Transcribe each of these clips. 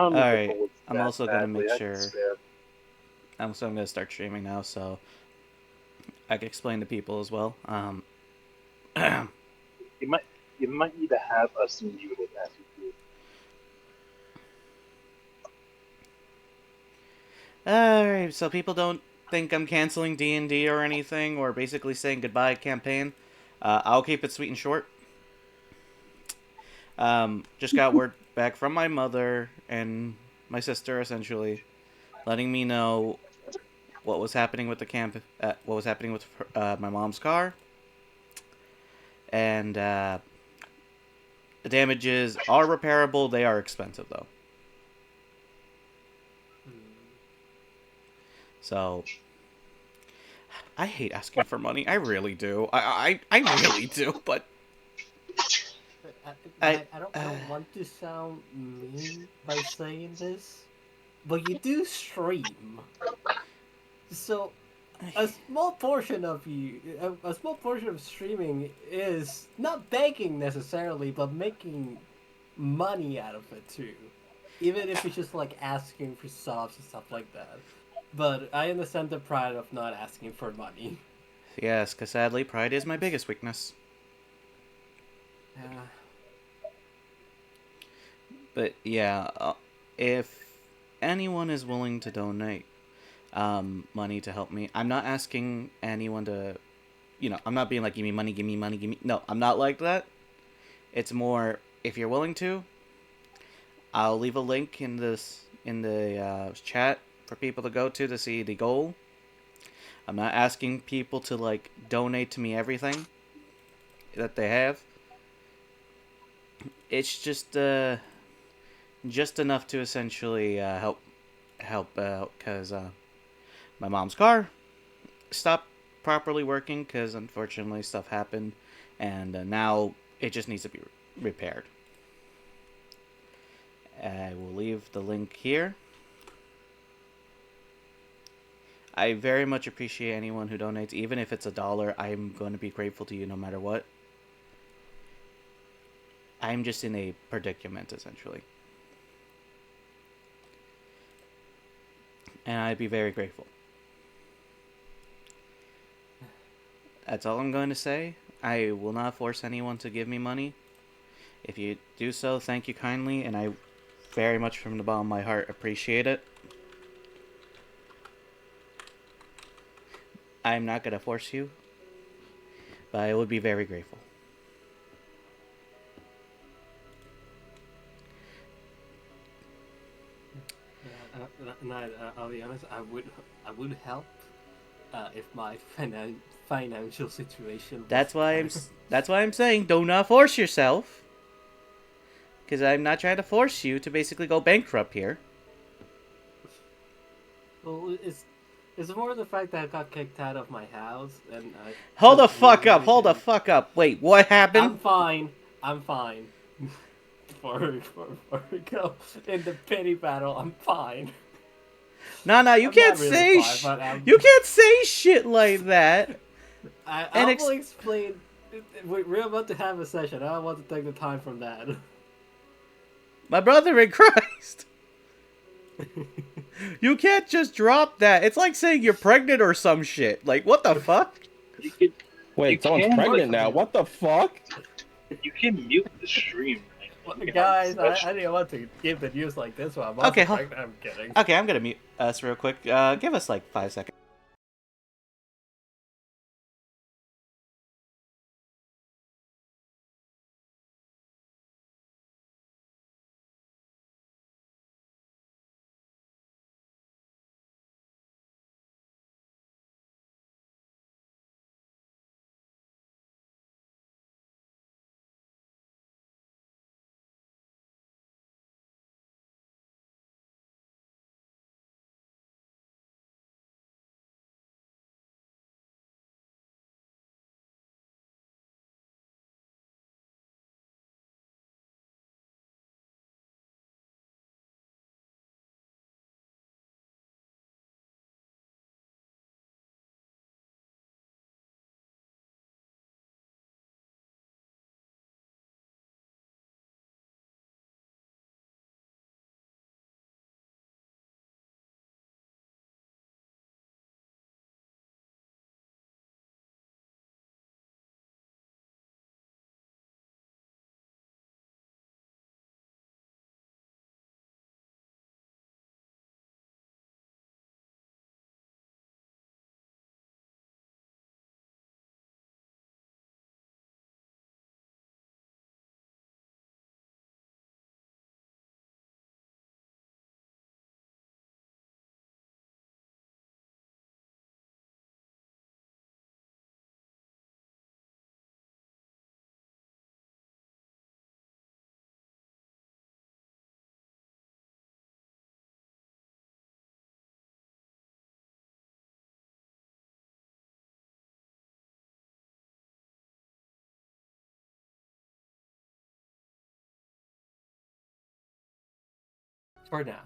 don't need the Alright, bullets I'm that also gonna badly. make I can sure. spare. I'm gonna start streaming now, so I can explain to people as well. You might you might need to have us muted as you do. Alright, so people don't think I'm canceling D&D or anything, or basically saying goodbye campaign. I'll keep it sweet and short. Just got word back from my mother and my sister, essentially, letting me know what was happening with the camp, what was happening with my mom's car, and the damages are repairable. They are expensive though. So I hate asking for money. I really do. I really do. But I I don't want to sound mean by saying this, but you do stream. So a small portion of a small portion of streaming is not begging necessarily, but making money out of it too. Even if it's just like asking for subs and stuff like that. But I understand the pride of not asking for money. yes, because sadly, pride is my biggest weakness. Yeah. But yeah, if anyone is willing to donate money to help me, I'm not asking anyone to. I'm not being like, give me money, give me money, give me. No, I'm not like that. It's more, if you're willing to, I'll leave a link in the chat for people to go to see the goal. I'm not asking people to like donate to me everything that they have. It's just enough to essentially help out because my mom's car stopped properly working because unfortunately stuff happened, and now it just needs to be repaired. I will leave the link here. I very much appreciate anyone who donates, even if it's $1. I'm going to be grateful to you no matter what. I'm just in a predicament essentially, and I'd be very grateful. That's all I'm going to say. I will not force anyone to give me money. If you do so, thank you kindly, and I very much from the bottom of my heart appreciate it. I'm not going to force you, but I would be very grateful. I'll be honest. I would help if my financial situation was That's why better. that's why I'm saying do not force yourself, because I'm not trying to force you to basically go bankrupt here. Well, it's more the fact that I got kicked out of my house and I Hold took the fuck up. literally Hold the fuck up. Wait, what happened? I'm fine. I'm fine. For go in the pity battle, I'm fine. No, you I'm can't not really say fine, but you can't say shit like that. I And will explain. We're about to have a session. I don't want to take the time from that. my brother in Christ. You can't just drop that. It's like saying you're pregnant or some shit. Like, what the fuck? You can you Wait, someone's can like pregnant now. What the fuck? you can mute the stream. Like, you can have Guys, I discussion. didn't want to give the news like this one. I'm also Okay, pregnant. I'm kidding. okay, I'm gonna mute us real quick. Give us like 5 seconds. For now.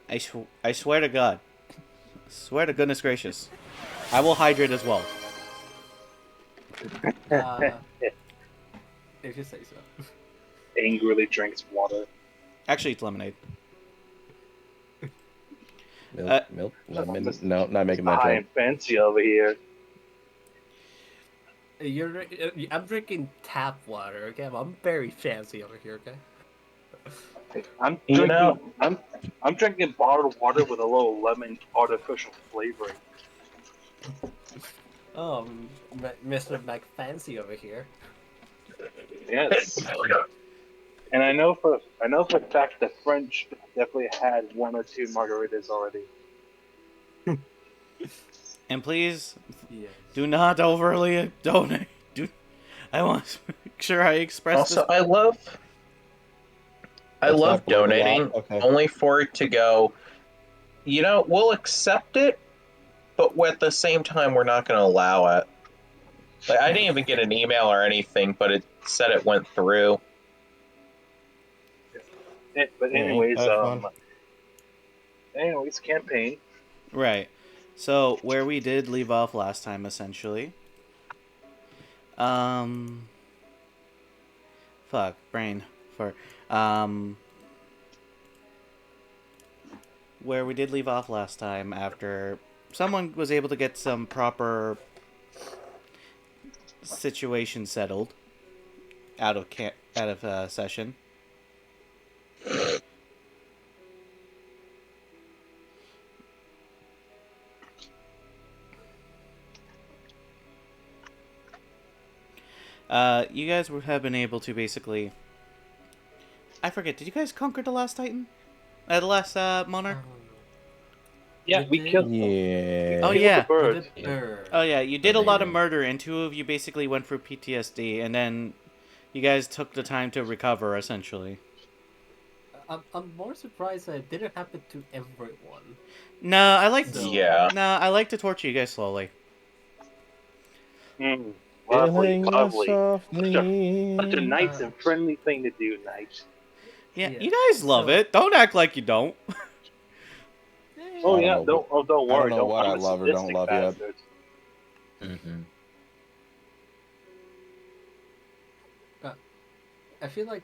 I swear to God. Swear to goodness gracious. I will hydrate as well. If you say so. Angrily drinks water. Actually, it's lemonade. Milk, lemon. No, not making that High joke. and fancy over here. I'm drinking tap water, okay? I'm very fancy over here, okay? I'm You drinking. know- I'm drinking bottled water with a little lemon artificial flavoring. Oh, Mr. McFancy over here. Yes. And I know for a fact the French definitely had one or two margaritas already. And please, Yes. do not overly donate. I want to make sure I express Also, this. I love Let's not blow the donating lot. Okay. only for it to go. You know, we'll accept it, but at the same time, we're not going to allow it. Like, I didn't even get an email or anything, but it said it went through. But anyways, have fun. campaign. Right. So, where we did leave off last time, essentially. Fuck, brain. Where we did leave off last time, after someone was able to get some proper situation settled out of session. You guys have been able to basically... I forget, did you guys conquer the last Titan? The last Monarch? Yeah, we killed. Yeah. Oh, killed yeah. the bird. Oh yeah, you did a lot of Amazing. murder, and two of you basically went through PTSD, and then you guys took the time to recover, essentially. I'm more surprised that it didn't happen to everyone. No, I like to... So- Yeah. No, I like to torture you guys slowly. Lovely, Feeling lovely. softly. Such a nice and friendly thing to do, Knight. Yeah, Yeah, you guys love so- it. Don't act like you don't. Oh I don't yeah, know don't worry. know what I I'm a love or don't sadistic love yet. bastard. Mm-hmm. I feel like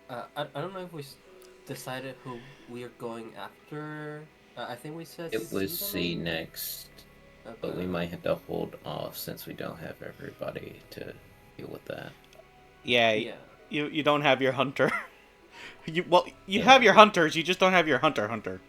I don't know if we decided who we are going after. I think we said It was C C next, but we might have to hold off since we don't have everybody to deal with that. Yeah, Yeah. you don't have your hunter. You Yeah. have your hunters, you just don't have your hunter.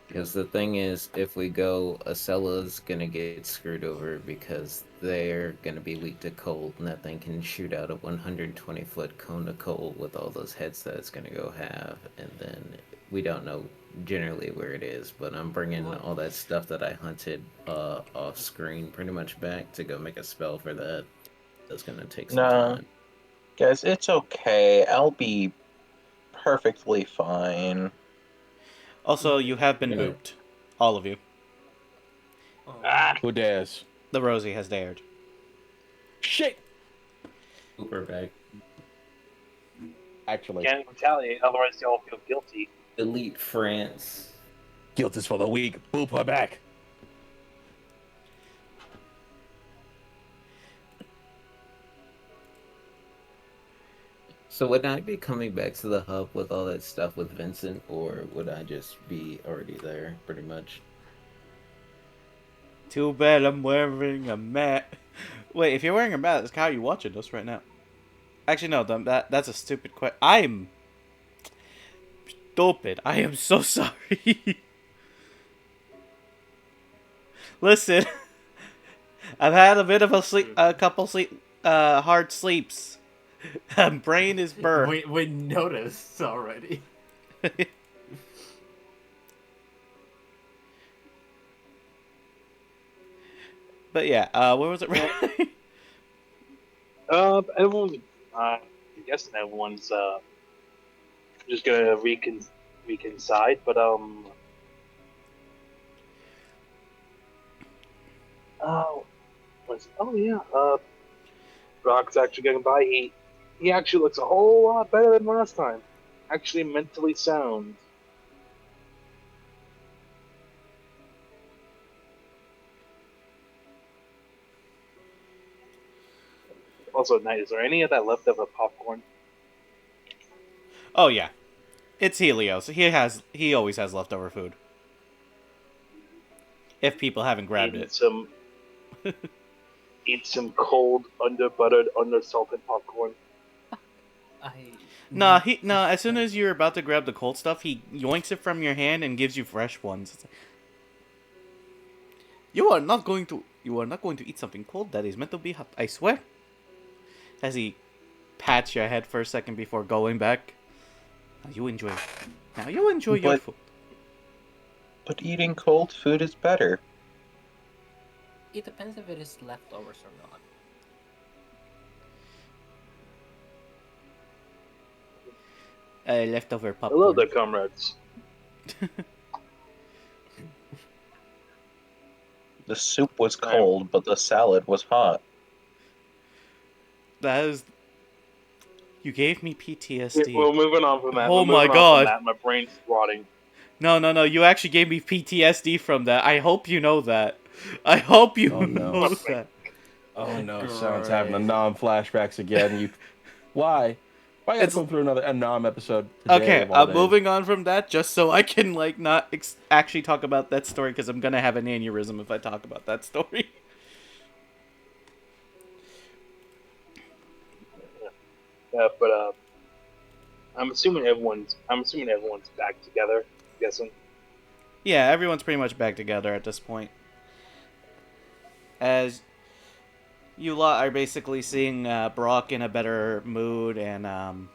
Because the thing is, if we go, Acella's gonna get screwed over because they're gonna be weak to cold, and that thing can shoot out a 120-foot cone of cold with all those heads that it's gonna go have, and then we don't know generally where it is, but I'm bringing all that stuff that I hunted off screen pretty much back to go make a spell for that. That's gonna take some No. time. Guys, it's okay. I'll be perfectly fine. Also, you have been Yeah. booped. All of you. Oh. Who dares? The Rosie has dared. Shit! Cooper back. Actually, Can't retaliate, otherwise they all feel guilty. Elite France. guilt is for the weak. Boop her back. So would I be coming back to the hub with all that stuff with Vincent, or would I just be already there, pretty much? Too bad I'm wearing a mat. Wait, if you're wearing a mat, that's how you watching us right now. Actually, no, that's a stupid question. I'm stupid. I am so sorry. Listen, I've had a bit of a couple hard sleeps. Brain is burnt. We noticed already. But yeah, where was it? Everyone, I'm guessing everyone's just gonna reconcile, but Brock's actually getting by. He actually looks a whole lot better than last time. Actually, mentally sound. Also, Knight, is there any of that leftover popcorn? Oh yeah, it's Helios. He always has leftover food. If people haven't grabbed Eat it. some, eat some cold, under buttered, under salted popcorn. Nah, as soon as you're about to grab the cold stuff, he yoinks it from your hand and gives you fresh ones. It's like, you are not going to eat something cold that is meant to be hot, I swear. As he pats your head for a second before going back. Now you enjoy your But- food. But eating cold food is better. It depends if it is leftovers or not. Leftover popcorn. Hello there, comrades. The soup was cold, but the salad was hot. That is. You gave me PTSD. We're moving on from that. Oh We're my moving on God. from that. My brain's rotting. No. You actually gave me PTSD from that. I hope you know that. I hope you Oh, no. know that. Oh no, Sound's having the Nom flashbacks again. You, why? Why gotta It's- go through another Nom episode? Today Okay, of all I'm days? moving on from that just so I can like not actually talk about that story because I'm gonna have an aneurysm if I talk about that story. Yeah, but I'm assuming everyone's back together. I'm guessing. Yeah, everyone's pretty much back together at this point. As you lot are basically seeing Brock in a better mood, and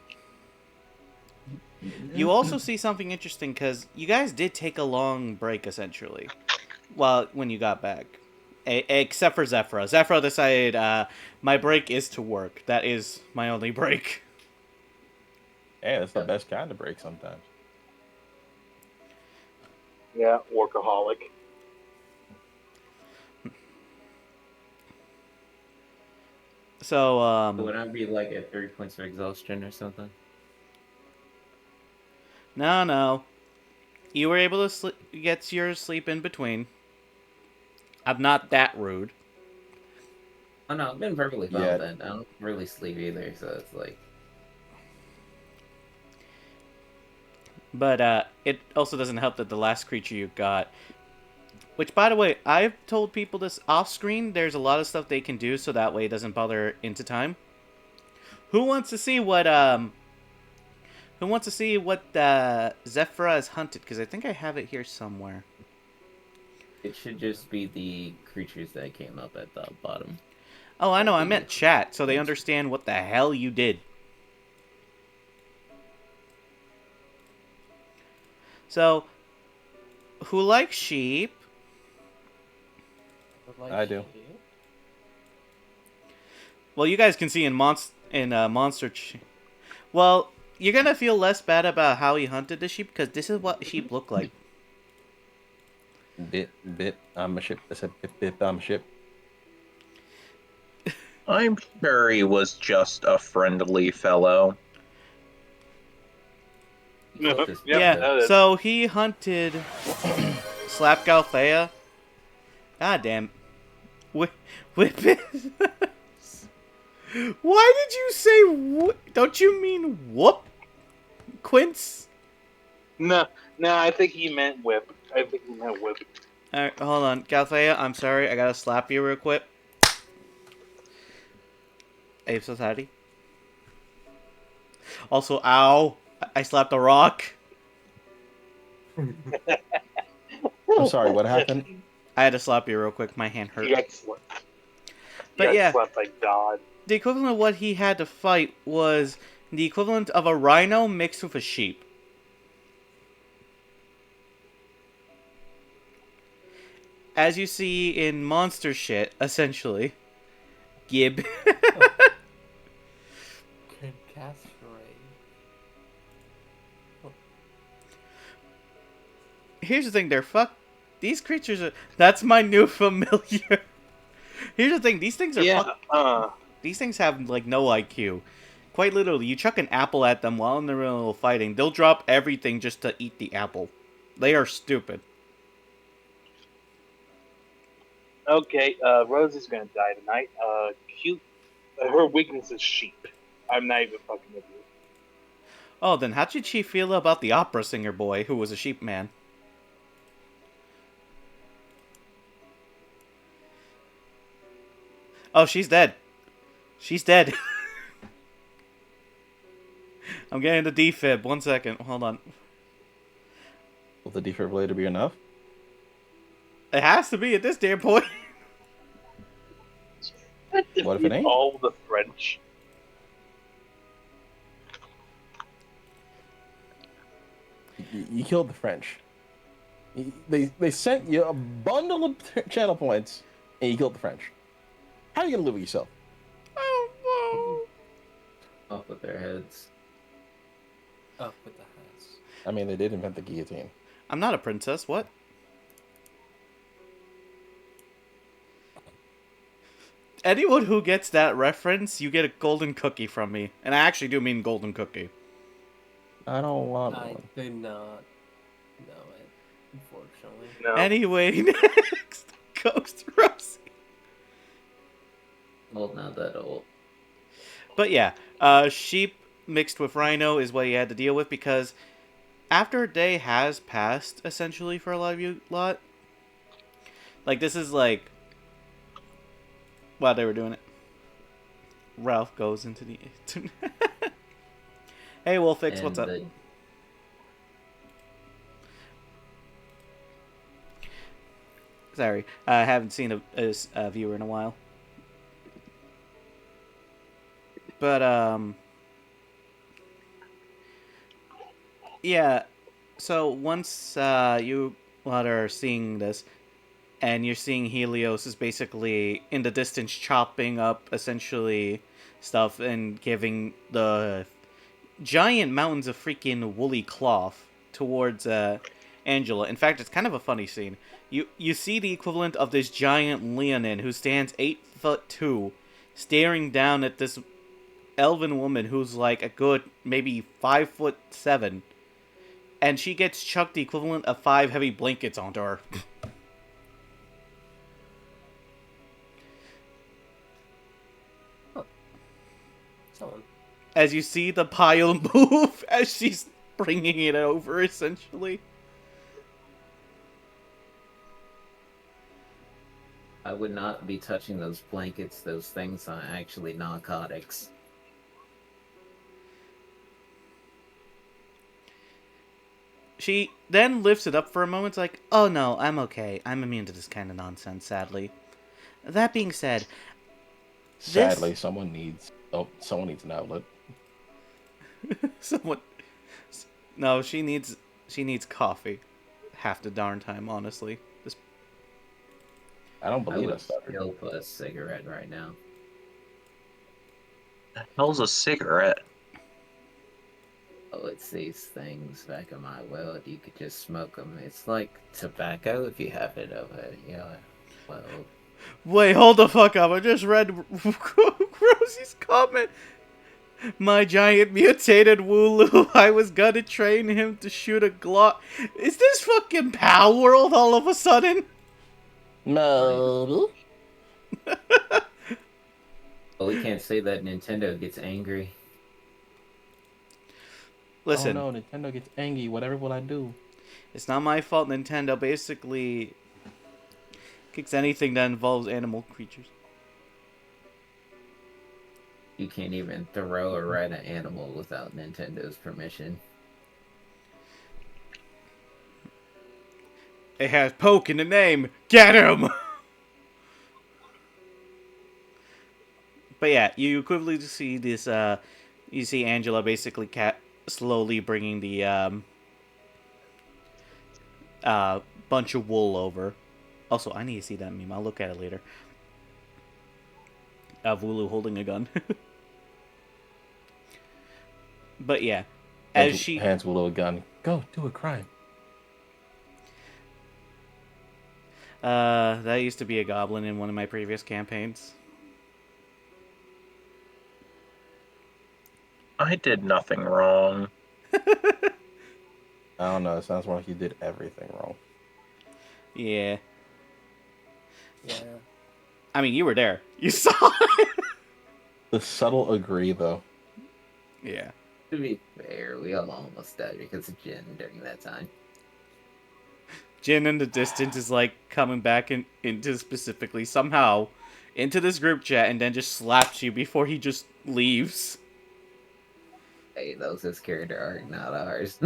you also see something interesting because you guys did take a long break essentially. Well, when you got back, except for Zephyra. Zephyra decided my break is to work. That is my only break. Hey, that's the best kind of break sometimes. Yeah, workaholic. So Would I be like at 3 points of exhaustion or something? no. You were able to get your sleep in between. I'm not that rude. Oh no, I've been perfectly fine Yeah. with that. I don't really sleep either, so it's like But it also doesn't help that the last creature you got, which by the way, I've told people this off screen, there's a lot of stuff they can do so that way it doesn't bother into time. Who wants to see what Zephyra has hunted? Because I think I have it here somewhere. it should just be the creatures that came up at the bottom. Oh, I know, I meant chat, so they understand what the hell you did. So, who likes sheep? I do. Well, you guys can see in Monster. Well, you're gonna feel less bad about how he hunted the sheep because this is what sheep look like. Bit, I'm a ship. I said bit, I'm a ship. I'm sure he was just a friendly fellow. Yeah, Yeah, that is. so he hunted Slap Galthea. God damn. Whip it. Why did you say don't you mean whoop? Quince? No, I think he meant whip. Alright, hold on. Galthea, I'm sorry. I gotta slap you real quick. Ape Society. Also, ow. I slapped a rock. I'm sorry, what happened? I had to slap you real quick. My hand hurt. He got slapped. But He got yeah. slapped by God. The equivalent of what he had to fight was the equivalent of a rhino mixed with a sheep. As you see in monster shit, essentially. Gib. Can castrate. Here's the thing, these creatures are... That's my new familiar. Here's the thing, these things are these things have, like, no IQ. Quite literally, you chuck an apple at them while in the middle of fighting, they'll drop everything just to eat the apple. They are stupid. Okay, Rosie's gonna die tonight. Cute Her weakness is sheep. I'm not even fucking with you. Oh, then how did she feel about the opera singer boy who was a sheep man? Oh, she's dead. She's dead. I'm getting the defib. 1 second. Hold on. Will the defibrillator be enough? It has to be at this damn point. What if it ain't? All the French. You killed the French. They sent you a bundle of channel points, and you killed the French. How are you gonna live with yourself? Off with their heads. Up with the hats. I mean, they did invent the guillotine. I'm not a princess. What? Anyone who gets that reference, you get a golden cookie from me. And I actually do mean golden cookie. I don't want I one. did not know it, unfortunately. No. Anyway, next. Ghost Rosie. Well, not that old. But yeah, sheep mixed with rhino is what you had to deal with because after a day has passed, essentially, for a lot of you lot, like, this is like while they were doing it. Ralph goes into the... Hey, Wolfix, what's up? Sorry, I haven't seen a viewer in a while. But, yeah, so once you lot are seeing this, and you're seeing Helios is basically in the distance chopping up, essentially, stuff and giving the giant mountains of freaking woolly cloth towards Angela. In fact, it's kind of a funny scene. You see the equivalent of this giant Leonin who stands 8'2", staring down at this elven woman who's like a good maybe 5'7", and she gets chucked the equivalent of 5 heavy blankets onto her. Someone. As you see the pile move as she's bringing it over, essentially. I would not be touching those blankets. Those things are actually narcotics. She then lifts it up for a moment, like, oh no, I'm okay. I'm immune to this kind of nonsense, sadly. That being said... Sadly, someone needs an outlet. Someone... No, she needs coffee. Half the darn time, honestly. I don't I believe would that stuff. kill for a cigarette right now. The hell's a cigarette? Oh, it's these things back in my world. You could just smoke them. It's like tobacco if you have it over, well... Wait, hold the fuck up. I just read Rosie's comment. My giant mutated Wooloo, I was gonna train him to shoot a Glock. Is this fucking Pal World all of a sudden? No. Well, we can't say that Nintendo gets angry. Listen, Oh no, Nintendo gets angry. Whatever will I do? it's not my fault Nintendo basically kicks anything that involves animal creatures. You can't even throw or ride an animal without Nintendo's permission. It has poke in the name. Get him! But yeah, you equivalently see this, you see Angela basically slowly bringing the, bunch of wool over. Also, I need to see that meme. I'll look at it later. Wooloo holding a gun. But yeah, as she... Hands with a little gun. Go, do a crime. That used to be a goblin in one of my previous campaigns. I did nothing wrong. I don't know. It sounds more like you did everything wrong. Yeah. Yeah. I mean, you were there. You saw it. the subtle agree, though. Yeah. To be fair, we all almost died because of Jin during that time. Jin in the distance is like coming back into specifically somehow into this group chat and then just slaps you before he just leaves. Hey, that was his character arc, not ours.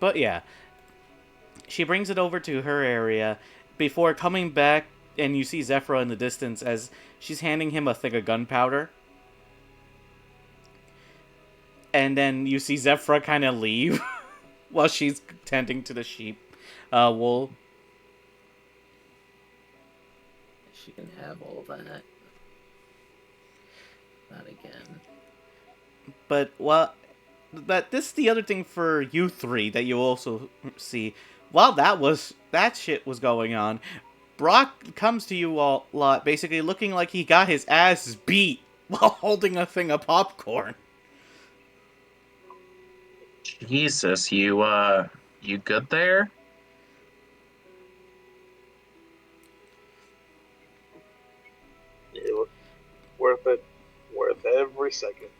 But yeah, she brings it over to her area before coming back, and you see Zephyra in the distance as she's handing him a thing of gunpowder. And then you see Zephyra kind of leave while she's tending to the sheep wool. She can have all that. Not again. But this is the other thing for you three that you also see. While that shit was going on, Brock comes to you all lot basically looking like he got his ass beat while holding a thing of popcorn. Jesus, you good there? It was worth it. Worth every second.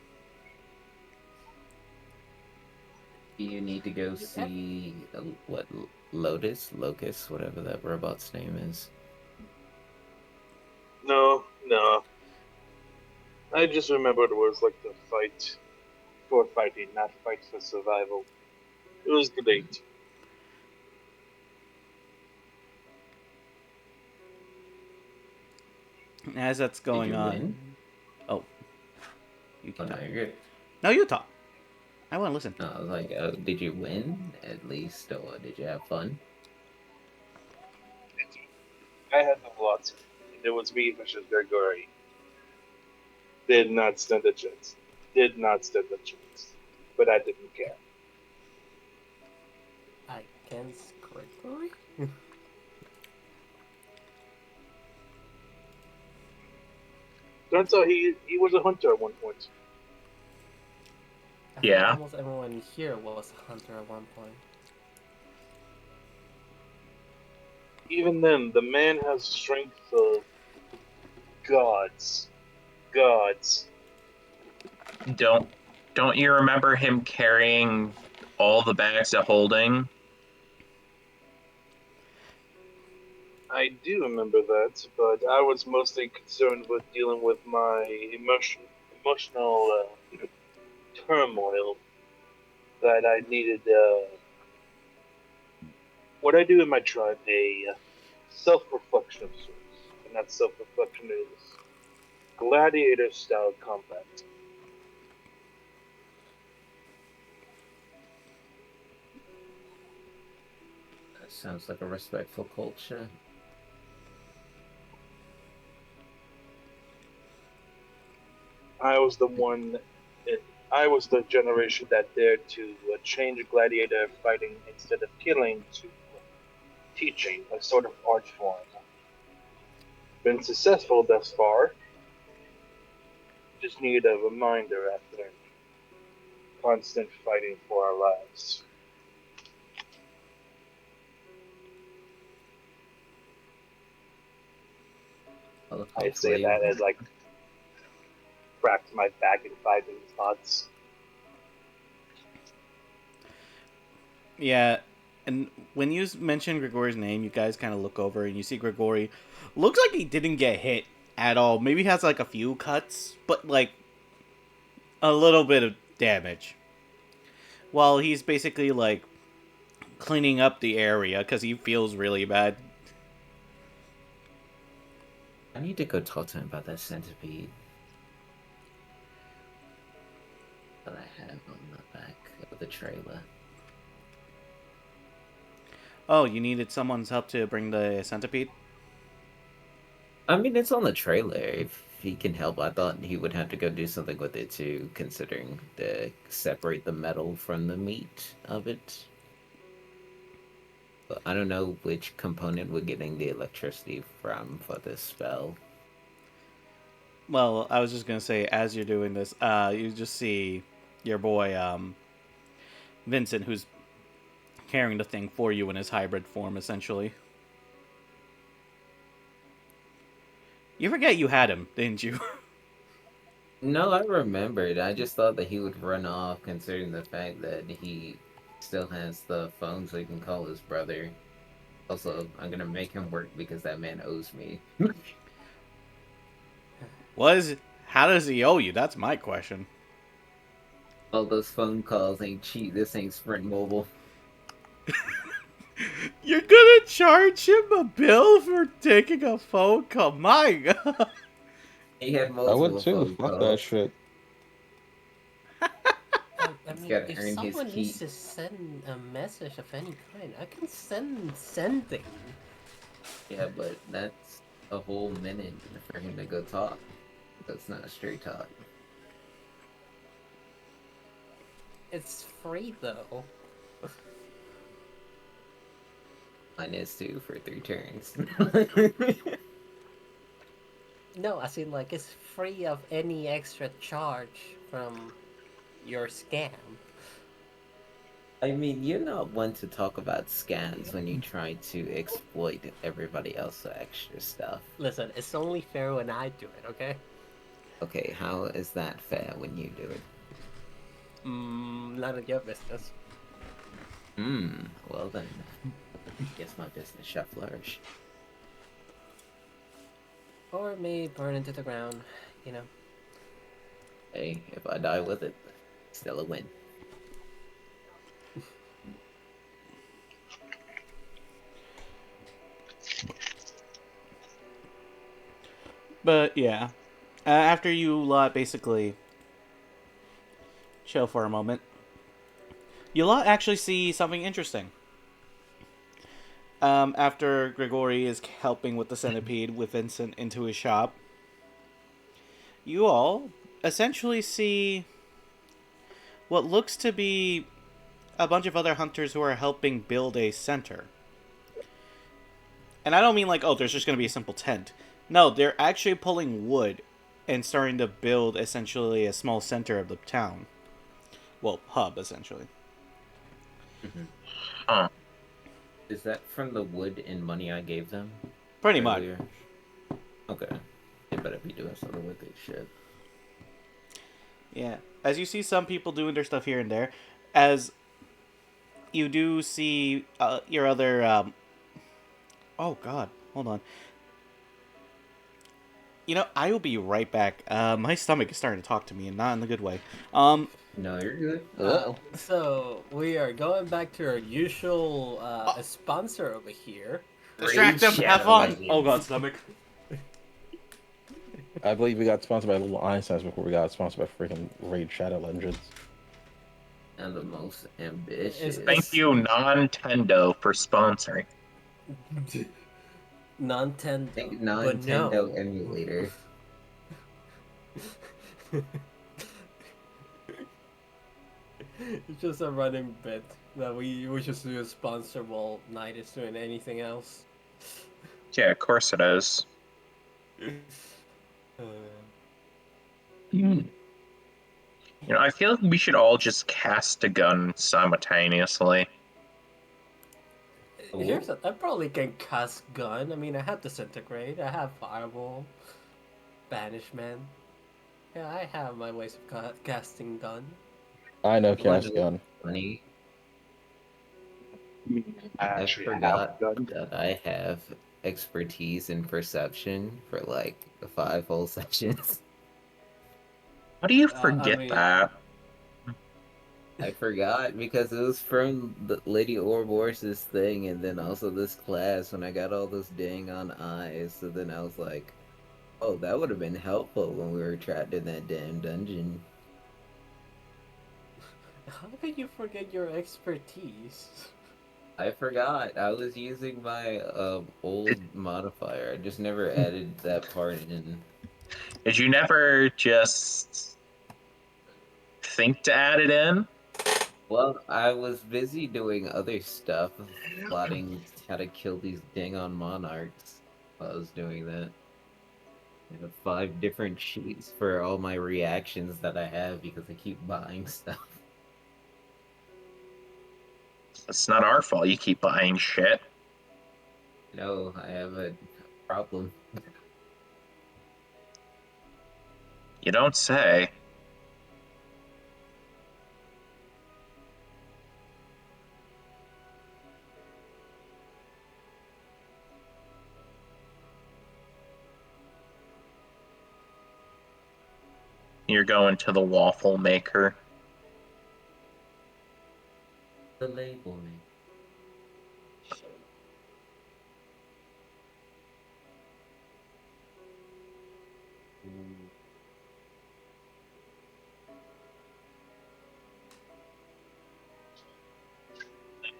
You need to go see what Locust, whatever that robot's name is. No. I just remembered it was like the fight for fighting, not fight for survival. It was great. As that's going you on. win? Oh. You Oh can no, talk. you're good. No, you talk. I want to listen. No, I was like, did you win at least, or did you have fun? I had a lot. It was me versus Gregory. Did not stand a chance. But I didn't care. Against Gregory? Turns out he was a hunter at one point. I think Yeah. almost everyone here was a hunter at one point. Even then, the man has strength of gods. Don't you remember him carrying all the bags of holding? I do remember that, but I was mostly concerned with dealing with my emotional turmoil that I needed. What I do in my tribe, a self-reflection of sorts, and that self-reflection is gladiator-style combat. That sounds like a respectful culture. I was the generation that dared to change gladiator fighting instead of killing to teaching, a sort of art form. Been successful thus far. Just need a reminder after constant fighting for our lives. Well, I say that as like cracked my back in 5 minutes thoughts. Yeah, and when you mention Grigori's name, you guys kind of look over and you see Grigori looks like he didn't get hit at all. Maybe he has like a few cuts, but like a little bit of damage. While he's basically like cleaning up the area because he feels really bad. I need to go talk to him about that centipede that I have on the back of the trailer. Oh, you needed someone's help to bring the centipede? I mean, it's on the trailer. If he can help, I thought he would have to go do something with it too, considering to separate the metal from the meat of it. But I don't know which component we're getting the electricity from for this spell. Well, I was just gonna say, as you're doing this, you just see your boy, Vincent, who's carrying the thing for you in his hybrid form, essentially. You forget you had him, didn't you? No, I remembered. I just thought that he would run off, considering the fact that he still has the phone so he can call his brother. Also, I'm gonna make him work because that man owes me. How does he owe you? That's my question. All those phone calls ain't cheap. This ain't Sprint Mobile. You're gonna charge him a bill for taking a phone call? My God. He had I multiple would too. phone Fuck that calls. shit. I mean, gotta if earn his someone needs keep. to send a message of any kind, I can send sending. Yeah, but that's a whole minute for him to go talk. That's not a straight talk. It's free though. Mine is too for 3 turns. No, I mean like it's free of any extra charge from your scam. I mean, you're not one to talk about scams when you try to exploit everybody else's extra stuff. Listen, it's only fair when I do it, okay? Okay, how is that fair when you do it? None of your business. Well then, guess my business shall flourish. Or may burn into the ground, you know. Hey, if I die with it, still a win. But yeah, after you lot basically chill for a moment, you lot actually see something interesting. After Grigori is helping with the centipede with Vincent into his shop, you all essentially see what looks to be a bunch of other hunters who are helping build a center. And I don't mean like, oh, there's just going to be a simple tent. No, they're actually pulling wood and starting to build essentially a small center of the town. Well, hub, essentially. Huh. Is that from the wood and money I gave them? Pretty much. earlier? Okay. They better be doing something with this shit. Yeah. As you see some people doing their stuff here and there, as you do see your other... Oh, God. Hold on. You know, I will be right back. My stomach is starting to talk to me, and not in the good way. No, you're good. So we are going back to our usual sponsor over here. Distract them, Raid have Shadow fun! Legends. Oh, God, stomach. I believe we got sponsored by Little Einsteins before we got sponsored by freaking Raid Shadow Legends. And the most ambitious. Thank you, Nintendo, for sponsoring. Nintendo. Think But Nintendo no. emulator. It's just a running bit that we just do a sponsor while Knight is doing anything else. Yeah, of course it is. You know, I feel like we should all just cast a gun simultaneously. Here's I probably can cast gun. I mean, I have disintegrate. I have fireball, banishment. Yeah, I have my ways of casting gun. I know cast gun. Funny. I I actually have forgot a gun. that I have expertise in perception for like 5 whole sessions. How do you I forget mean- that? I forgot because it was from the Lady Ouroboros' thing, and then also this class when I got all those dang on eyes. So then I was like, oh, that would have been helpful when we were trapped in that damn dungeon. How could you forget your expertise? I forgot. I was using my old modifier. I just never added that part in. Did you never just think to add it in? Well, I was busy doing other stuff, plotting how to kill these dang on monarchs while I was doing that. I have 5 different sheets for all my reactions that I have because I keep buying stuff. It's not our fault you keep buying shit. No, I have a problem. You don't say. You're going to the waffle maker. The label me.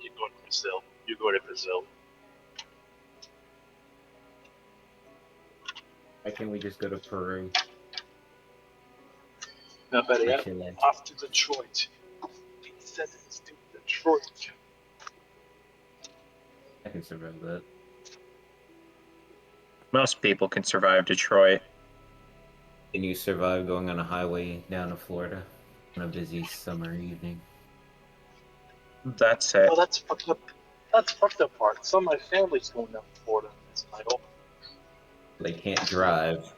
You're going to Brazil. You're going to Brazil. Why can't we just go to Peru? Now, better Or yet, Chile? off to Detroit. He sentenced to Detroit. I can survive that. Most people can survive Detroit. Can you survive going on a highway down to Florida on a busy summer evening? That's it. Oh, that's fucked up. That's fucked up part. Some of my family's going down to Florida in this title. They can't drive.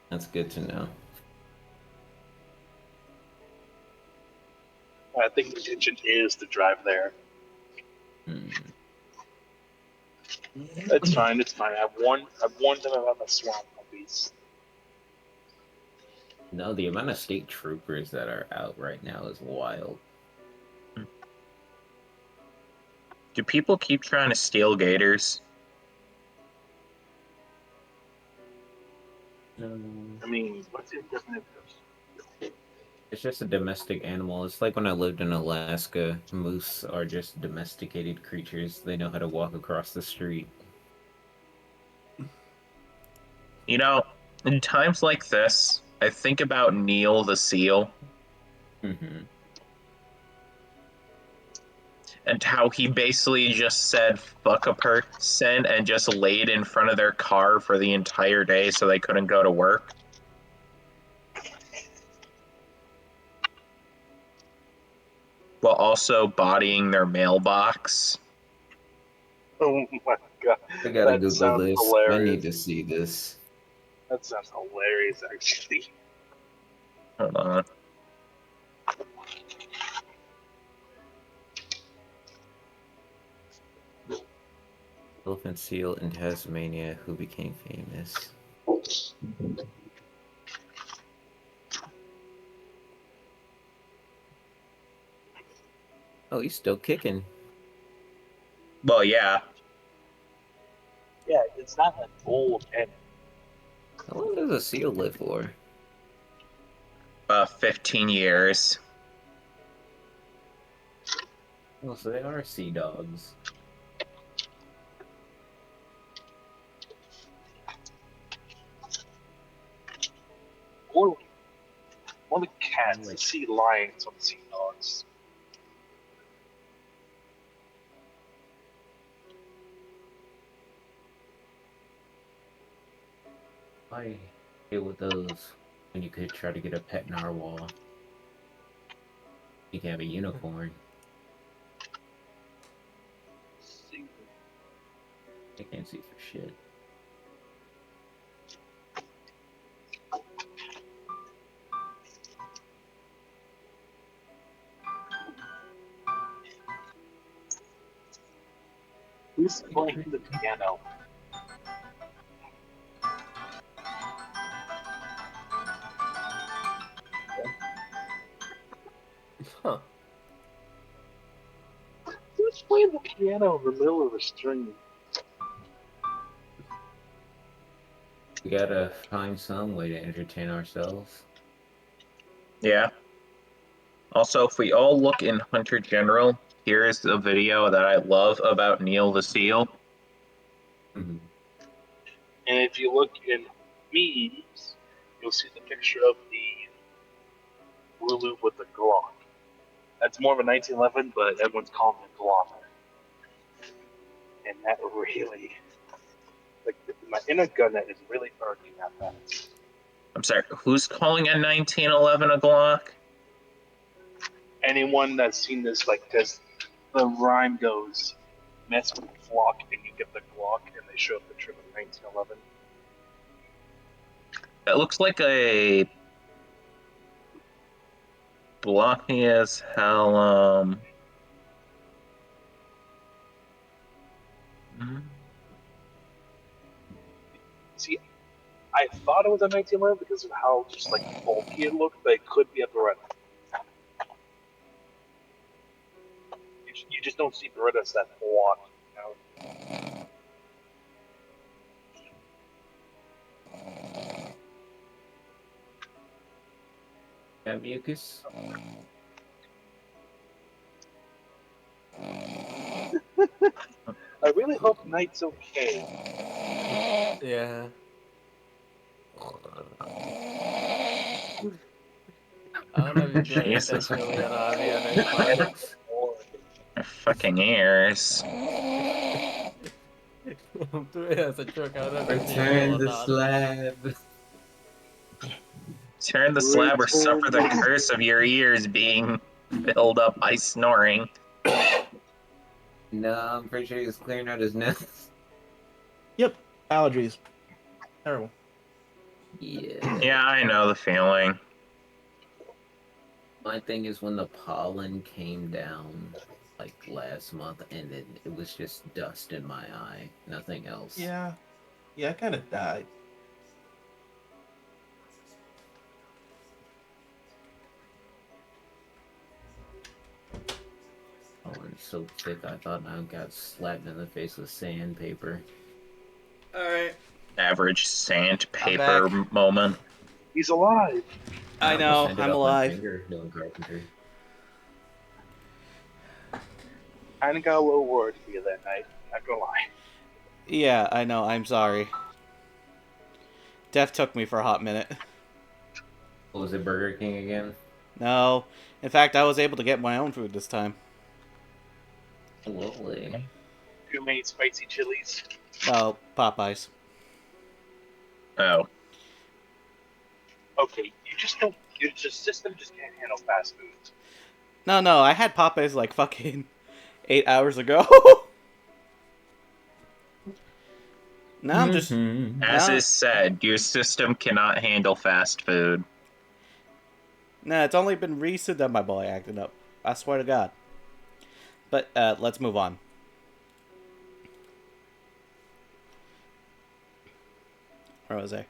That's good to know. I think the intention is to drive there. Hmm. It's fine. It's fine. I've warned them about the swamp puppies. No, the amount of state troopers that are out right now is wild. Do people keep trying to steal gators? I mean, what's the definition of? It's just a domestic animal. It's like when I lived in Alaska, moose are just domesticated creatures. They know how to walk across the street. You know, in times like this, I think about Neil the seal Mm-hmm. and how he basically just said fuck a person and just laid in front of their car for the entire day so they couldn't go to work. While also bodying their mailbox. Oh my god. I gotta That Google sounds this. hilarious. I need to see this. That sounds hilarious, actually. Hold on. Elephant seal in Tasmania who became famous. Oh, he's still kicking. Well, yeah. Yeah, it's not an old animal. How long does a seal live for? 15 years. Oh, so they are sea dogs. Or one of the cats, Like- the sea lions on the sea dogs. I deal with those when you could try to get a pet narwhal. You can have a unicorn. I can't see for shit. Who's playing the piano? Huh. Who's playing the piano in the middle of a stream? We gotta find some way to entertain ourselves. Yeah. Also, if we all look in Hunter General, here is a video that I love about Neil the seal. Mhm. And if you look in memes, you'll see the picture of the Lulu with the Glock. That's more of a 1911, but everyone's calling it Glock. And that really, like, my inner gunnet is really irking at that. I'm sorry, who's calling a 1911 a Glock? Anyone that's seen this, like, because the rhyme goes, mess with the flock and you get the Glock, and they show a picture of a 1911. It looks like a blocky as hell. See, I thought it was a 1911 because of how just like bulky it looked, but it could be a Beretta. You just don't see Berettas that block. Got mucus? I really hope Knight's okay. Yeah. I don't know if you're doing it Jesus. intentionally or not, to be honest, Fucking ears. but I'm doing it as a joke. I don't know if it's Return real or the not. slab. Turn the slab or suffer the Return- curse of your ears being filled up by snoring. No, I'm pretty sure he was clearing out his nose. Yep. Allergies. Terrible. Yeah. Yeah, I know the feeling. My thing is when the pollen came down like last month and it was just dust in my eye. Nothing else. Yeah. Yeah, I kind of died. Oh, and so thick I thought I got slapped in the face with sandpaper. Alright. Average sandpaper moment. He's alive. I know, almost ended I'm up my alive. finger doing carpentry. Kinda got a little worried for you that night. Not gonna lie. Yeah, I know, I'm sorry. Death took me for a hot minute. What was it, Burger King again? No. In fact, I was able to get my own food this time. Lovely. Too many spicy chilies. No, Popeyes. Oh. Okay, you just don't. Your system just can't handle fast food. No, I had Popeyes like fucking 8 hours ago. Now I'm just... Mhm. As Nah. is said, your system cannot handle fast food. Nah, it's only been recent that my boy acted up. I swear to God. But, let's move on. Where was I?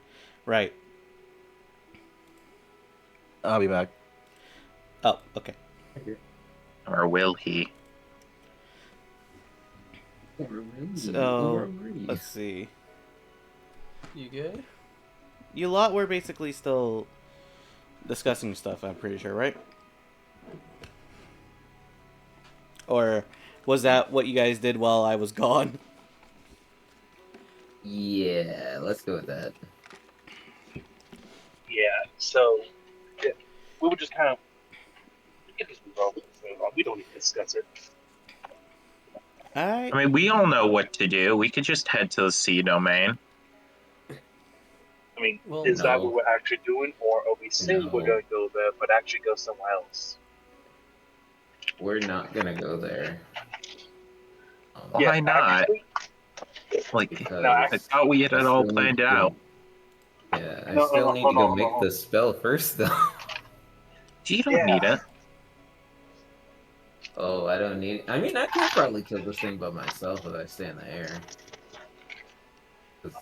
Right. I'll be back. Oh, okay. Or will he? So, let's see. You good? You lot were basically still discussing stuff, I'm pretty sure, right? Or was that what you guys did while I was gone? Yeah, let's go with that. Yeah, so yeah, we would just kind of we can just move over. We don't need to discuss it. Alright. I mean, we all know what to do. We could just head to the sea domain. I mean, Well, is that no. what we're actually doing, or are we saying we're No. going to go there, but actually go somewhere else? We're not gonna go there. Why not? Actually, Like, Because I thought we had I it all still need planned to- out. Yeah, I No, still no, need no, to go no, make no. the spell first, though. You don't Yeah. need it. Oh, I don't need. I mean, I could probably kill this thing by myself if I stay in the air. 'Cause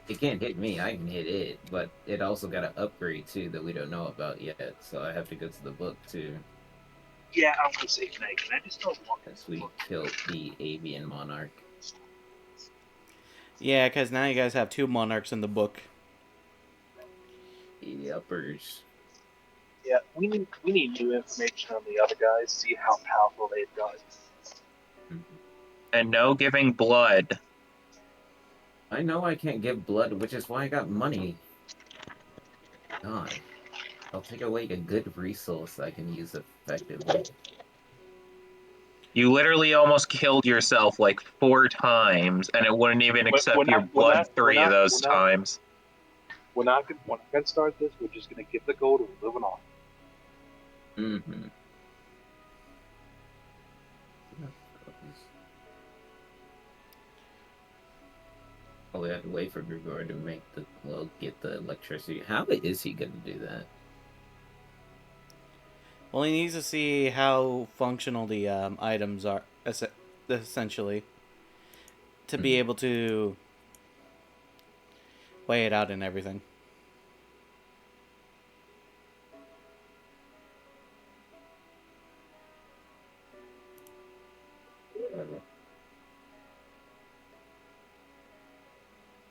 it can't hit me. I can hit it, but it also got an upgrade too that we don't know about yet. So I have to go to the book too. yeah, I'm going to say Knight, and I just don't want As we killed the avian monarch. Yeah, because now you guys have 2 monarchs in the book. The uppers. Yeah, we need new information on the other guys, see how powerful they've got. And no giving blood. I know I can't give blood, which is why I got money. God. I'll take away a good resource I can use effectively. You literally almost killed yourself like 4 times, and it wouldn't even We're accept not- your we're blood not- 3 we're of not- those we're not- times. We're not going to start this. We're just going to get the gold and we're moving on. Mm-hmm. Oh, we have to wait for Grigor to make the get the electricity. How is he gonna do that? Well, he needs to see how functional the items are, essentially, to be able to weigh it out and everything.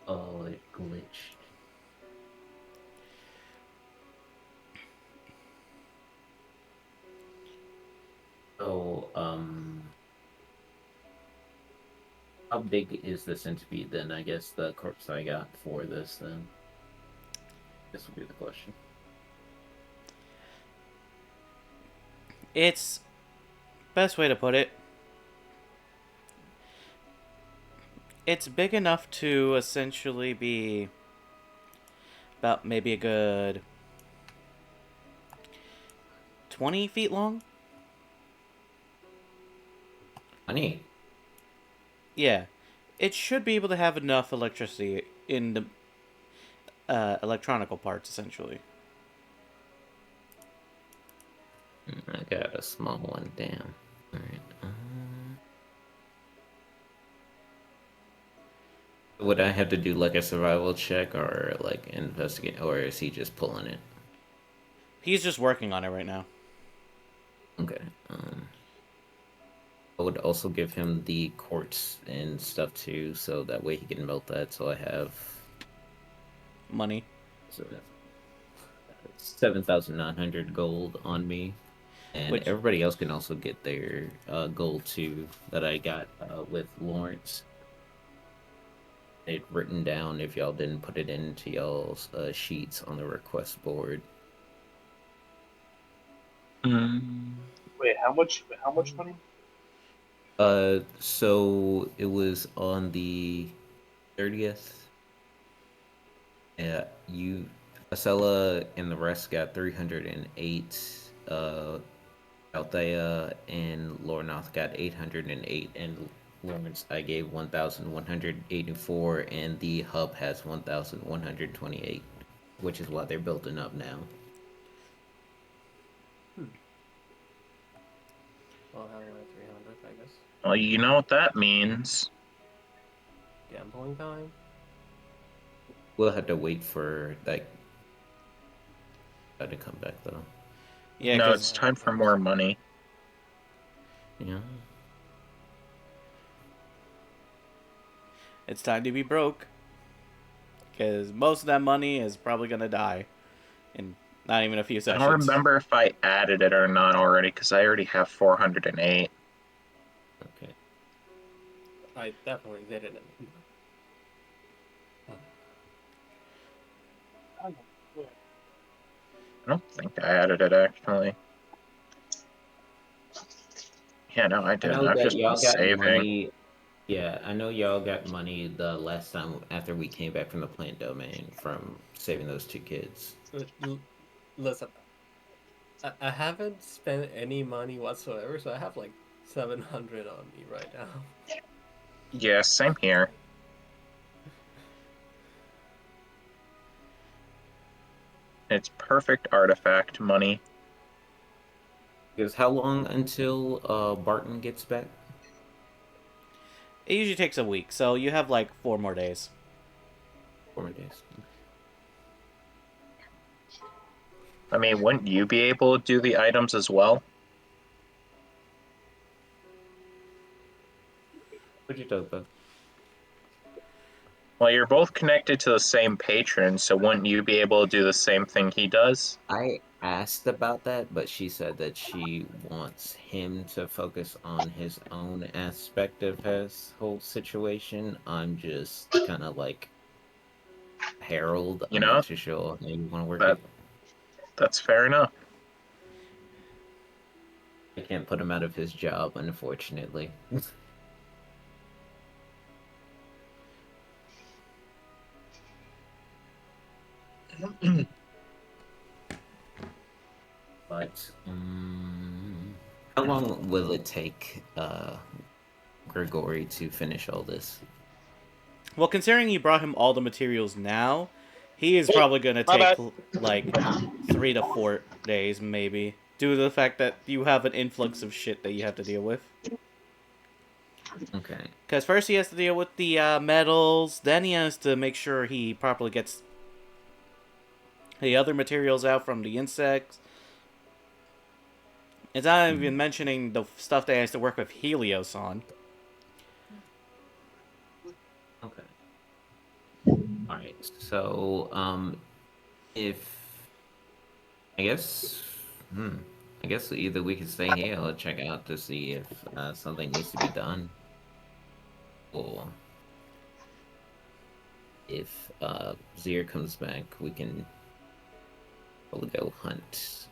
Oh, it glitched. So, how big is the centipede then? I guess the corpse I got for this then. This would be the question. It's best way to put it. It's big enough to essentially be about maybe a good 20 feet long. Honey. Yeah, it should be able to have enough electricity in the electronical parts, essentially. I got a small one down. Alright. Would I have to do like a survival check or like investigate, or is he just pulling it? He's just working on it right now. Okay. I would also give him the quartz and stuff too, so that way he can melt that. So I have Money. 7,900 gold on me, and Which- everybody else can also get their gold too that I got with Lawrence. It written down if y'all didn't put it into y'all's sheets on the request board. Wait, how much money? So it was on the 30th. Yeah, Acela and the rest got 308. Althea and Lornoth got 808, and Lawrence I gave 1,184, and the hub has 1,128, which is why they're building up now. Well, how am I 300, I guess. Well, you know what that means. Gambling time? We'll have to wait for that to come back though. Yeah, No, 'cause it's time for more money. Yeah. it's time to be broke. Because most of that money is probably going to die in not even a few I sessions. don't remember if I added it or not already, because I already have 408. Okay. I definitely didn't. I don't think I added it actually. Yeah, no, I I didn't. know I've that just been y'all got saving. money. Yeah, I know y'all got money the last time after we came back from the plant domain from saving those two kids. Listen, I haven't spent any money whatsoever, so I have like 700 on me right now. Yeah, same here. It's perfect artifact money. Because how long until Barton gets back? It usually takes a week, so you have like 4 more days. 4 more days. I mean, wouldn't you be able to do the items as well? What'd you talk about? Well, you're both connected to the same patron, so wouldn't you be able to do the same thing he does? I asked about that, but she said that she wants him to focus on his own aspect of his whole situation. I'm just kind of like Harold. You I'm know, not too sure how you want to work that- it. That's fair enough. I can't put him out of his job, unfortunately. But how long will it take Grigori to finish all this? Well, considering you brought him all the materials now, he is probably going to My take bad. like 3 to 4 days, maybe, due to the fact that you have an influx of shit that you have to deal with. Okay. Because first he has to deal with the metals, then he has to make sure he properly gets the other materials out from the insects. It's not even mentioning the stuff that he has to work with Helios on. Okay. Alright, so, if... I guess... I guess either we could stay here or check out to see if something needs to be done. Or... if Zir comes back, we can probably go hunt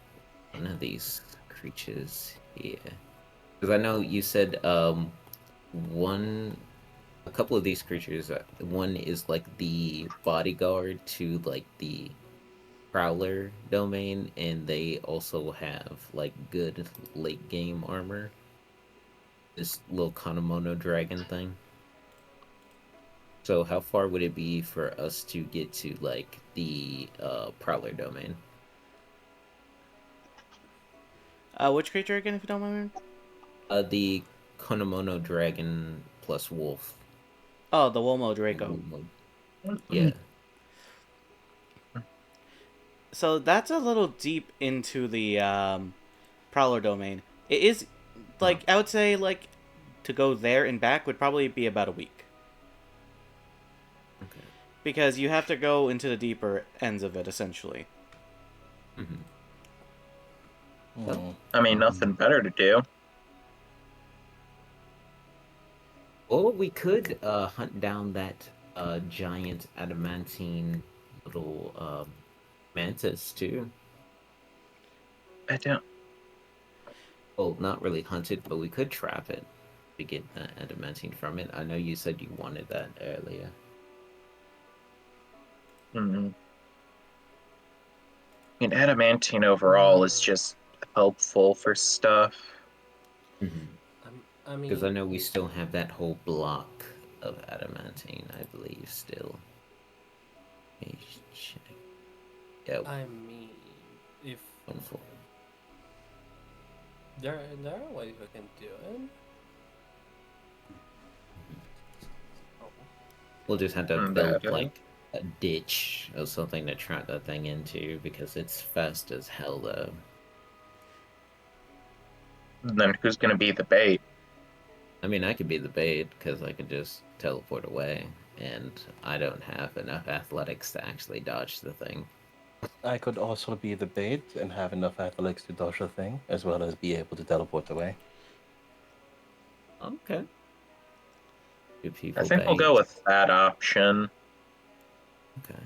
one of these creatures here. Because I know you said a couple of these creatures, one is like the bodyguard to like the Prowler domain, and they also have like good late game armor. This little Konomono dragon thing. So how far would it be for us to get to like the Prowler domain? Which creature again, if you don't mind? The Konomono dragon plus wolf. Oh, the Wolmo Draco. Yeah. So that's a little deep into the Prowler domain. It is, like, I would say, like, to go there and back would probably be about a week. Okay. Because you have to go into the deeper ends of it, essentially. Hmm. I mean, nothing better to do. Or we could hunt down that giant adamantine little mantis too. I don't. Well, not really hunt it, but we could trap it to get adamantine from it. I know you said you wanted that earlier. I mean, adamantine overall is just helpful for stuff. I mean, Because I know we still have that whole block of adamantine, I believe, still. Let me check. Yeah, I mean, if 1-4. there are ways we can do it. We'll just have to Mm, build that, like a ditch or something to trap that thing into because it's fast as hell though. Then who's going to be the bait? I mean, I could be the bait because I could just teleport away, and I don't have enough athletics to actually dodge the thing. I could also be the bait and have enough athletics to dodge the thing, as well as be able to teleport away. Okay. Do people I think we'll bait? go with that option. Okay.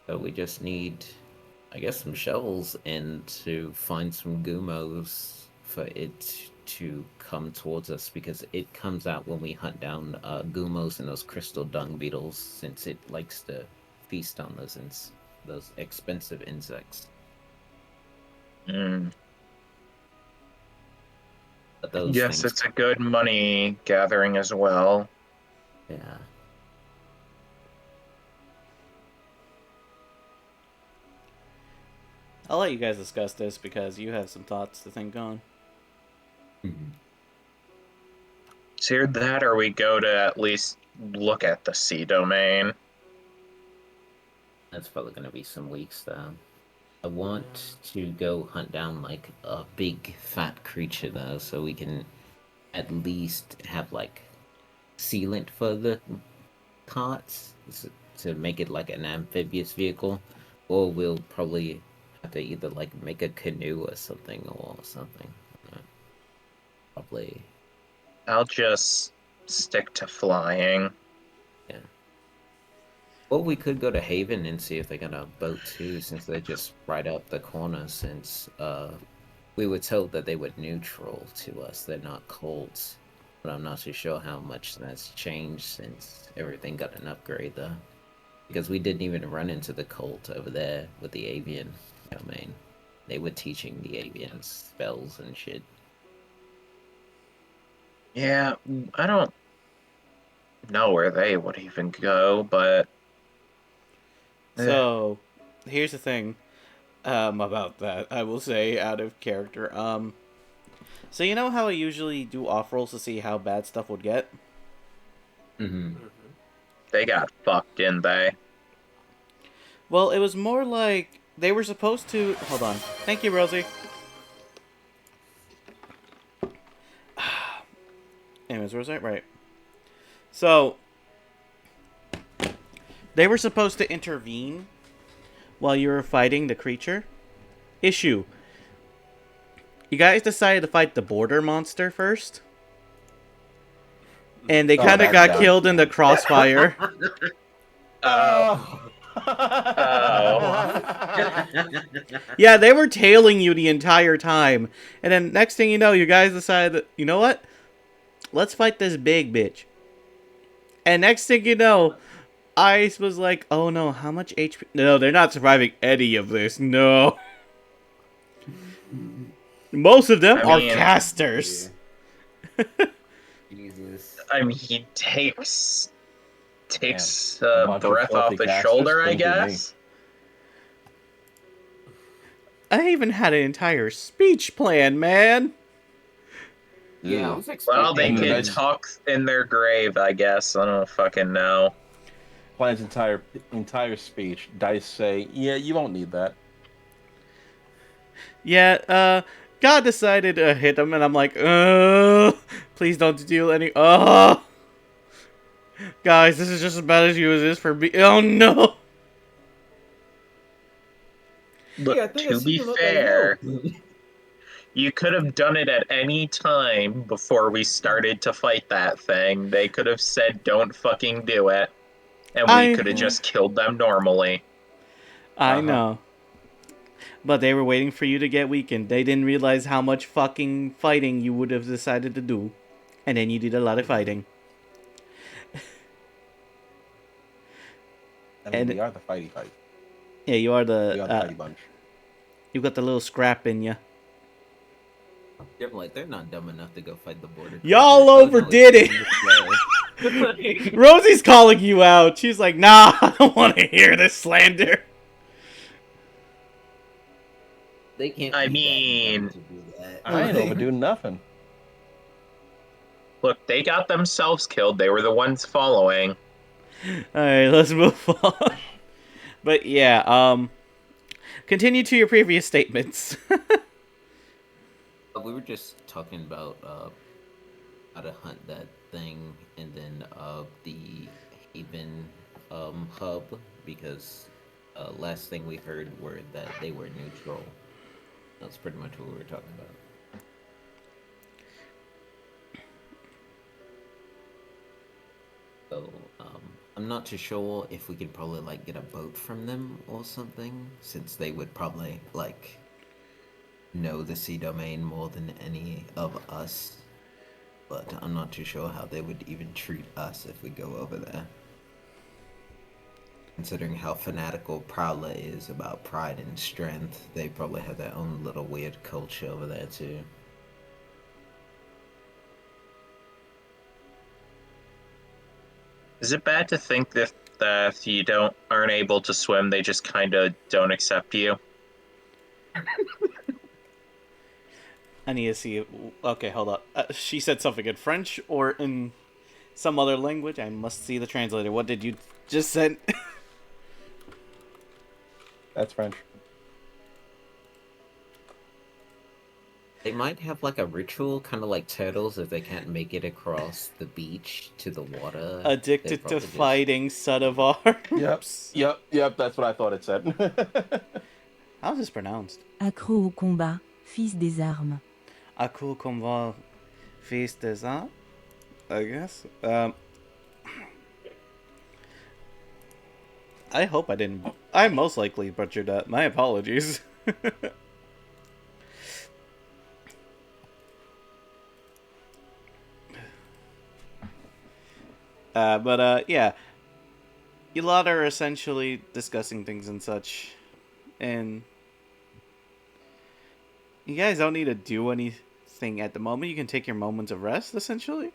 So we just need, I guess, some shells and to find some gumos for it to come towards us because it comes out when we hunt down gumos and those crystal dung beetles since it likes to feast on those expensive insects. Mm. But those Yes, things, it's a good money gathering as well. yeah. I'll let you guys discuss this because you have some thoughts to think on. It's either that or we go to at least look at the sea domain. That's probably going to be some weeks though. I want to go hunt down like a big fat creature though, so we can at least have like sealant for the carts to make it like an amphibious vehicle, or we'll probably have to either like make a canoe or something Probably. I'll just stick to flying. Yeah. Well, we could go to Haven and see if they got a boat too, since they're just right up the corner. Since we were told that they were neutral to us, they're not cults. But I'm not too sure how much that's changed since everything got an upgrade, though. Because we didn't even run into the cult over there with the avian domain. They were teaching the avians spells and shit. Yeah, I don't know where they would even go, but So, here's the thing. about that. I will say out of character. So you know how I usually do off rolls to see how bad stuff would get? Mm-hmm. They got fucked, didn't they? Well, it was more like they were supposed to. Hold on. Thank you, Rosie. Anyways, where was I? Right. So they were supposed to intervene while you were fighting the creature. Issue. You guys decided to fight the border monster first. And they Oh, kind of that got guy. killed in the crossfire. Oh. Yeah, they were tailing you the entire time. And then next thing you know, you guys decided, you know what? Let's fight this big bitch. And next thing you know, Ice was like, oh no, how much HP? No, they're not surviving any of this. No. Most of them I are mean- casters. Jesus. I mean, he takes a bunch of breath off filthy his casters shoulder, I couldn't do me. guess. I even had an entire speech plan, man. Yeah, I was expecting. Well, they And can then- talk in their grave, I guess. I don't fucking know. Plan's entire speech. Dice say, "Yeah, you won't need that." Yeah, God decided to hit him, and I'm like, please don't deal any. Guys, this is just as bad as you as it is for me. Oh no. But Yeah, I think I to see be you look fair, like you. you could have done it at any time before we started to fight that thing. They could have said, don't fucking do it. And we could have just killed them normally. I Uh-huh. know. But they were waiting for you to get weakened. They didn't realize how much fucking fighting you would have decided to do. And then you did a lot of fighting. I mean, And- we are the fighty fight. Yeah, you are We are the the, fighty bunch. you got the little scrap in you. They're like, they're not dumb enough to go fight the border. Y'all creature. overdid it. Yeah. Rosie's calling you out. She's like, nah, I don't want to hear this slander. They can't. I be that dumb mean- to do that. I ain't overdoing nothing. Look, they got themselves killed. They were the ones following. Alright, let's move on. But yeah, continue to your previous statements. We were just talking about how to hunt that thing, and then the Haven hub, because last thing we heard were that they were neutral. That's pretty much what we were talking about. So I'm not too sure if we could probably like get a boat from them or something, since they would probably like know the sea domain more than any of us. But I'm not too sure how they would even treat us if we go over there. Considering how fanatical Prowler is about pride and strength, they probably have their own little weird culture over there too. Is it bad to think that if you aren't able to swim, they just kind of don't accept you? I need to see it. Okay, hold up. She said something in French or in some other language. I must see the translator. What did you just send? That's French. They might have like a ritual, kind of like turtles, if they can't make it across the beach to the water. they Addicted to probably just- fighting, son of ours. Yep. That's what I thought it said. How's this pronounced? Accro au combat, fils des armes. A cool combat fils des armes, I guess. I hope I didn't. I most likely butchered that. My apologies. Yeah. You lot are essentially discussing things and such. And you guys don't need to do anything at the moment. You can take your moments of rest, essentially.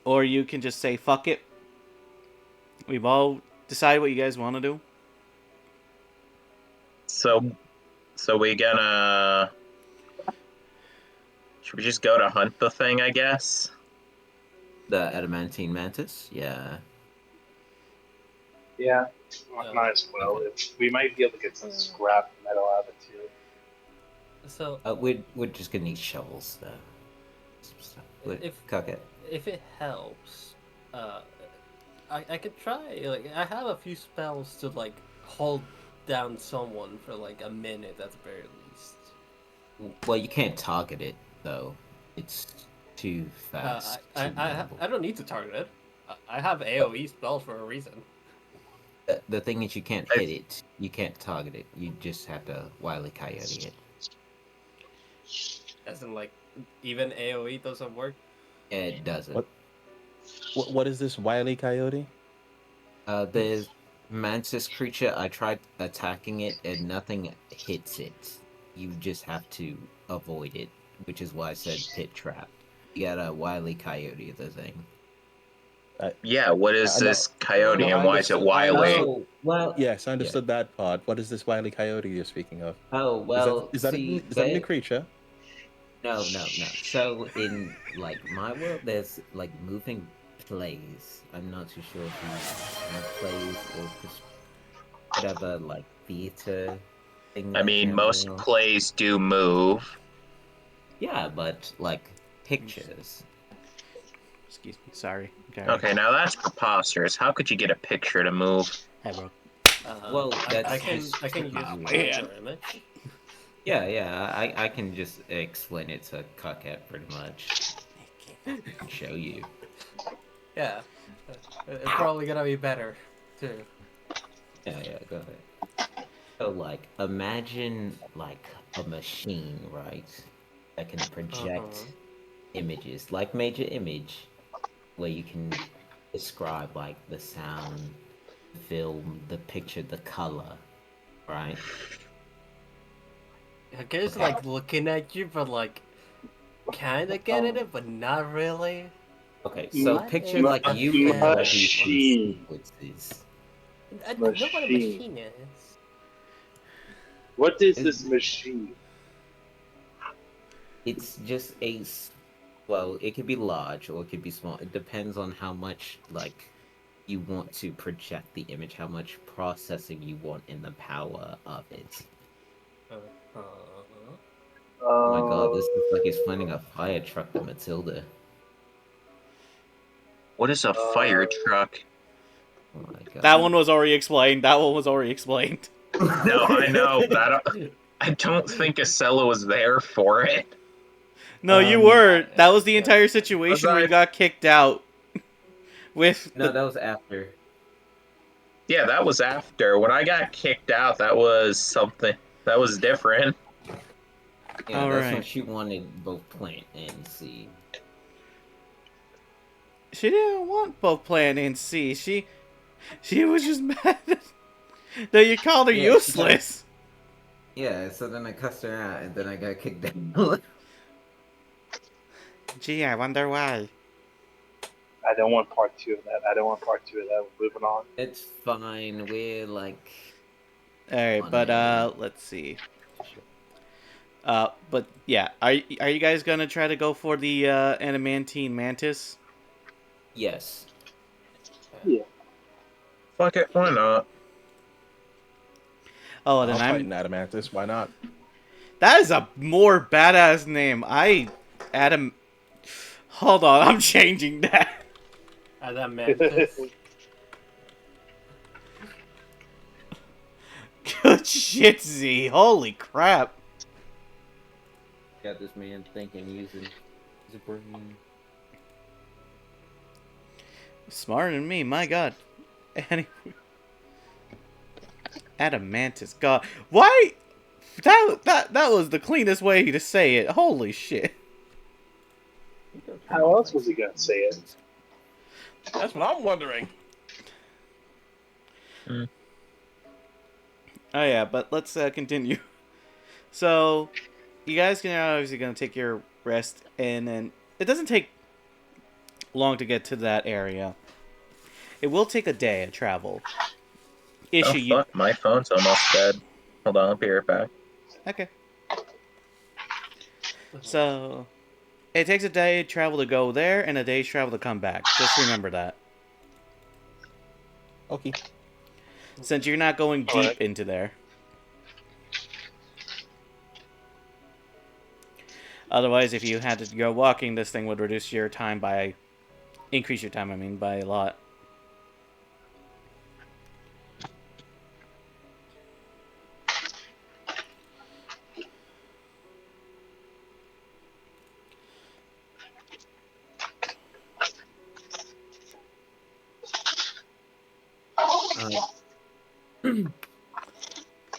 Or you can just say, fuck it. We've all decided what you guys want to do. So we gonna... Should we just go to hunt the thing, I guess? The adamantine mantis? Yeah. Yeah, might as well. We might be able to get some scrap metal out of it too. So We're just gonna need shovels though. Some stuff. Cock it. if it helps, I could try. Like, I have a few spells to like hold down someone for like a minute at the very least. Well, you can't target it though. It's too fast. I don't need to target it. I have AOE spells for a reason. The thing is, you can't hit it. You can't target it. You just have to Wile E. Coyote it. As in, like, even AOE doesn't work. It doesn't. What is this Wile E. Coyote? The mantis creature. I tried attacking it, and nothing hits it. You just have to avoid it, which is why I said pit trap. You gotta Wile E. Coyote the thing. Yeah, what is I know. this coyote No, and why is it wily? Oh, well, Yes, I understood that part. What is this Wile E. Coyote you're speaking of? oh well. Is that see, a new creature? No. So in like my world, there's like moving plays. I'm not too sure if you have plays or just whatever like theater thing. I mean, most general. plays do move. Yeah, but like pictures. Excuse me. Sorry. Okay, now that's preposterous. How could you get a picture to move? Hey, bro. Well, I that's can just use how my it- picture image. Yeah. I can just explain it to Cockhead pretty much. Show you. Yeah, it's probably gonna be better too. Yeah, go ahead. So, like, imagine, like, a machine, right? That can project images, like Major Image, where you can describe, like, the sound, the film, the picture, the color, right? I guess, like, looking at you, but, like, kinda getting it, but not really. Okay, so What picture, is like, a you and all these machine? sequences. I know what a Machine. machine is. What is this machine? It's just well, it could be large or it could be small. It depends on how much, like, you want to project the image, how much processing you want in the power of it. Oh my god, this is like he's finding a fire truck to Matilda. What is a fire truck? Oh my god. That one was already explained. No, I know. I don't think Acela was there for it. No, you were. That was the entire situation where I? you got kicked out. No, that was after. Yeah, that was after. When I got kicked out, that was something. That was different. Yeah, All that's right. when she wanted both plant and seed. She didn't want both plant and C. She was just mad that you called her Yeah, useless. Yeah, so then I cussed her out and then I got kicked out. Gee, I wonder why. I don't want part 2 of that. We're moving on. It's fine, we're like... Alright, On but a- let's see. But yeah, are you guys gonna try to go for the adamantine mantis? Yes. Fuck it, why not? Oh, I'll then fight I'm. an Adamantis. Why not? That is a more badass name. Hold on, I'm changing that. Mantis. Good shit, Z. Holy crap. Got this man thinking using his brain. Smarter than me, my god. Anyway. Adamantis, god. Why? That was the cleanest way to say it. Holy shit. How else was he gonna say it? That's what I'm wondering. Oh yeah, but let's continue. So, you guys can obviously gonna take your rest, and then it doesn't take long to get to that area. It will take a day of travel. Oh fuck, my phone's almost dead. Hold on, I'll be right back. Okay. So, it takes a day travel to go there and a day's travel to come back. Just remember that. Okay. Since you're not going deep Alright. into there. Otherwise, if you had to go walking, this thing would reduce your time by... Increase your time, I mean, by a lot.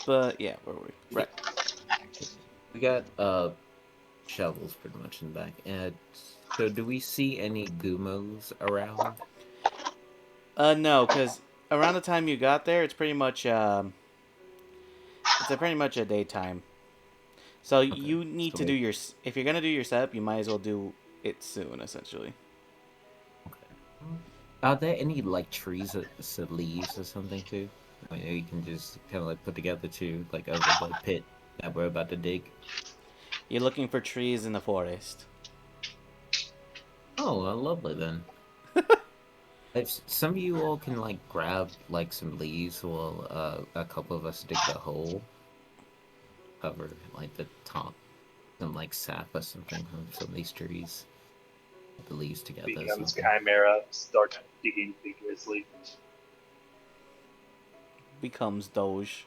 But, yeah, where were we? Right. We got shovels pretty much in the back. And so do we see any Gumos around? No, because around the time you got there, it's pretty much, pretty much a daytime. So you need to do your... If you're going to do your setup, you might as well do it soon, essentially. Are there any, like, trees that leaves or something, too? I know you can just kind of, like, put together to, like, over the pit that we're about to dig. You're looking for trees in the forest. Oh, well, lovely, then. If some of you all can, like, grab, like, some leaves while a couple of us dig the hole. Cover, like, the top. Some, like, sap or something from some of these trees. Put the leaves together. or Becomes something. Chimera, start digging vigorously. Becomes Doge.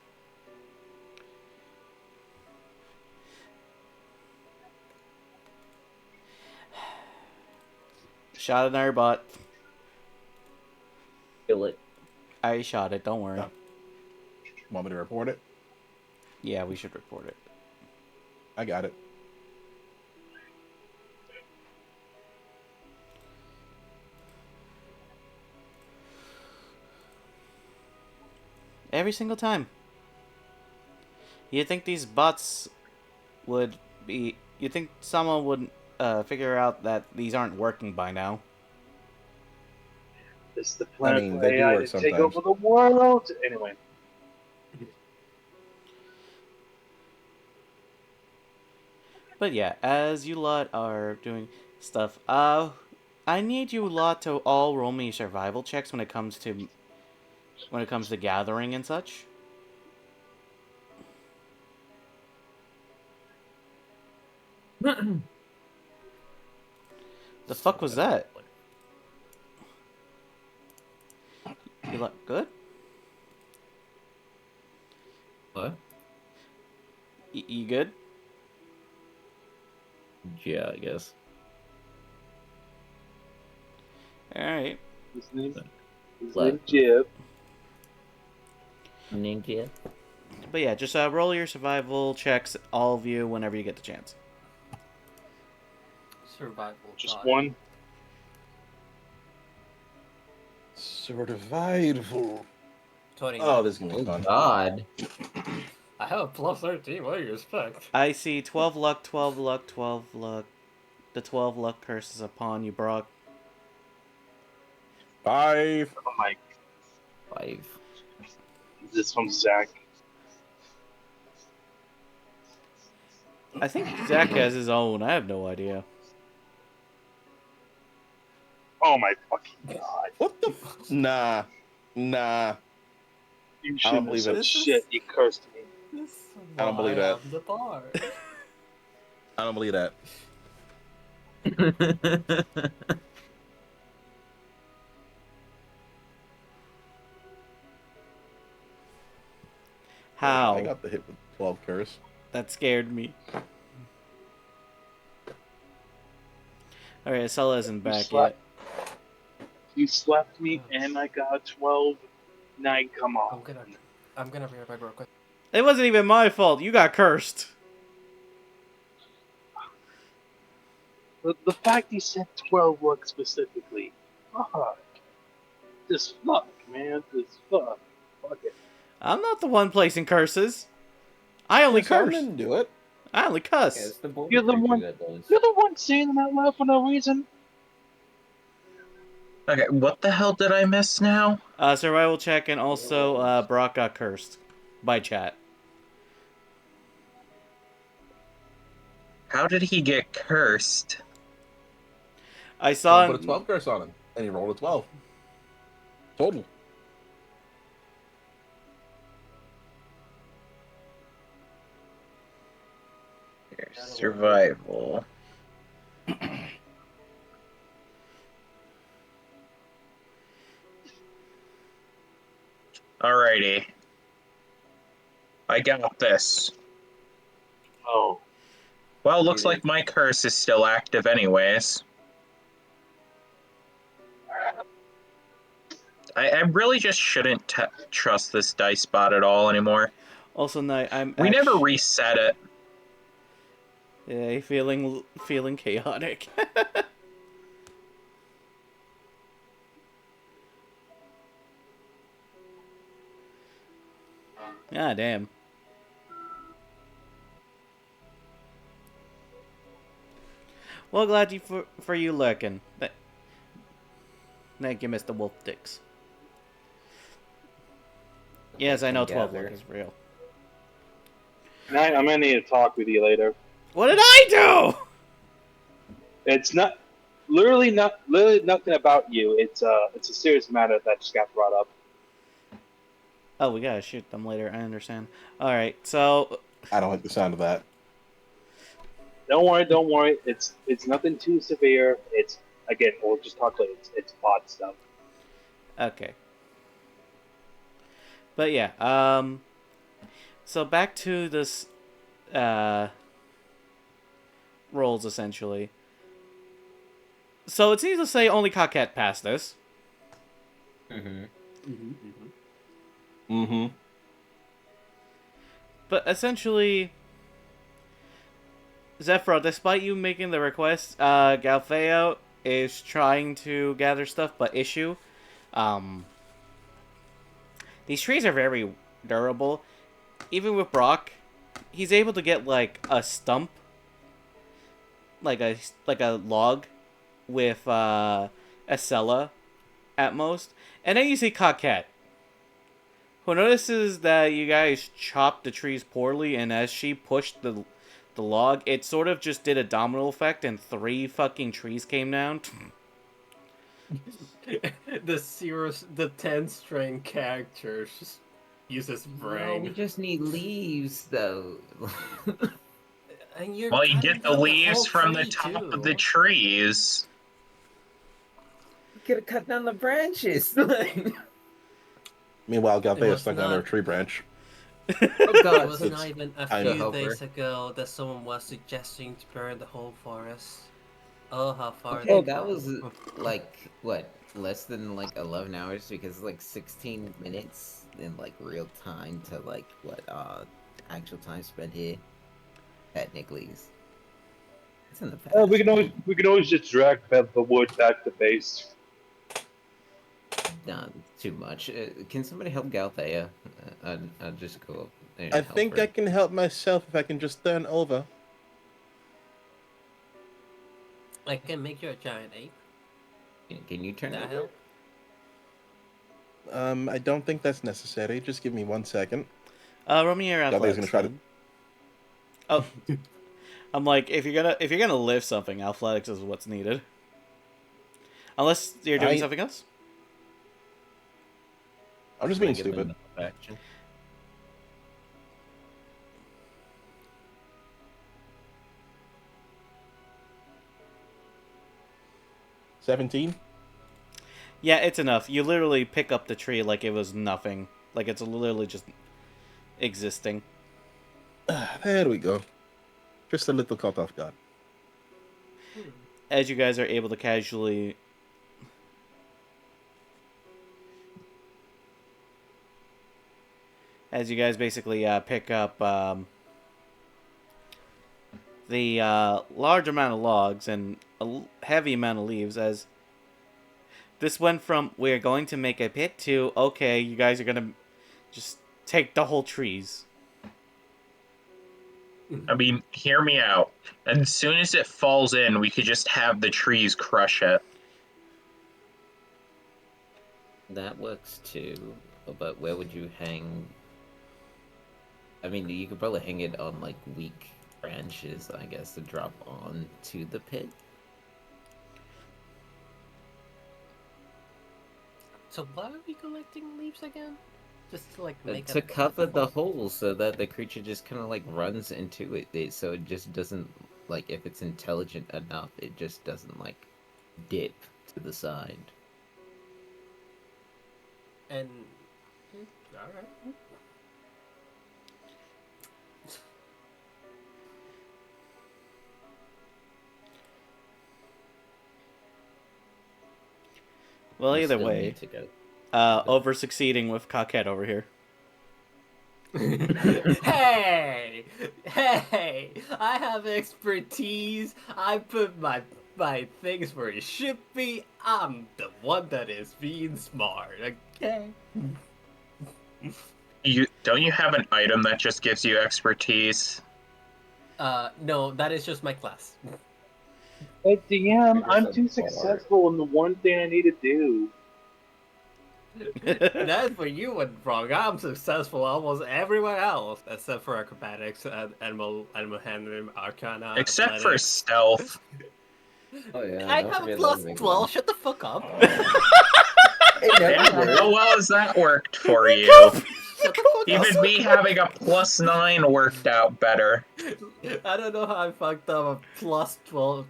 Shot an airbot. Kill it. I shot it, don't worry. Yeah. Want me to report it? Yeah, we should report it. I got it. Every single time. You think these bots would be... You think someone would figure out that these aren't working by now? This is the plan I mean, for they do AI work to take sometimes. over the world. Anyway, But yeah, as you lot are doing stuff, I need you lot to all roll me survival checks when it comes to gathering and such. The fuck was that? You lot good? What? You good? Yeah, I guess. Alright. his name's What? Jib. Ninja? But yeah, just roll your survival checks, all of you, whenever you get the chance. Survival. Just God. one. Survival. 20. Oh, this is gonna Oh, be fun. God. I have a plus 13. What do you expect? I see 12 luck, 12 luck, 12 luck. The 12 luck curse is upon you, Brock. 5. Oh my! 5. This from Zach. I think Zach has his own. I have no idea. Oh my fucking god! What the? Nah. Nah. You I don't shouldn't have believe said it. shit. You cursed me. This is I don't believe why that. I'm the bar. I don't believe that. I How? got the hit with 12 curse. That scared me. Alright, Asella isn't back yet. You slapped me and I got 12. Now come on. I'm gonna be right back real quick. It wasn't even my fault. You got cursed. The fact he said 12 luck specifically. Fuck. This fuck, man. This fuck. Fuck it. I'm not the one placing curses. I only curse. didn't do it. I only cuss. Yeah, it's the board You're the picture one- that does. You're the one saying that loud for no reason. Okay, what the hell did I miss now? Survival check and also Brock got cursed by chat. How did he get cursed? I saw. Someone put a 12 curse on him, and he rolled a 12. Total. Survival. Alrighty. I got this. Oh, Well, looks like my curse is still active anyways. I really just shouldn't trust this dice bot at all anymore. Also, Knight, We never reset it. Yeah, feeling chaotic. Ah, damn. Well, glad you for you lurking. Thank you, Mr. Wolf Dix. Yes, I know 12 Gather. lurk is real. I'm gonna need to talk with you later. What did I do? It's literally nothing about you. It's a serious matter that just got brought up. Oh, we gotta shoot them later. I understand. All right, so I don't like the sound of that. Don't worry. It's nothing too severe. It's again, we'll just talk later. It's bot stuff. okay. But yeah, so back to this rolls essentially. So it seems to say only Coquette passed this. Mm-hmm. Mm-hmm. But essentially, Zephyro, despite you making the request, Galfeo is trying to gather stuff, but issue. These trees are very durable. Even with Brock, he's able to get like a stump, like a log, with a Acela at most, and then you see Coquette, who notices that you guys chopped the trees poorly, and as she pushed the log, it sort of just did a domino effect, and 3 fucking trees came down. the 10-string characters just uses No, we brain. just need leaves, though. And you're Well, you cutting get the down whole leaves from the tree, top too. of the trees. We could have cut down the branches. Meanwhile, Galthea was stuck under a not- tree branch. Oh It god, was it's not even a kind of few helper. days ago that someone was suggesting to burn the whole forest. Oh, how far Okay, they that go. was like what, less than like 11 hours because like 16 minutes in like real time to like what actual time spent here. Technically, it's in the past. we can always just drag the wood back to base. Not too much. Can somebody help Galthea? I'll just go up and I help think her. I can help myself if I can just turn over. I can make you a giant ape. Can you turn That that help? I don't think that's necessary. Just give me 1 second. Roll me your Galthea's athletics. gonna try to. then. Oh, I'm like, if you're gonna lift something, athletics is what's needed. Unless you're doing something else. I'm just being stupid. Action. 17. Yeah, it's enough. You literally pick up the tree like it was nothing. Like it's literally just existing. There we go. Just a little caught off guard. As you guys are able to casually... As you guys basically pick up the large amount of logs and a heavy amount of leaves, as this went from we're going to make a pit to okay, you guys are gonna just take the whole trees. I mean, hear me out. As soon as it falls in, we could just have the trees crush it. That works too, but where would you hang? I mean, you could probably hang it on like weak branches, I guess, to drop on to the pit. So why are we collecting leaves again? Just to like make To cover the hole so that the creature just kind of like runs into so it just doesn't, like, if it's intelligent enough, it just doesn't like dip to the side. And all right. Well, You either still way, need to go. over succeeding with Cockhead over here. Hey, hey! I have expertise. I put my things where it should be. I'm the one that is being smart. Okay. Don't you have an item that just gives you expertise? No, that is just my class. But DM, Figure I'm some too fun art. successful in the one thing I need to do. That's where you went wrong. I'm successful almost everywhere else, except for acrobatics, animal handling, arcana, Except for athletics. stealth. Oh yeah, I don't have a forget plus that big 12. one. Shut the fuck up. It never Yeah, worked. how well has that worked for you? Shut the fuck Even up. me having a +9 worked out better. I don't know how I fucked up a plus 12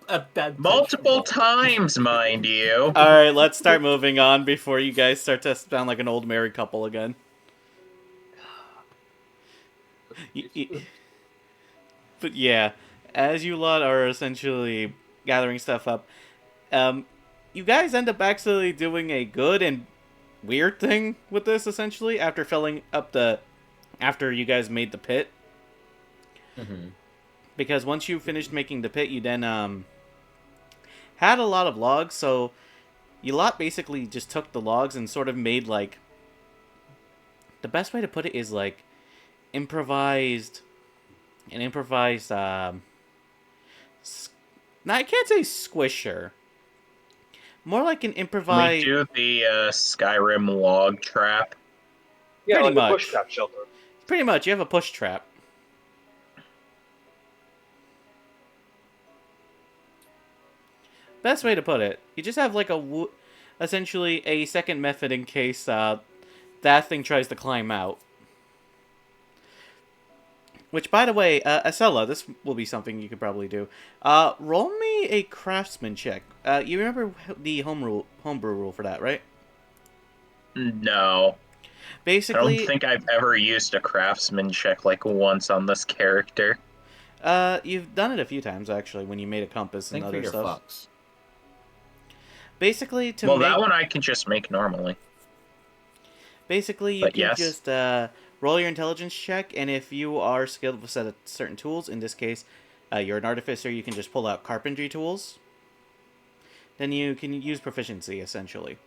advantage. Multiple roll. times, mind you. Alright, let's start moving on before you guys start to sound like an old married couple again. But yeah, as you lot are essentially gathering stuff up, you guys end up actually doing a good and weird thing with this, essentially, after filling up after you guys made the pit. Mm-hmm. Because once you finished making the pit, you then, had a lot of logs, so you lot basically just took the logs and sort of made, like, the best way to put it is, like, an improvised, no, I can't say squisher. More like an Can we improvised... do the Skyrim log trap? Yeah, Pretty like a much. bush trap shelter. Pretty much, you have a push trap. Best way to put it. You just have like essentially a second method in case that thing tries to climb out. Which, by the way, Acela, this will be something you could probably do. Roll me a craftsman check. You remember the homebrew rule for that, right? No. I Basically, don't think I've ever used a craftsman check like once on this character. you've done it a few times, actually, when you made a compass and Think for other your stuff. fox. Basically, to Well, make... that one I can just make normally. Basically, you But can yes. just roll your intelligence check, and if you are skilled with certain tools, in this case, you're an artificer, you can just pull out carpentry tools. Then you can use proficiency, essentially.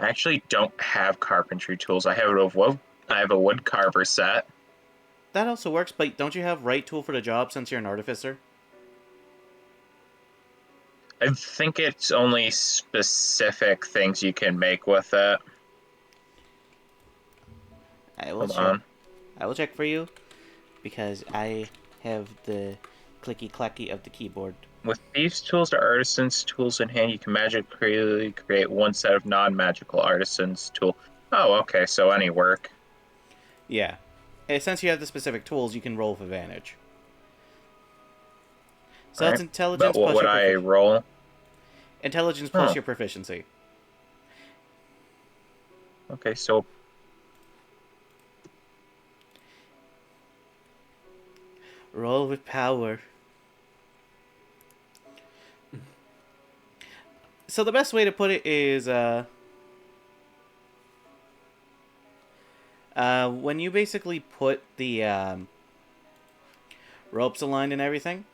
I actually don't have carpentry tools. I have a wood carver set. That also works, but don't you have right tool for the job since you're an artificer? I think it's only specific things you can make with it. I will Hold check. on. I will check for you, because I have the clicky clacky of the keyboard. With thieves' tools or artisans' tools in hand, you can magically create one set of non-magical artisans' tool. Oh, okay, so any work. Yeah. And since you have the specific tools, you can roll with advantage. So that's Right. intelligence But what plus would your I roll? intelligence plus Huh. your proficiency. Okay, so Roll with power. So the best way to put it is, when you basically put the ropes aligned and everything,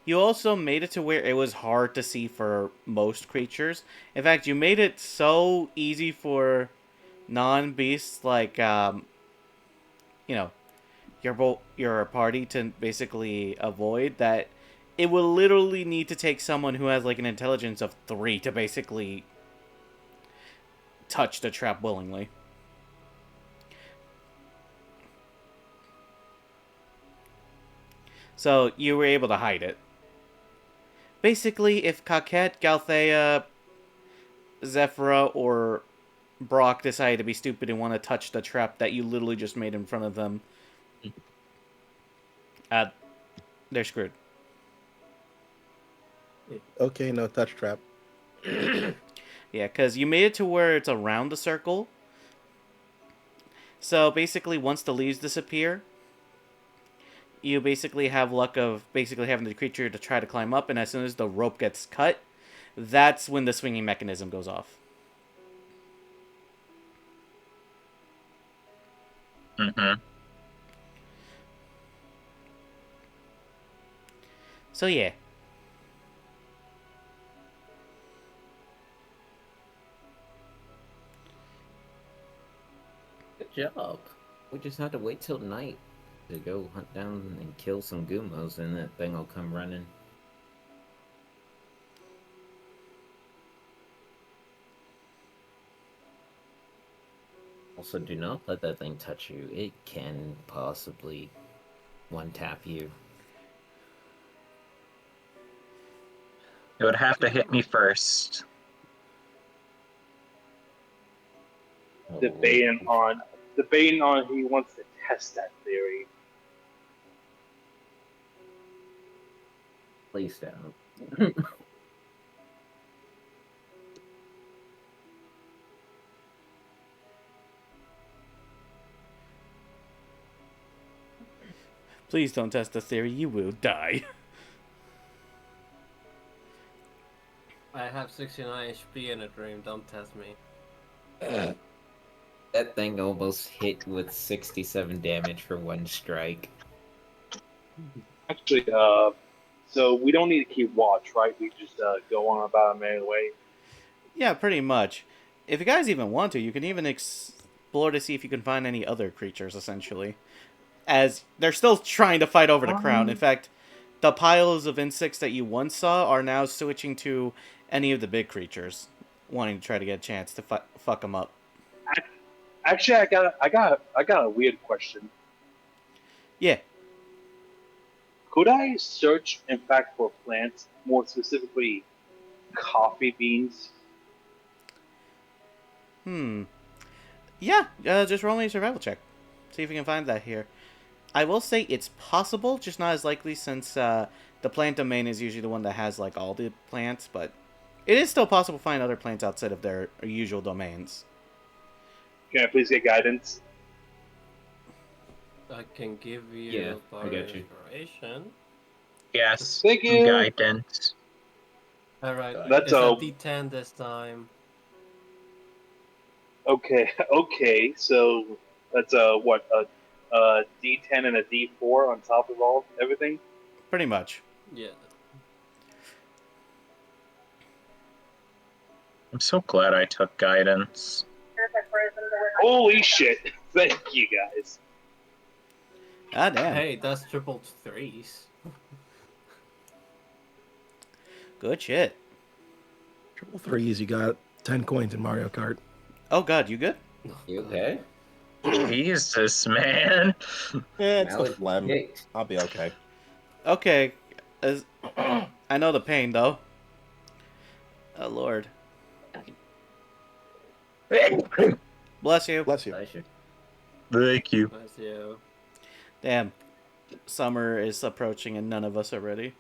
you also made it to where it was hard to see for most creatures. In fact, you made it so easy for non-beasts like, you know, your party to basically avoid that. It will literally need to take someone who has like an intelligence of 3 to basically touch the trap willingly. So you were able to hide it. Basically, if Coquette, Galthea, Zephyra, or Brock decide to be stupid and want to touch the trap that you literally just made in front of them, they're screwed. Okay, no touch trap. Yeah, because you made it to where it's around the circle. So basically, once the leaves disappear, you basically have luck of basically having the creature to try to climb up, and as soon as the rope gets cut, that's when the swinging mechanism goes off. Mm-hmm. So yeah. Good job. We just had to wait till night to go hunt down and kill some Gumos, and that thing will come running. Also, do not let that thing touch you. It can possibly one-tap you. It would have to hit me first. Debating on he wants to test that theory. Please don't. Please don't test the theory, you will die. I have 69 HP in a dream, don't test me. That thing almost hit with 67 damage for one strike. Actually, so we don't need to keep watch, right? We just go on about a merry way. Yeah, pretty much. If you guys even want to, you can even explore to see if you can find any other creatures, essentially. As they're still trying to fight over the crown. In fact, the piles of insects that you once saw are now switching to any of the big creatures, wanting to try to get a chance to fuck them up. Actually, I got a weird question. Yeah. Could I search, in fact, for plants, more specifically, coffee beans? Yeah, just roll me a survival check. See if you can find that here. I will say it's possible, just not as likely since the plant domain is usually the one that has like all the plants, but it is still possible to find other plants outside of their usual domains. Can I please get guidance? I can give you Yeah, I got you. inspiration. Yes. Thank you. Guidance. Alright, That's it's a a- D10 this time. Okay, okay. So that's a D10 and a D4 on top of everything. Pretty much. Yeah. I'm so glad I took guidance. Holy shit! Thank you guys. Ah, damn. Hey, that's triple threes. Good shit. Triple threes, you got 10 coins in Mario Kart. Oh god, you good? You okay? Jesus, man. Yeah, it's the Mallet phlegm. kicked. I'll be okay. Okay. I know the pain, though. Oh, Lord. Bless you. Bless you. Bless you. Thank you. Bless you. Damn. Summer is approaching and none of us are ready.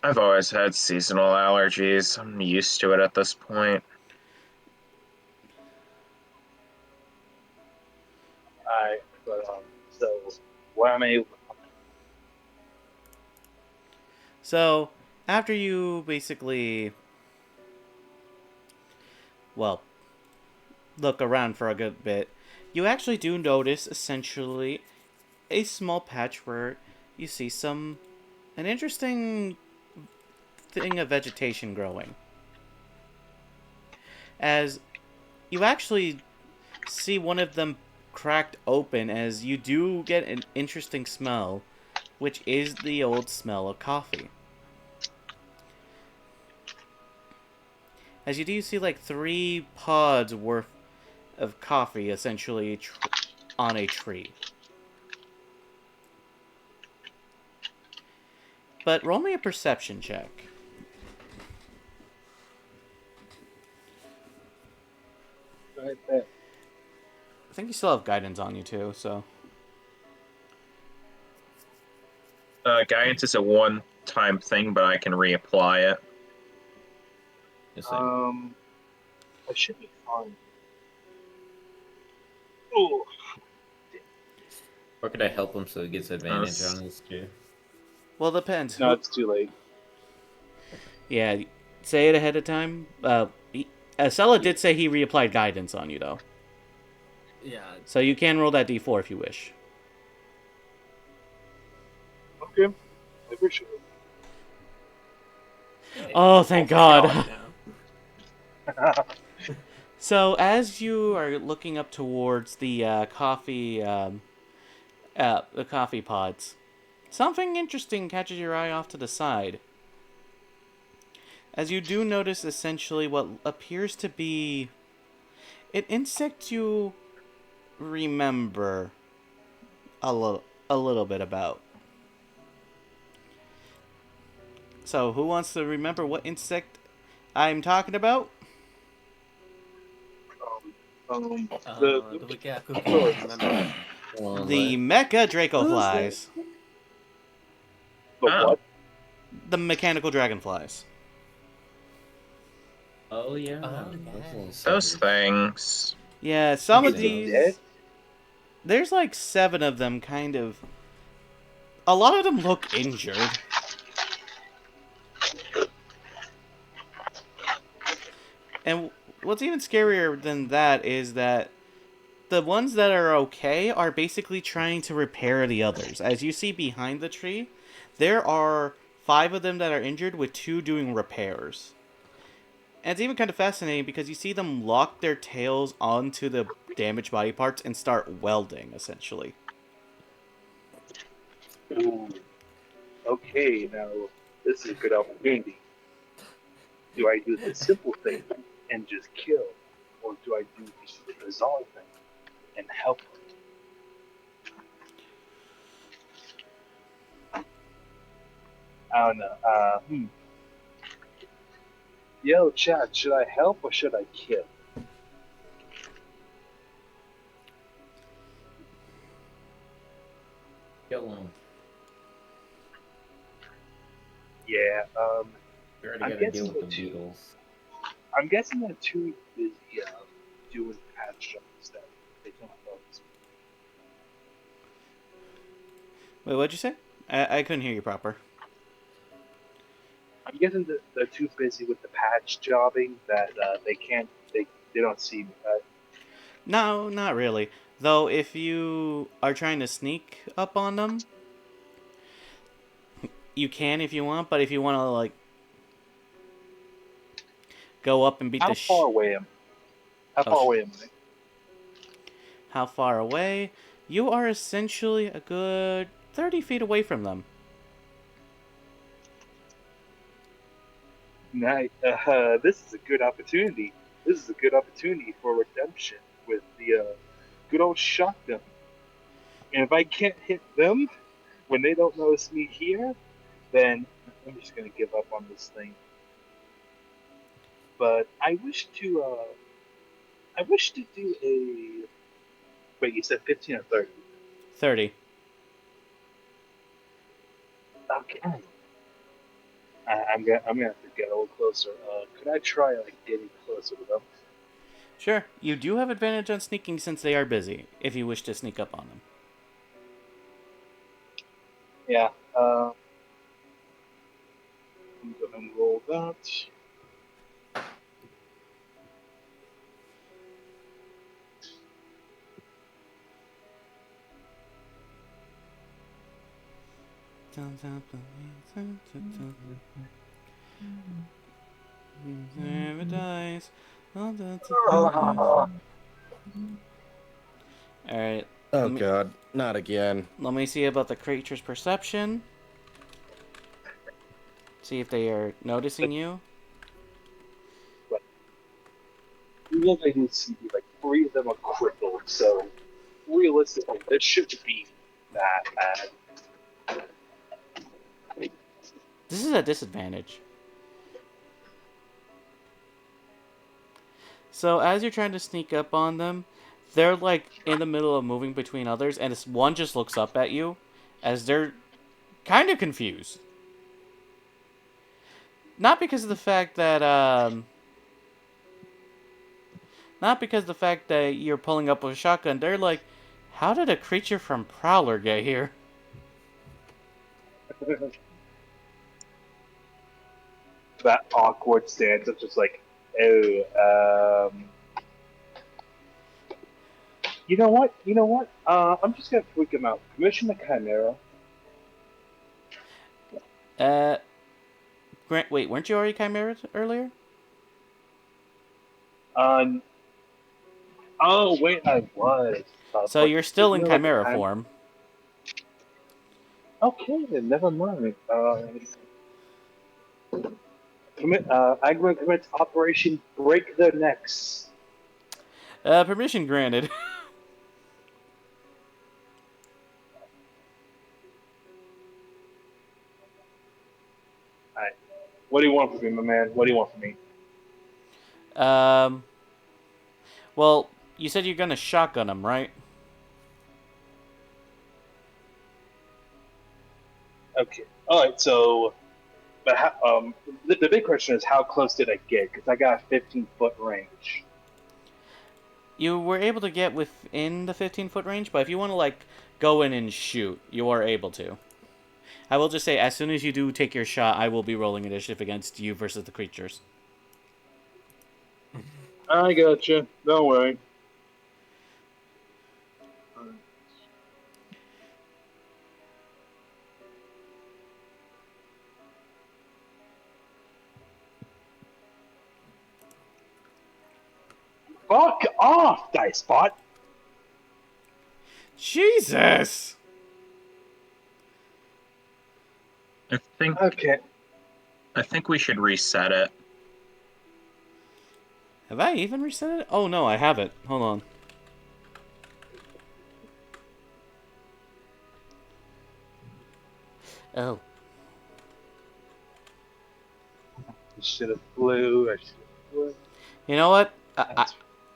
I've always had seasonal allergies. I'm used to it at this point. Alright, but so what am I? So, after you basically, well, look around for a good bit, you actually do notice essentially a small patch where you see an interesting thing of vegetation growing. As you actually see one of them cracked open, as you do get an interesting smell, which is the old smell of coffee. As you do see like 3 pods worth of coffee essentially on a tree. But roll me a perception check. Right there. I think you still have guidance on you too, so. Guidance is a one-time thing, but I can reapply it. Yes, sir. I should be fine. Oh, Or could I help him so he gets advantage Yes. on his too? Well, it depends. no, it's too late. Yeah, say it ahead of time. Sella did say he reapplied guidance on you, though. Yeah. So you can roll that d4 if you wish. Okay, I appreciate it. Oh, thank God. now. So as you are looking up towards the coffee pods, something interesting catches your eye off to the side. As you do notice essentially what appears to be an insect you remember a little bit about. So who wants to remember what insect I'm talking about? The Do we get a cookie? Remember? Well, The Mecha Draconflies. the Oh. what? The mechanical dragonflies. Oh yeah. Oh, Those Those suckers. things. Yeah, some of Is it these... dead? There's like 7 of them, kind of. A lot of them look injured. And what's even scarier than that is that the ones that are okay are basically trying to repair the others. As you see behind the tree, there are 5 of them that are injured with 2 doing repairs. And it's even kind of fascinating because you see them lock their tails onto the damaged body parts and start welding, essentially. Ooh. Okay, now this is a good opportunity. Do I do the simple thing and just kill, or do I do the bizarre thing and help them? I don't know. Yo, chat, should I help or should I kill? Kill him. Yeah, We already I'm gotta deal guessing with the the two. beetles. I'm guessing they're too busy doing patch jobs that they can't focus. Wait, what'd you say? I couldn't hear you proper. I'm guessing that they're too busy with the patch jobbing that they don't see me. No, not really. Though, if you are trying to sneak up on them, you can if you want, but if you want to, like, go up and beat How the far away am? How Oh, far away am I? How far away? You are essentially a good 30 feet away from them. Nice. This is a good opportunity. This is a good opportunity for redemption with the good old shotgun. And if I can't hit them when they don't notice me here, then I'm just gonna give up on this thing. But I wish to do a. Wait, you said 15 or 30? 30. Okay. I'm gonna have to get a little closer. Could I try like getting closer to them? Sure, you do have advantage on sneaking since they are busy, if you wish to sneak up on them. Yeah. I'm gonna roll that. Never dies. Alright. Oh Let me- god, not again. Let me see about the creature's perception. See if they are noticing you. Look, I can see like 3 of them are crippled, so realistically, it shouldn't be that bad. This is a disadvantage. So as you're trying to sneak up on them, they're like in the middle of moving between others, and this one just looks up at you as they're kind of confused. Not because of the fact that you're pulling up with a shotgun. They're like, how did a creature from Prowler get here? That awkward stance of just like, oh, you know what? I'm just gonna freak him out. Commission the Chimera. Grant, wait, weren't you already Chimera earlier? Oh wait, I was. So you're still in like, Chimera form. Okay, then never mind. Agro commits Operation Break Their Necks. Permission granted. Alright. What do you want from me, my man? What do you want from me? Well, you said you're gonna shotgun him, right? Okay. Alright, so... But how, the big question is, how close did I get? Because I got a 15-foot range. You were able to get within the 15-foot range, but if you want to, like, go in and shoot, you are able to. I will just say, as soon as you do take your shot, I will be rolling initiative against you versus the creatures. I gotcha. Don't worry. Fuck off, Dicebot! Jesus! Okay. I think we should reset it. Have I even reset it? Oh no, I haven't. Hold on. Oh. I should have flew. You know what?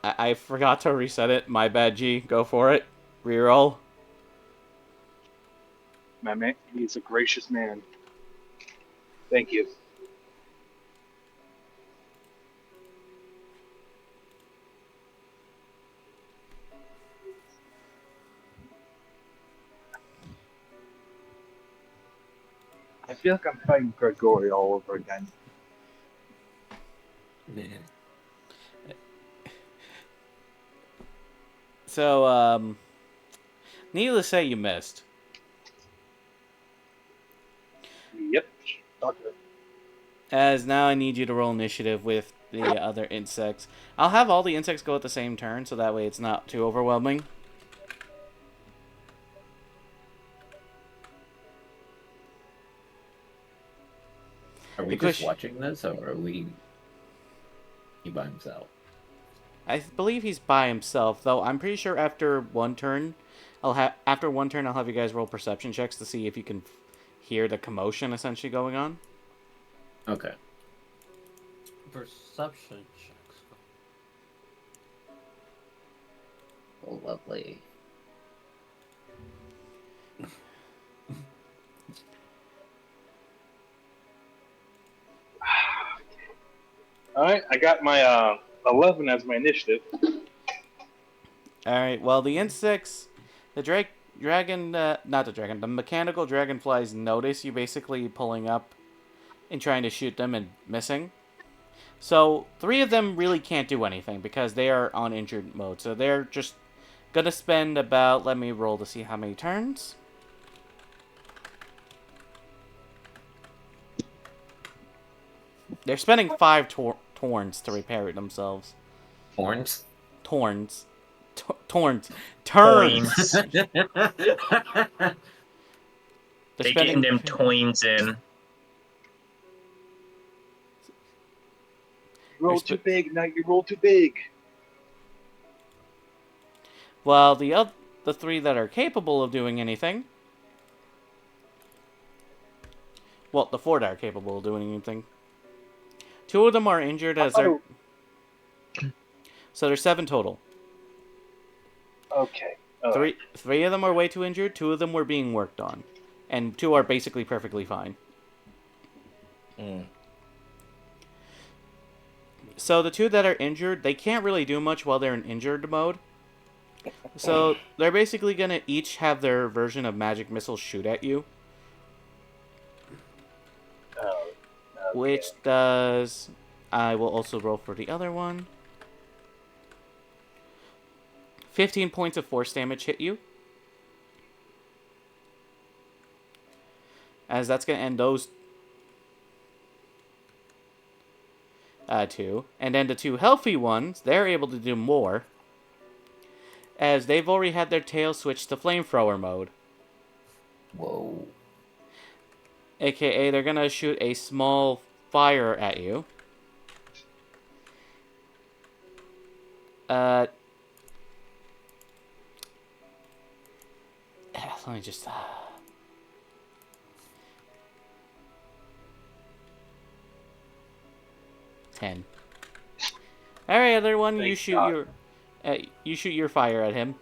I forgot to reset it. My bad, G. Go for it. Reroll. My man, he's a gracious man. Thank you. I feel like I'm fighting Gregory all over again. Man. So, needless to say, you missed. Yep. Okay. As now I need you to roll initiative with the other insects. I'll have all the insects go at the same turn, so that way it's not too overwhelming. Are we Because- just watching this, or are we... He by himself? I believe he's by himself, though I'm pretty sure after one turn, I'll have you guys roll perception checks to see if you can hear the commotion essentially going on. Okay. Perception checks. Oh, lovely. Alright, I got my 11 as my initiative. Alright, well, the insects, the the mechanical dragonflies notice you basically pulling up and trying to shoot them and missing. So, 3 of them really can't do anything because they are on injured mode. So they're just gonna spend about, let me roll to see how many turns. They're spending 5 torns to repair it themselves. Horns? Torns. Torns. Turns! Toins. They're They getting them toins in. You roll too big, now you roll too big. Well, the 3 that are capable of doing anything. Well, the 4 that are capable of doing anything. 2 of them are injured as thought they're... So there's 7 total. Okay. Alright. Three of them are way too injured. 2 of them were being worked on, and 2 are basically perfectly fine. So the 2 that are injured, they can't really do much while they're in injured mode. So they're basically gonna each have their version of magic missiles shoot at you, Oh, okay. which does. I will also roll for the other one. 15 points of force damage hit you. As that's going to end those 2. And then the 2 healthy ones, they're able to do more. As they've already had their tail switched to flamethrower mode. Whoa. AKA, they're going to shoot a small fire at you. Let me just... 10. All right, other one, Thank you shoot God. your fire at him.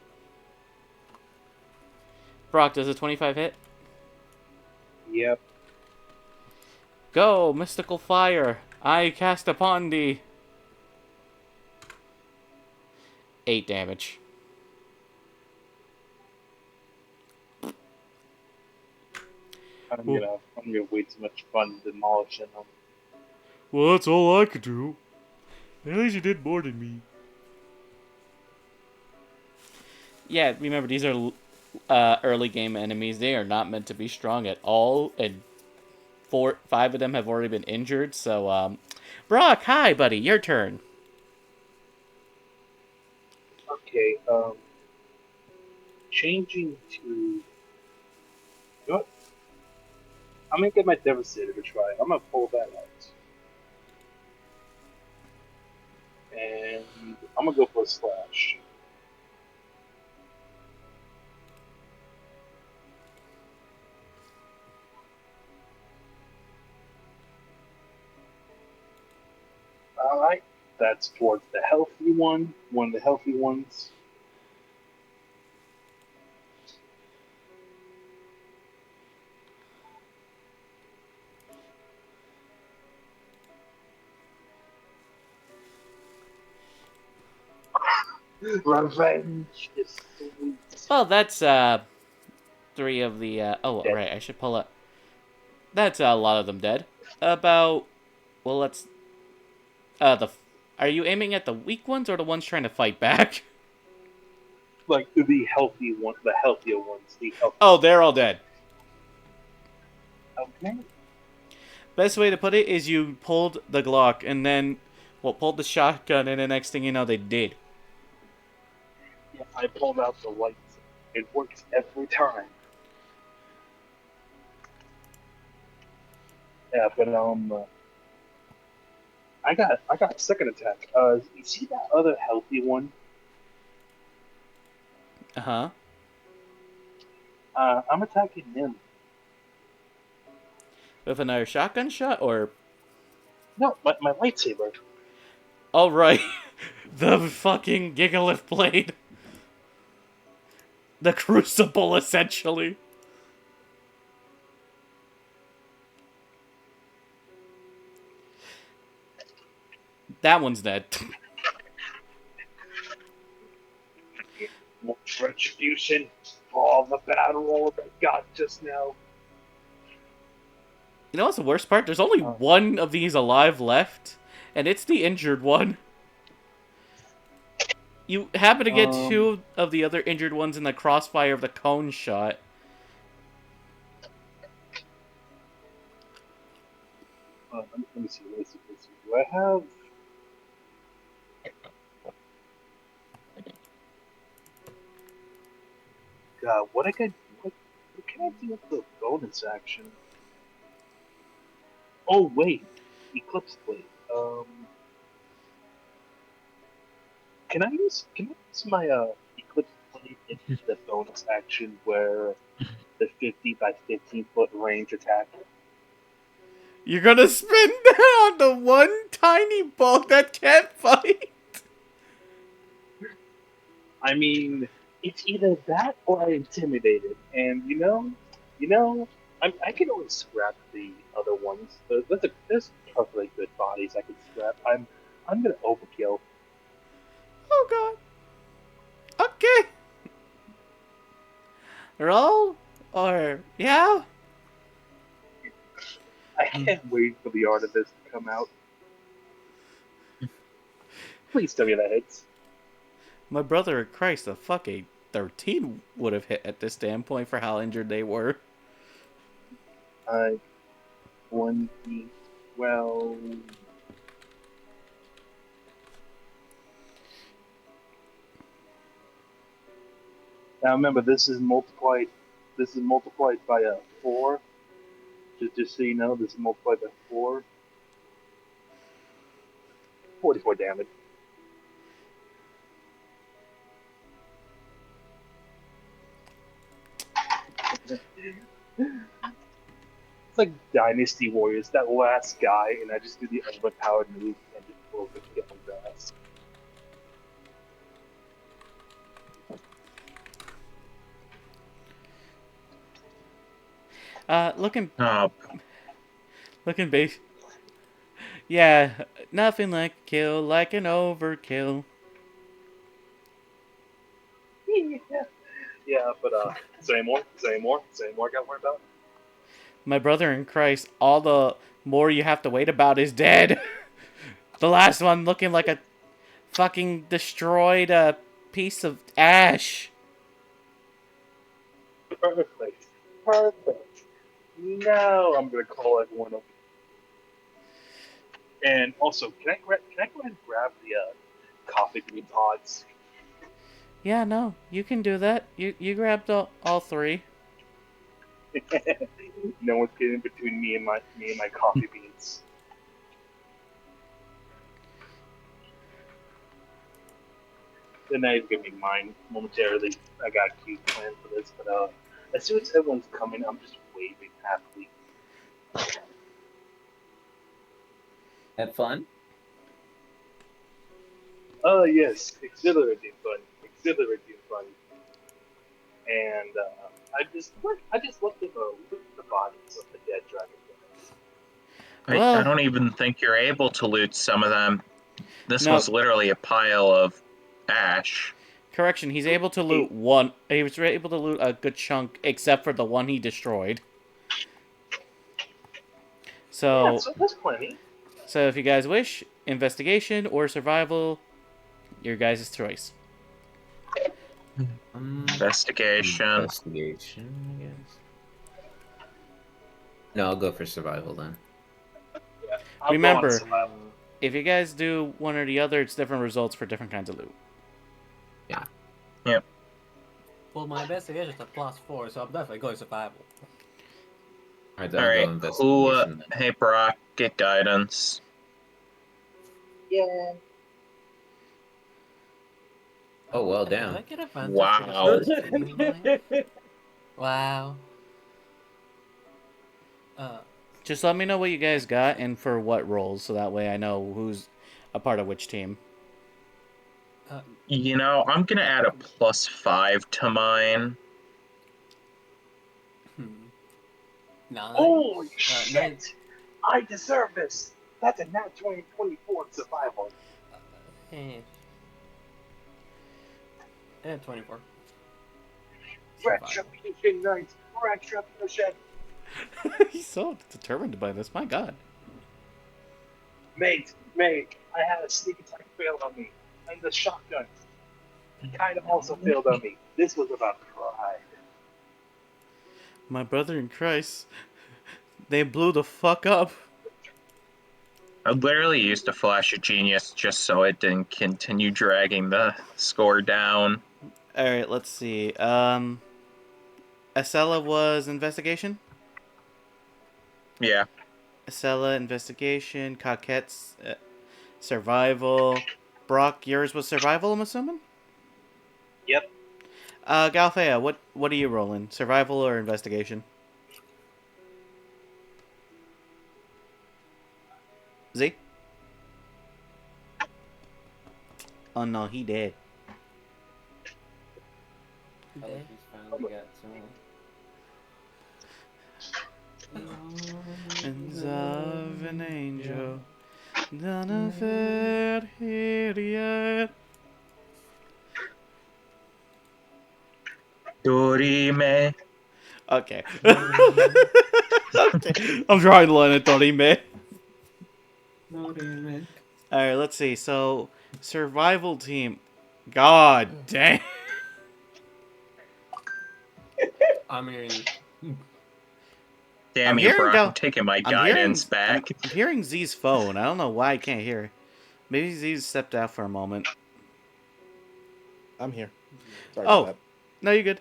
Brock, does a 25 hit? Yep. Go, mystical fire! I cast upon thee. 8 damage. I'm gonna way too much fun demolishing them. Well, that's all I could do. At least you did more than me. Yeah, remember, these are early game enemies. They are not meant to be strong at all, and 5 of them have already been injured, so, Brock, hi, buddy, your turn. Okay, changing to... You know what? I'm gonna get my Devastator to try. I'm gonna pull that out. And I'm gonna go for a slash. Alright, that's towards the healthy one of the healthy ones. Revenge is sweet. Well, that's, 3 of the, oh, Dead. right, I should pull up. That's a lot of them dead. About, well, let's, are you aiming at the weak ones or the ones trying to fight back? Like the healthy one, the healthier ones. The healthy. Oh, they're all dead. Okay. Best way to put it is you pulled the Glock and then, well, pulled the shotgun, and the next thing you know, they did. Yeah, I pulled out the lights. It works every time. Yeah, but I got second attack. You see that other healthy one? Uh-huh. I'm attacking him. With another shotgun shot, or... No, my lightsaber. Oh, right. The fucking Gigalith blade. The crucible, essentially. That one's dead. More retribution for all the bad roll I got just now. You know what's the worst part? There's only one of these alive left, and it's the injured one. You happen to get 2 of the other injured ones in the crossfire of the cone shot. Let me see. Do I have... God, what can I do with the bonus action? Oh wait, Eclipse Blade. Can I use my Eclipse Blade in the bonus action where the 50 by 15 foot range attack? You're gonna spend that on the one tiny bug that can't fight? I mean, it's either that or I intimidated, and I can always scrap the other ones. There's perfectly good bodies I could scrap. I'm gonna overkill. Oh god. Okay. Roll? Or, yeah? I can't wait for the art of this to come out. Please tell me that hits. My brother in Christ, a fucking 13 would have hit at this standpoint for how injured they were. 20, well... Now remember, this is multiplied by 4. Just so you know, this is multiplied by 4. 44 damage. It's like Dynasty Warriors, that last guy, and I just do the overpowered move and just get my grass. Looking base. Yeah, nothing like a kill, like an overkill. Yeah, but say more. Got worried about. My brother in Christ, all the more you have to wait about is dead. The last one looking like a fucking destroyed piece of ash. Perfect. Now I'm gonna call everyone up. And also, can I go ahead and grab the coffee bean pods? Yeah, no, you can do that. You grabbed all 3. No one's getting between me and my coffee beans. They're not even gonna be mine momentarily. I got a cute plan for this, but as soon as everyone's coming, I'm just waving happily. Have fun? Oh yes, exhilarating fun. And I just looked at the bodies of the dead dragonflies. I don't even think you're able to loot some of them. This No. was literally a pile of ash. Correction, he's able to loot one. He was able to loot a good chunk, except for the one he destroyed. Yeah, so that's plenty. So if you guys wish, investigation or survival, your guys' choice. Investigation. Investigation, I guess. No, I'll go for survival then. Yeah, Remember, if you guys do one or the other, it's different results for different kinds of loot. Yeah. Yep. Well, my investigation is a +4, so I'm definitely going survival. Alright, then I'll go investigation then. Hey Brock, get guidance. Yeah. Oh, well, Did damn. I get advantage? Wow. Wow. Just let me know what you guys got and for what roles, so that way I know who's a part of which team. You know, I'm gonna add a +5 to mine. 9. Holy shit! 9. I deserve this. That's a nat 24 survival. Yeah, 24. Retribution Knights. Retribution. He's so determined by this. My God. Mate, I had a sneak attack fail on me, and the shotgun kind of also failed on me. This was about pride. My brother in Christ. They blew the fuck up. I literally used a flash of genius just so it didn't continue dragging the score down. Alright, let's see. Acela was investigation? Yeah. Acela, investigation. Coquette's survival. Brock, yours was survival, I'm assuming? Yep. Galthea, what are you rolling? Survival or investigation? Z? Oh no, he did. He's finally got Hands of an angel. None of it here yet. Dorime. Okay. Okay. I'm drawing the line at Dorime. Alright, let's see. So, survival team. God dang. I mean, Damn I'm you, hearing bro. go- I'm taking my I'm hearing, guidance back. I'm hearing Z's phone. I don't know why I can't hear. Maybe Z's stepped out for a moment. I'm here. Sorry Oh. about No, you're good.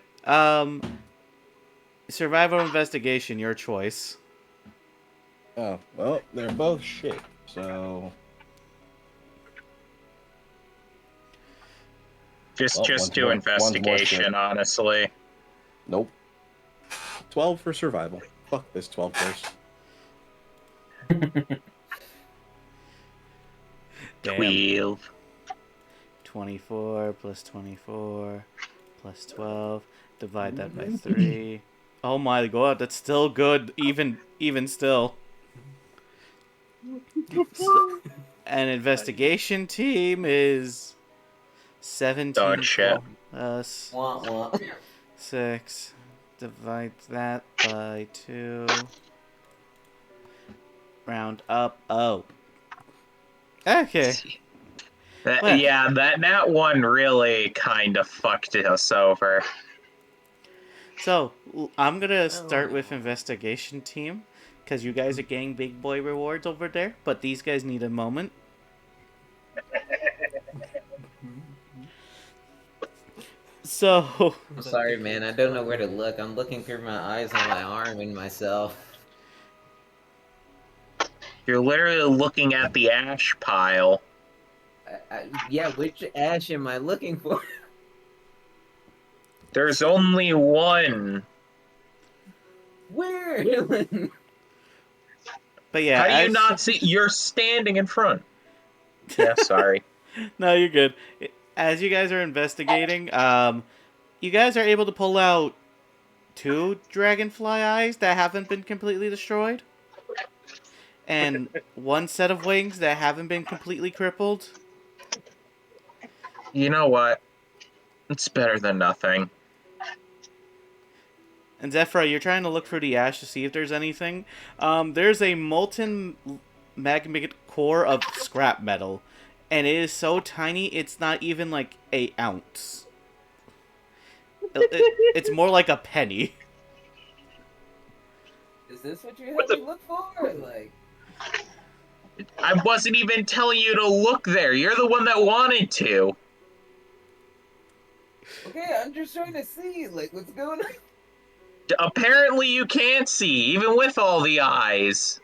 Survival investigation, your choice. that. Oh, well, they're both shit. So, Just one's do more investigation, shit. honestly. Nope. 12 for survival. Fuck this 12 curse. Damn. 12. 24 plus 24 plus 12. Divide that by 3. Oh my god, that's still good, even still. An investigation team is 17 Dog shit. plus Wah, wah. 6. Divide that by 2. Round up. Oh. Okay. Well. Yeah, that one really kind of fucked us over. So, I'm gonna start with investigation team, because you guys are getting big boy rewards over there, but these guys need a moment. So... I'm sorry, man. I don't know where to look. I'm looking through my eyes on my arm and myself. You're literally looking at the ash pile. Yeah, which ash am I looking for? There's only one. Where? But yeah, How do you not see? You're standing in front. Yeah, sorry. No, you're good. As you guys are investigating, you guys are able to pull out 2 dragonfly eyes that haven't been completely destroyed. And 1 set of wings that haven't been completely crippled. You know what? It's better than nothing. And Zephyra, you're trying to look through the ash to see if there's anything. There's a molten magmatic core of scrap metal. And it is so tiny, it's not even like an ounce. It's more like a penny. Is this what you had me look for? Like, I wasn't even telling you to look there. You're the one that wanted to. okay, I'm just trying to see, like, what's going on. Apparently you can't see, even with all the eyes.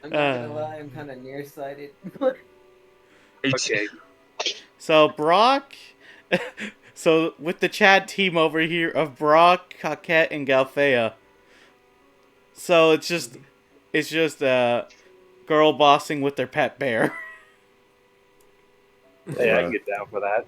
I'm not gonna lie, I'm kind of nearsighted. Okay. So Brock, so with the Chad team over here of Brock, Coquette, and Galfea. So it's just girl bossing with their pet bear. Hey, I can get down for that.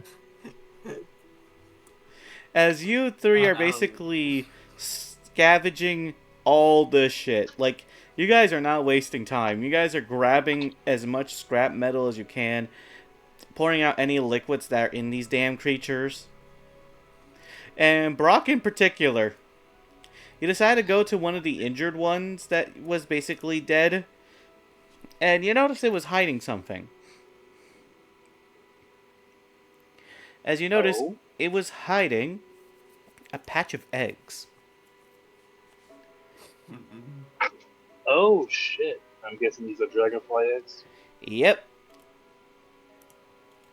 As you 3 are basically scavenging all the shit. Like, you guys are not wasting time. You guys are grabbing as much scrap metal as you can, pouring out any liquids that are in these damn creatures. And Brock in particular, you decide to go to one of the injured ones that was basically dead, and you notice it was hiding something. As you notice, it was hiding a patch of eggs. Oh shit! I'm guessing these are dragonfly eggs. Yep.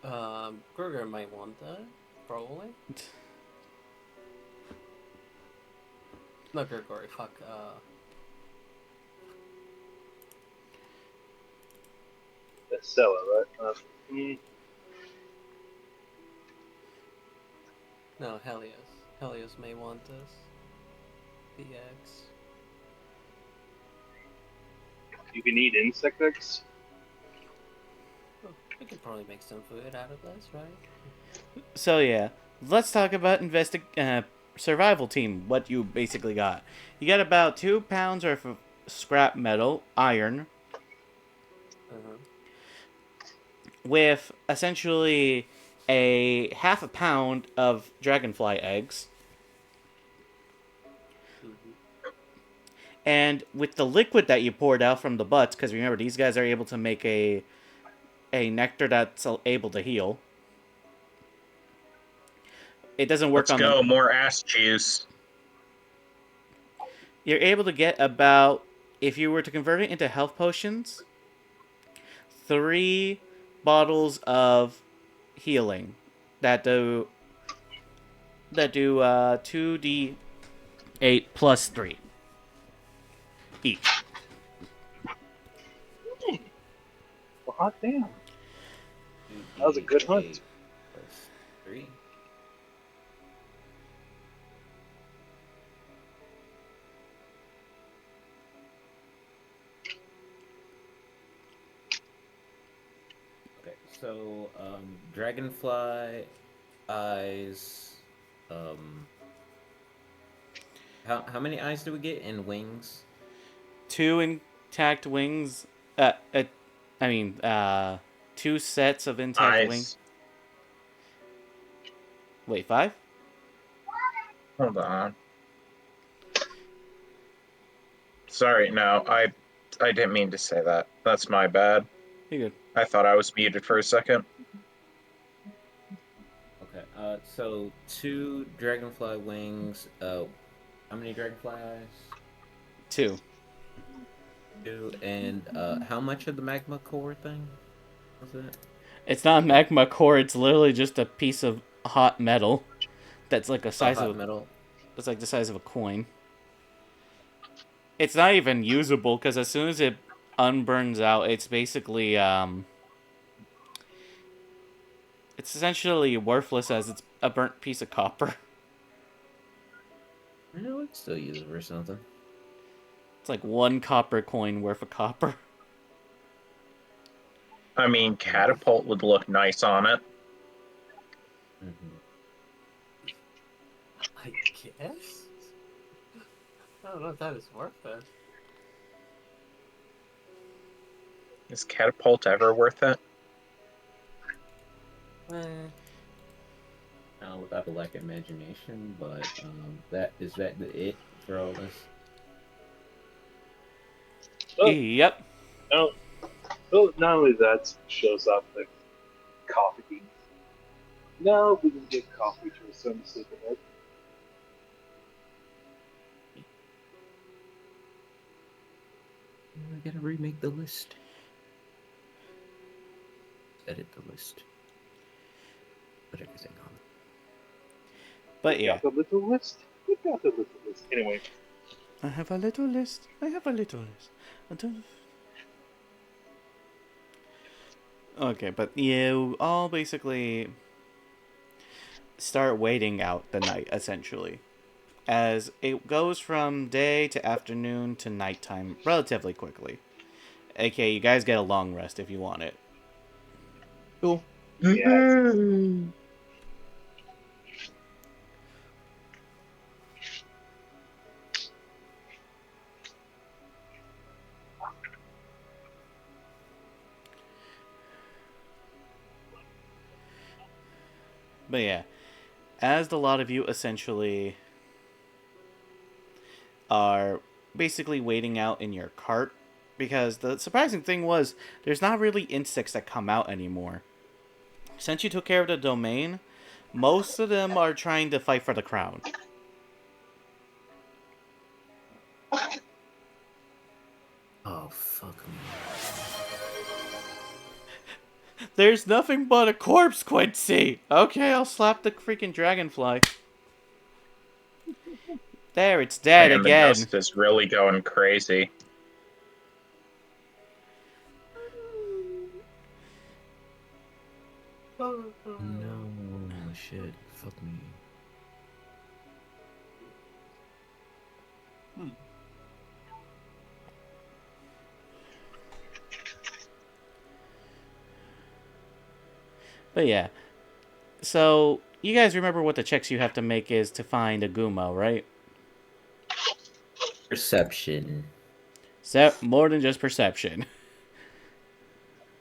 Kruger might want that, probably. No, Gregory, fuck, Estella, right? No, Helios. Helios may want this. The eggs. You can eat insect eggs. We could probably make some food out of this, right? So yeah, let's talk about survival team. What you basically got? You got about 2 pounds worth of scrap metal, iron, Uh-huh. with essentially a half a pound of dragonfly eggs. And with the liquid that you poured out from the butts, because remember, these guys are able to make a nectar that's able to heal. It doesn't work Let's on go. them. More ass juice. You're able to get about, if you were to convert it into health potions, 3 bottles of healing that do 2d8 plus 3 each. Well, hot damn. That was a good hunt. 2d8 plus 3. Okay, so dragonfly eyes. How many eyes do we get in wings? 2 intact wings. 2 sets of intact wings. Eyes. Wait, 5? Hold on. Sorry, no, I didn't mean to say that. That's my bad. You're good. I thought I was muted for a second. Okay, so 2 dragonfly wings. How many dragonfly eyes? 2. 2, and how much of the magma core thing was it? It's not a magma core. It's literally just a piece of hot metal that's like the size Hot of metal. it's like the size of a coin. It's not even usable because as soon as it unburns out, it's basically it's essentially worthless as it's a burnt piece of copper. No, it's still use it for something. It's like 1 copper coin worth of copper. I mean, catapult would look nice on it. I guess? I don't know if that is worth it. Is catapult ever worth it? Without a lack of imagination, but that it for all this? Oh, Yep. no. Well, not only that, shows off the coffee beans. No, we can get coffee to a certain sleep ahead. I gotta remake the list. Edit the list. Put everything on. But yeah. Got the little list. We got the little list. Anyway. I have a little list. I have a little list. Okay, but you all basically start waiting out the night, essentially. As it goes from day to afternoon to nighttime relatively quickly. Okay, you guys get a long rest if you want it. Cool. Yeah. But yeah, as the lot of you essentially are basically waiting out in your cart, because the surprising thing was there's not really insects that come out anymore. Since you took care of the domain, most of them are trying to fight for the crown. Oh, fuck me. There's nothing but a corpse, Quincy! Okay, I'll slap the freaking dragonfly. There, it's dead Man, again. the ghost is really going crazy. No, shit. Fuck me. But yeah. So, you guys remember what the checks you have to make is to find a Gumo, right? Perception. So, more than just perception.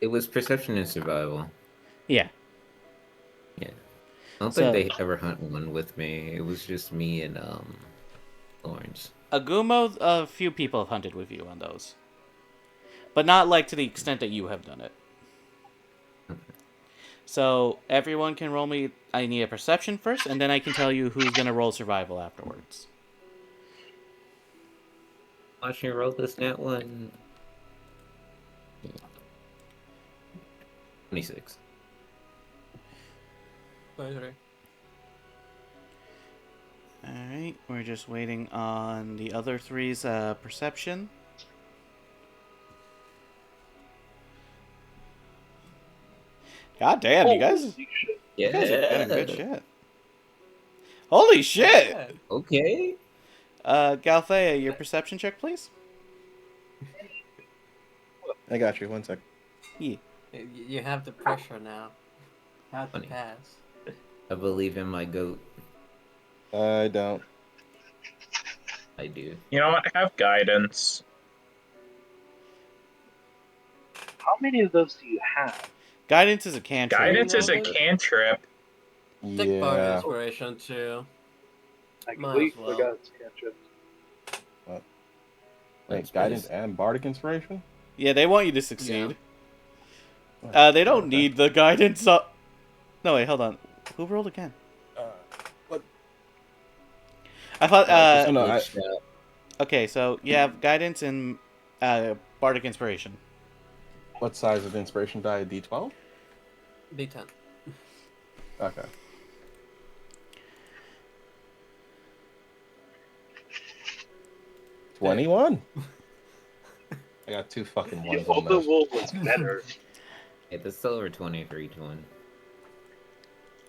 It was perception and survival. Yeah. Yeah. I don't So- think they ever hunt one with me. It was just me and Lawrence. A Gumo, a few people have hunted with you on those. But not like to the extent that you have done it. So, everyone can roll me. I need a perception first, and then I can tell you who's going to roll survival afterwards. Watch me roll this nat one. 26. 23. Alright, we're just waiting on the other three's perception. God damn, you guys. Holy shit. You guys are doing good Yeah. shit. Holy shit! Yeah. Okay. Galthea, your perception check, please. I got you. 1 sec. Yeah. You have the pressure now. Have to Funny. pass. I believe in my goat. I don't. I do. You know what? Have guidance. How many of those do you have? Guidance is a cantrip. Guidance is a know that- cantrip. Take part Yeah. inspiration too. I Might completely as well. forgot it's cantrip. Wait, guidance and bardic inspiration? Yeah, they want you to succeed. Yeah. They don't Okay. need the guidance. No, wait, hold on. Who rolled again? What? I thought. Oh, no, Glitched out. Okay, so you have guidance and bardic inspiration. What size of inspiration die? D12? D10. Okay. $21. I got 2 fucking ones on The this. wolf was better. Yeah, that's still over 20 for each one.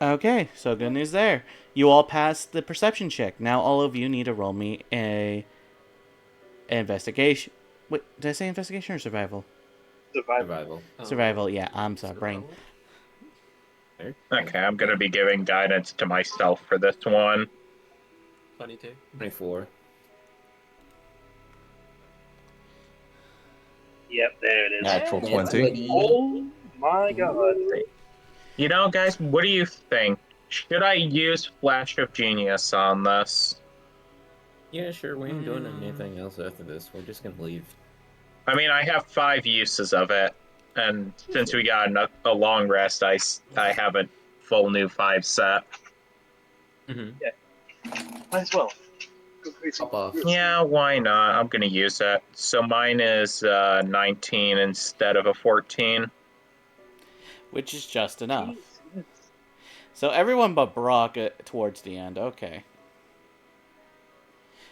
Okay, so good news there. You all passed the perception check. Now all of you need to roll me a investigation. Wait, did I say investigation or survival? Survival. Survival. Survival. Yeah, I'm sorry, brain. Okay, I'm gonna be giving guidance to myself for this one. 22. 24. Yep, there it is. Natural That's 20. Oh my god. You know, guys, what do you think? Should I use Flash of Genius on this? Yeah, sure. We ain't doing anything else after this. We're just gonna leave. I mean, I have 5 uses of it, and since we got a long rest, I have a full new 5 set. Mm-hmm. Might as well. Go crazy. Pop off. Yeah, why not? I'm gonna use it. So mine is 19 instead of a 14. Which is just enough. So everyone but Brock towards the end. Okay.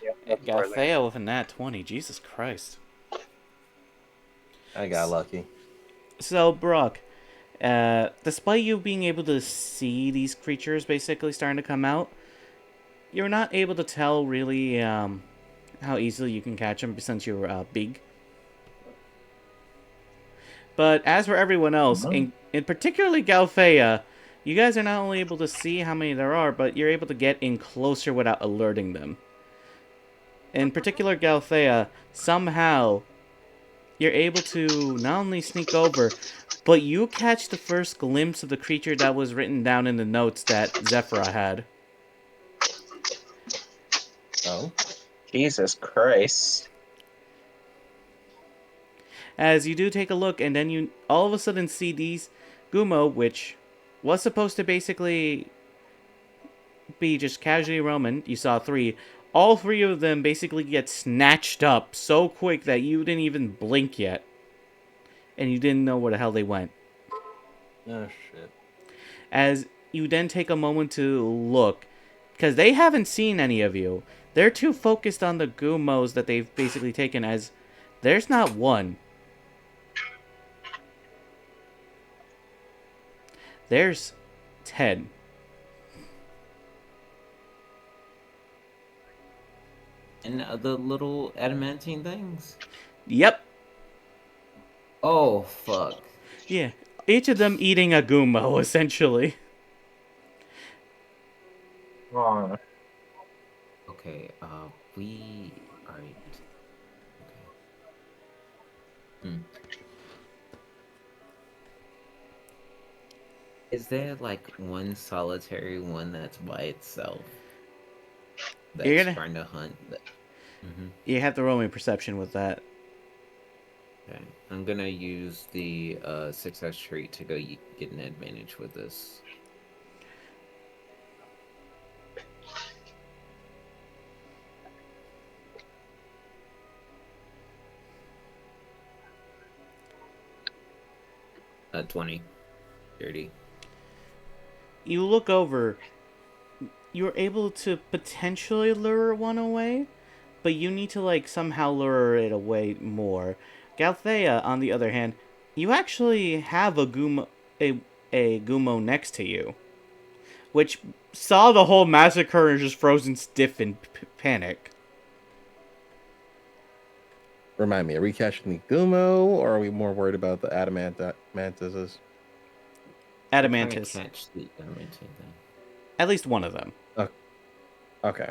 Yep, that's where I landed. Galthea with a nat 20. Jesus Christ. I got lucky. So, Brock, despite you being able to see these creatures basically starting to come out, you're not able to tell really how easily you can catch them since you're big. But as for everyone else, in particularly Galthea, you guys are not only able to see how many there are, but you're able to get in closer without alerting them. In particular, Galthea, somehow you're able to not only sneak over, but you catch the first glimpse of the creature that was written down in the notes that Zephyra had. Oh? Jesus Christ. As you do take a look, and then you all of a sudden see these Gumo, which was supposed to basically be just casually roaming. You saw 3. All 3 of them basically get snatched up so quick that you didn't even blink yet. And you didn't know where the hell they went. Oh, shit. As you then take a moment to look, because they haven't seen any of you. They're too focused on the Gumos that they've basically taken, as there's not one. There's 10. And the little adamantine things. Yep. Oh fuck. Yeah. each of them eating a Gumo, essentially. Oh, Okay, we... Alright. Okay. Hmm. Is there, like, one solitary one that's by itself? You're That's gonna trying to hunt? Mm-hmm. you have to roll me perception with that. Okay. I'm gonna use the success trait to get an advantage with this. Uh, 20. 30. You look over. You're able to potentially lure one away, but you need to like somehow lure it away more. Galthea, on the other hand, you actually have a Gumo next to you, which saw the whole massacre and just frozen stiff in panic. Remind me, are we catching the Gumo, or are we more worried about the mantises? I'm trying to Adamantis. catch the adamantine thing. At least one of them. Okay.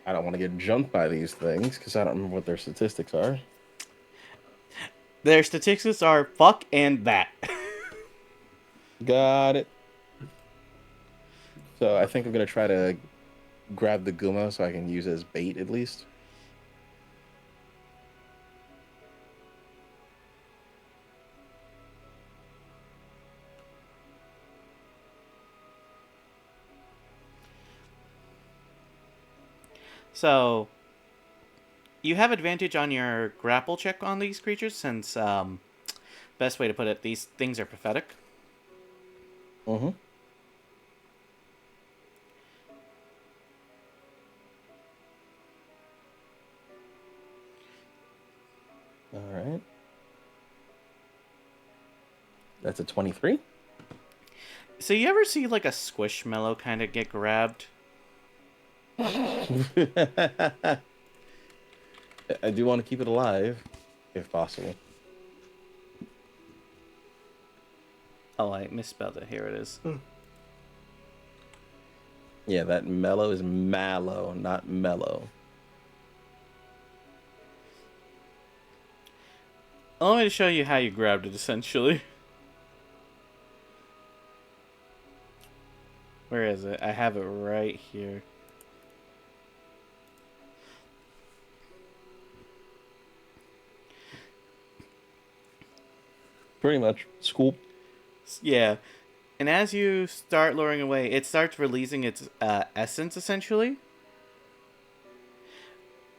I don't want to get jumped by these things because I don't remember what their statistics are. Their statistics are fuck and that. Got it. So I think I'm gonna try to grab the Gumo so I can use it as bait at least. So, you have advantage on your grapple check on these creatures since, best way to put it, these things are pathetic. Mm-hmm. All right. That's a 23. So you ever see like a squishmallow kind of get grabbed? I do want to keep it alive, if possible. Oh, I misspelled it. Here it is. Yeah, that mellow is mallow, not mellow. Allow me to show you how you grabbed it, essentially. Where is it? I have it right here. Pretty much. Scoop. Yeah. And as you start luring away, it starts releasing its essence, essentially.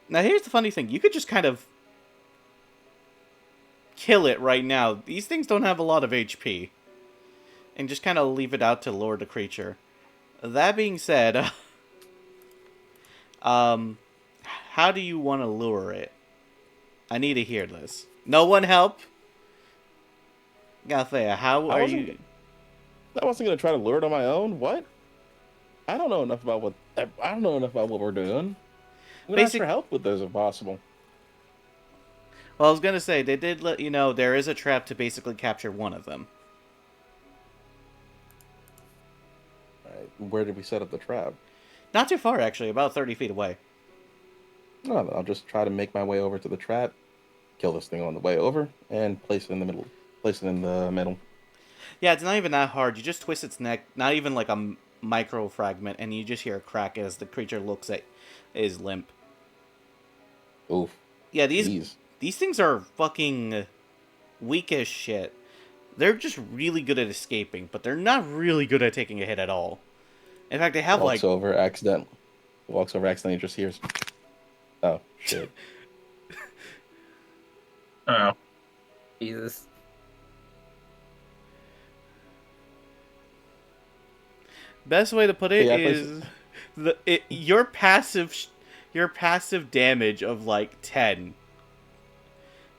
Now, here's the funny thing. You could just kind of kill it right now. These things don't have a lot of HP. And just kind of leave it out to lure the creature. That being said, how do you want to lure it? I need to hear this. No one help? Galthea, how are you... I wasn't gonna try to lure it on my own. What? I don't know enough about what we're doing. I'm gonna ask for help with this if possible. Well, I was gonna say they did let you know there is a trap to basically capture one of them. All right, where did we set up the trap? Not too far, actually, about 30 feet away. No, I'll just try to make my way over to the trap, kill this thing on the way over, and place it in the middle. Yeah, it's not even that hard. You just twist its neck, not even like a micro fragment, and you just hear a crack as the creature looks at his limp. Oof. Yeah, these things are fucking weak as shit. They're just really good at escaping, but they're not really good at taking a hit at all. In fact, they have walks over accidentally, and just hears, "Oh shit!" Oh, Jesus. Best way to put it is your passive damage of like 10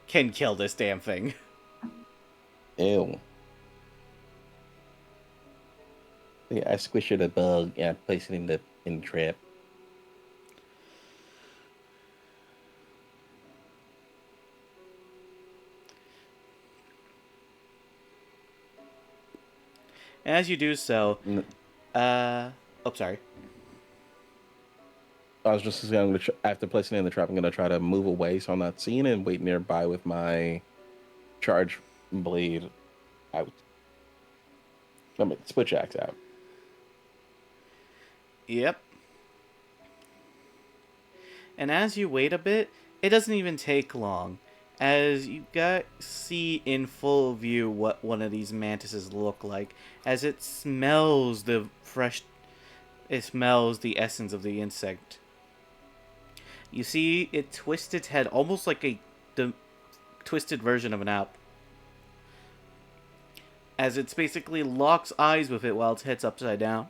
can kill this damn thing. Ew. Yeah, I squish it a bug and I place it in the trap. As you do so, N- sorry. I was just going to, after placing it in the trap, I'm going to try to move away so I'm not seen and wait nearby with my charge blade out. I mean, switch axe out. Yep. And as you wait a bit, it doesn't even take long. As you see in full view what one of these mantises look like, as it smells the essence of the insect. You see it twist its head almost like the twisted version of an app. As it's basically locks eyes with it while its head's upside down.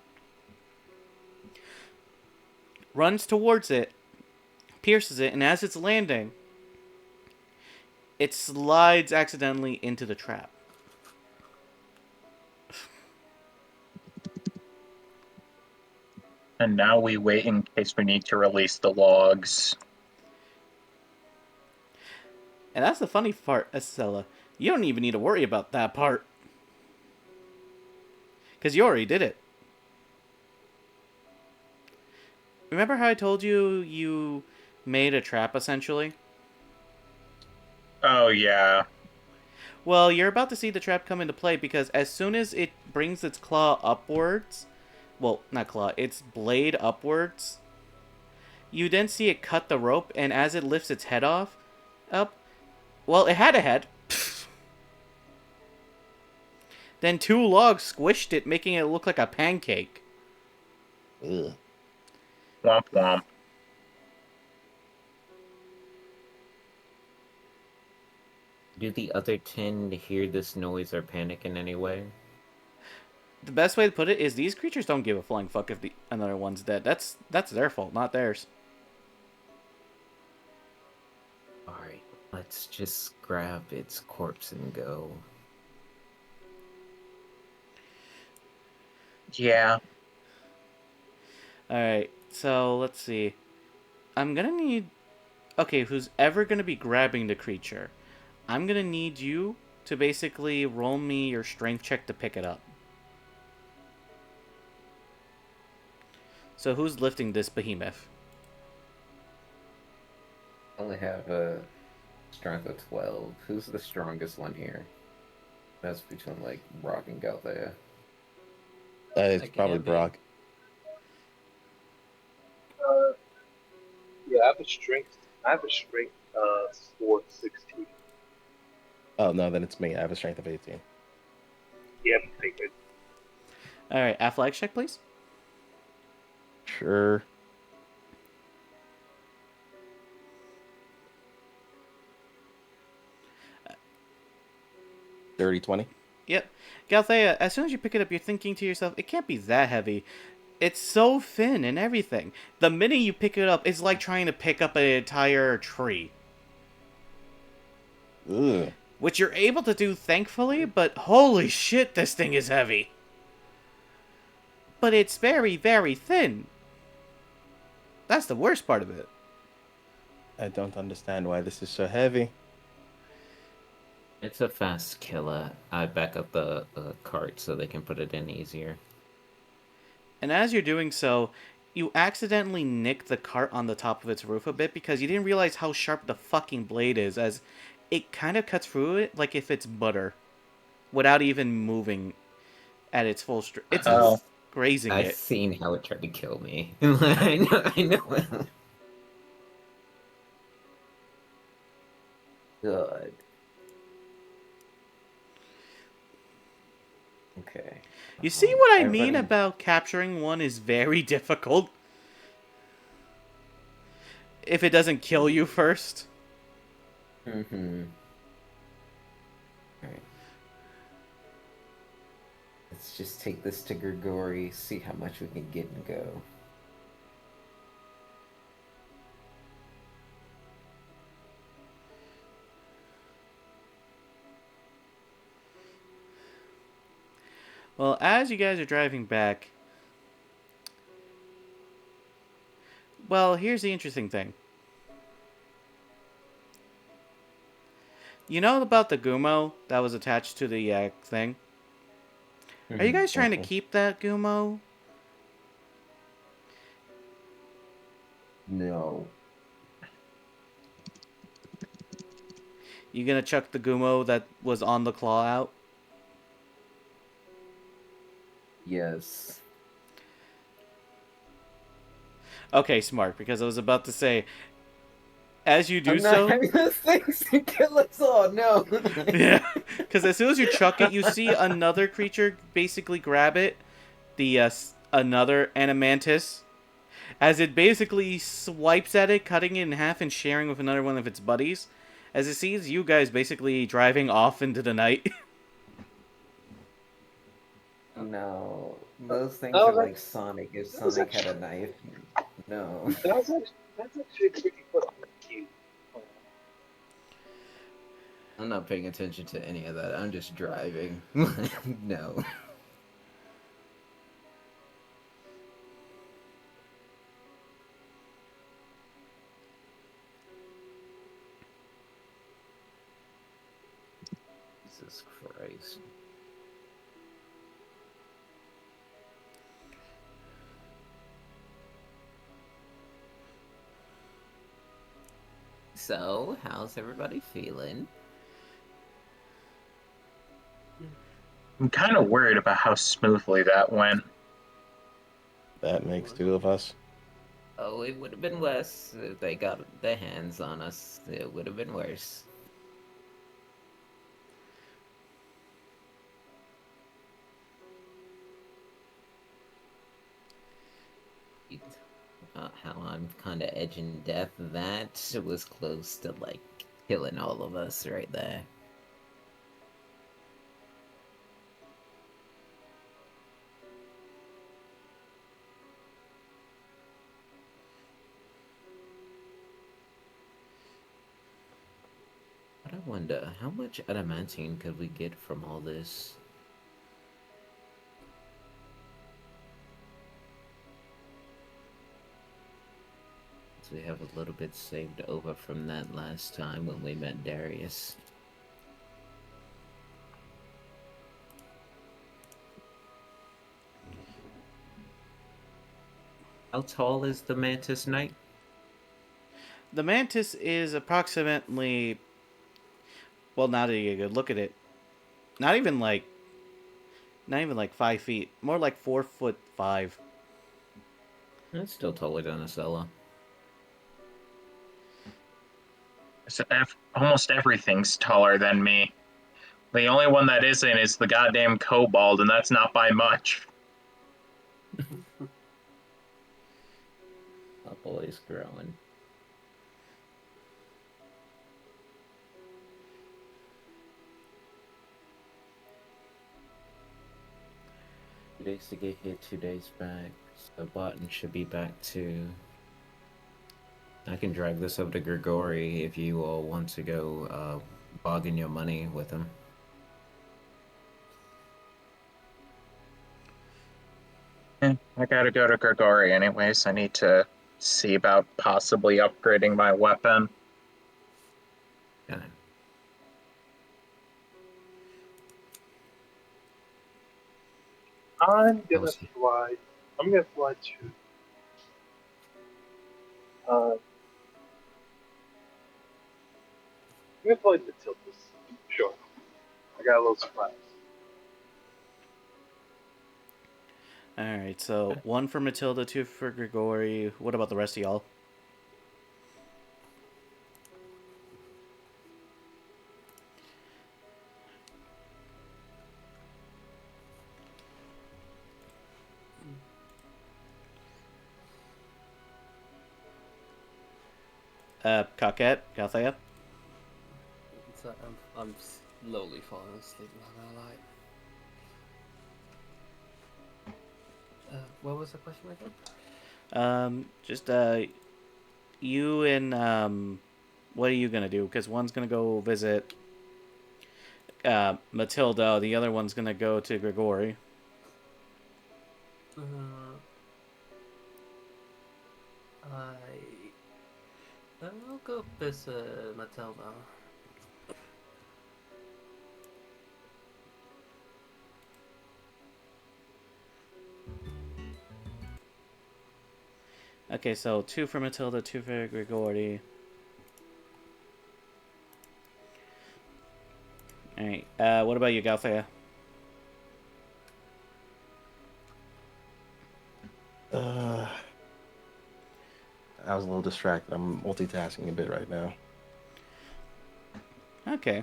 Runs towards it, pierces it, and as it's landing, it slides accidentally into the trap. And now we wait in case we need to release the logs. And that's the funny part, Estella. You don't even need to worry about that part. Because you already did it. Remember how I told you made a trap, essentially? Oh, yeah. Well, you're about to see the trap come into play because as soon as it brings its claw upwards... Well, not claw, its blade upwards... You then see it cut the rope, and as it lifts its head up... Well, it had a head. Then 2 logs squished it, making it look like a pancake. Ugh. Womp womp. Do the other 10 hear this noise or panic in any way? The best way to put it is these creatures don't give a flying fuck if another one's dead. That's their fault, not theirs. Alright, let's just grab its corpse and go. Yeah. Alright, so let's see. I'm gonna need... Okay, who's ever gonna be grabbing the creature? I'm gonna need you to basically roll me your strength check to pick it up. So who's lifting this behemoth? I only have a strength of 12. Who's the strongest one here? That's between, like, Brock and Galthea. It's That probably can't be. Brock. Yeah, I have a strength. Score 16. Oh, no, then it's me. I have a strength of 18. Yeah, take it. Alright, athletics check, please. Sure. Dirty 20. Yep. Galthea, as soon as you pick it up, you're thinking to yourself, it can't be that heavy. It's so thin and everything. The minute you pick it up, it's like trying to pick up an entire tree. Ugh. Which you're able to do, thankfully, but holy shit, this thing is heavy. But it's very, very thin. That's the worst part of it. I don't understand why this is so heavy. It's a fast killer. I back up the cart so they can put it in easier. And as you're doing so, you accidentally nick the cart on the top of its roof a bit because you didn't realize how sharp the fucking blade is, as it kind of cuts through it like if it's butter, without even moving at its full strength. It's grazing I've it. seen how it tried to kill me. I know. Good. Okay. You see what I mean Everybody- about capturing one is very difficult? If it doesn't kill you first. Mm-hmm. Alright. Let's just take this to Grigori, see how much we can get and go. Well, as you guys are driving back... Well, here's the interesting thing. You know about the Gumo that was attached to the thing? Are you guys trying to keep that Gumo? No. You gonna chuck the Gumo that was on the claw out? Yes. Okay, smart, because I was about to say, as you do I'm not so... having those things to kill us all, no. Yeah, because as soon as you chuck it, you see another creature basically grab it, another Animantis, as it basically swipes at it, cutting it in half and sharing with another one of its buddies, as it sees you guys basically driving off into the night. No. Those things Oh, are like that's- Sonic if that's Sonic had a actually- knife. No. That's actually pretty fucking cute. I'm not paying attention to any of that. I'm just driving. No. Jesus Christ. So, how's everybody feeling? I'm kind of worried about how smoothly that went. That makes two of us. Oh, it would have been worse if they got their hands on us. It would have been worse. How I'm kind of edging death. That was close to like killing all of us right there. But I wonder, how much adamantine could we get from all this? So we have a little bit saved over from that last time when we met Darius. How tall is the Mantis Knight? The Mantis is approximately... Well, now that you look at it, not even like 5 feet. More like 4'5". That's still taller than a Sella. So almost everything's taller than me. The only one that isn't is the goddamn kobold, and that's not by much. A boy's growing. Two days to get hit, 2 days back. So Barton should be back too. I can drag this up to Grigori if you all want to go bargain your money with him. I gotta go to Grigori anyways. I need to see about possibly upgrading my weapon. Yeah. I'm gonna Awesome. fly. I'm gonna fly to. I'm gonna fly to Tiltus. Sure. I got a little surprise. Alright, so 1 for Matilda, 2 for Grigori. What about the rest of y'all? Coquette, Galthea? So I'm slowly falling asleep, not gonna lie. What was the question again? Just, you and, what are you gonna do? Because one's gonna go visit, Matilda, the other one's gonna go to Grigori. I'll go visit Matilda. Okay, so 2 for Matilda, 2 for Grigori. Alright, what about you, Galthea? I was a little distracted. I'm multitasking a bit right now. Okay.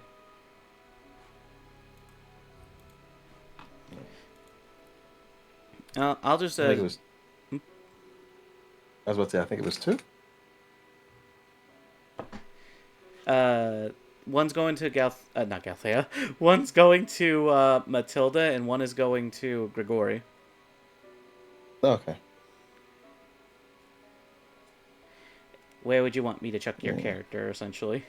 I'll just, I think it was. I was about to say, I think it was 2. One's going to not Galthea. One's going to, Matilda, and one is going to Grigori. Okay. Where would you want me to chuck your character, essentially?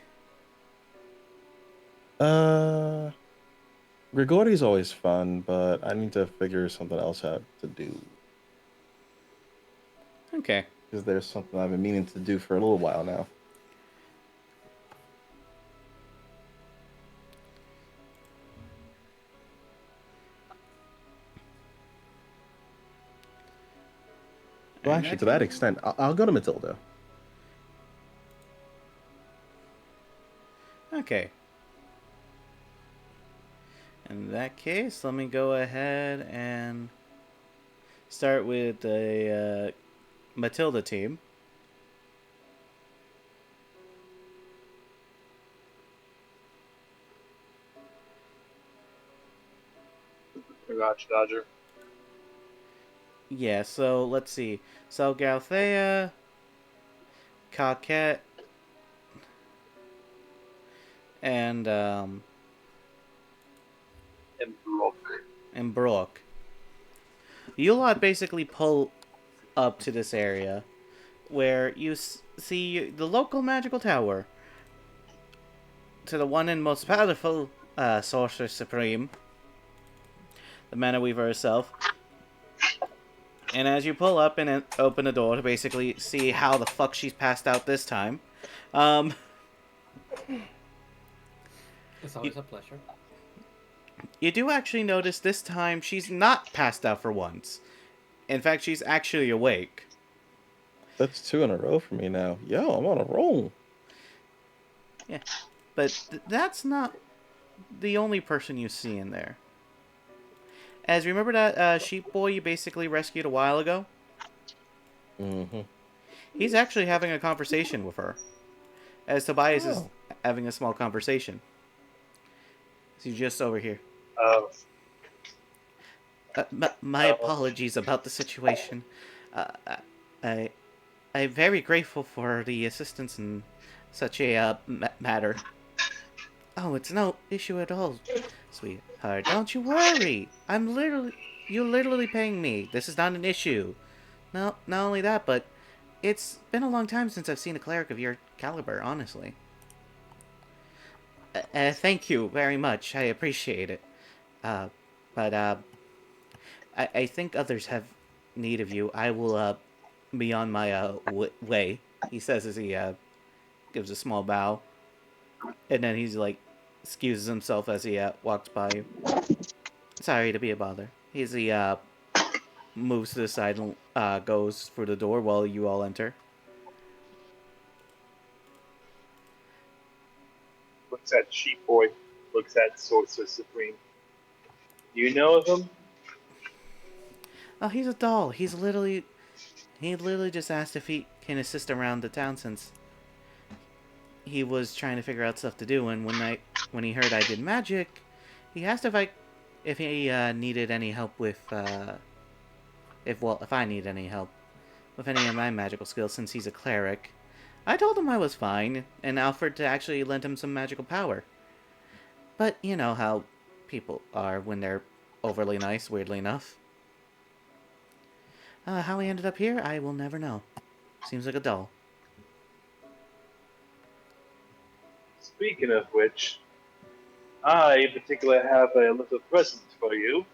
Grigori's always fun, but I need to figure something else out to do. Okay. Because there's something I've been meaning to do for a little while now. Well, actually, to that extent, I'll go to Matilda. Okay. In that case, let me go ahead and start with the Matilda team. Gotcha, Dodger. Yeah, so let's see. So Galthea, Coquette, and Brooke. You lot basically pull up to this area where you see the local magical tower to the one and most powerful Sorceress Supreme, the Mana Weaver herself. And as you pull up and open the door to basically see how the fuck she's passed out this time, It's always a pleasure. you do actually notice this time she's not passed out for once. In fact, she's actually awake. That's 2 in a row for me now. Yo, I'm on a roll. Yeah, but that's not the only person you see in there. As remember that sheep boy you basically rescued a while ago? Mm-hmm. He's actually having a conversation with her. As Tobias is having a small conversation. He's just over here. My apologies about the situation. I'm very grateful for the assistance in such a matter. Oh, it's no issue at all, sweetheart. Don't you worry. You're literally paying me. This is not an issue. No, not only that, but it's been a long time since I've seen a cleric of your caliber, honestly. Thank you very much. I appreciate it. But I think others have need of you. I will be on my way, he says as he gives a small bow. And then he's like, excuses himself as he walks by you. Sorry to be a bother. He moves to the side and goes for the door while you all enter. Looks at Sheep Boy. Looks at Sorcerer Supreme. Do you know of him? Oh, he's a doll. He literally just asked if he can assist around the town since he was trying to figure out stuff to do. And when he heard I did magic, he asked if he needed any help with if I need any help with any of my magical skills since he's a cleric. I told him I was fine and offered to actually lend him some magical power. But you know how people are when they're overly nice, weirdly enough. How he ended up here, I will never know. Seems like a doll. Speaking of which, I in particular have a little present for you.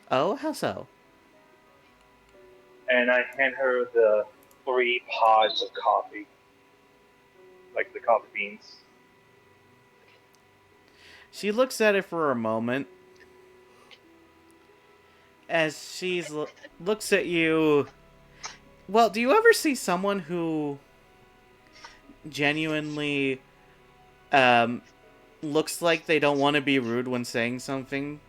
Oh, how so? And I hand her the 3 pods of coffee. Like the coffee beans. She looks at it for a moment. As she looks at you Well, do you ever see someone who genuinely um, looks like they don't want to be rude when saying something?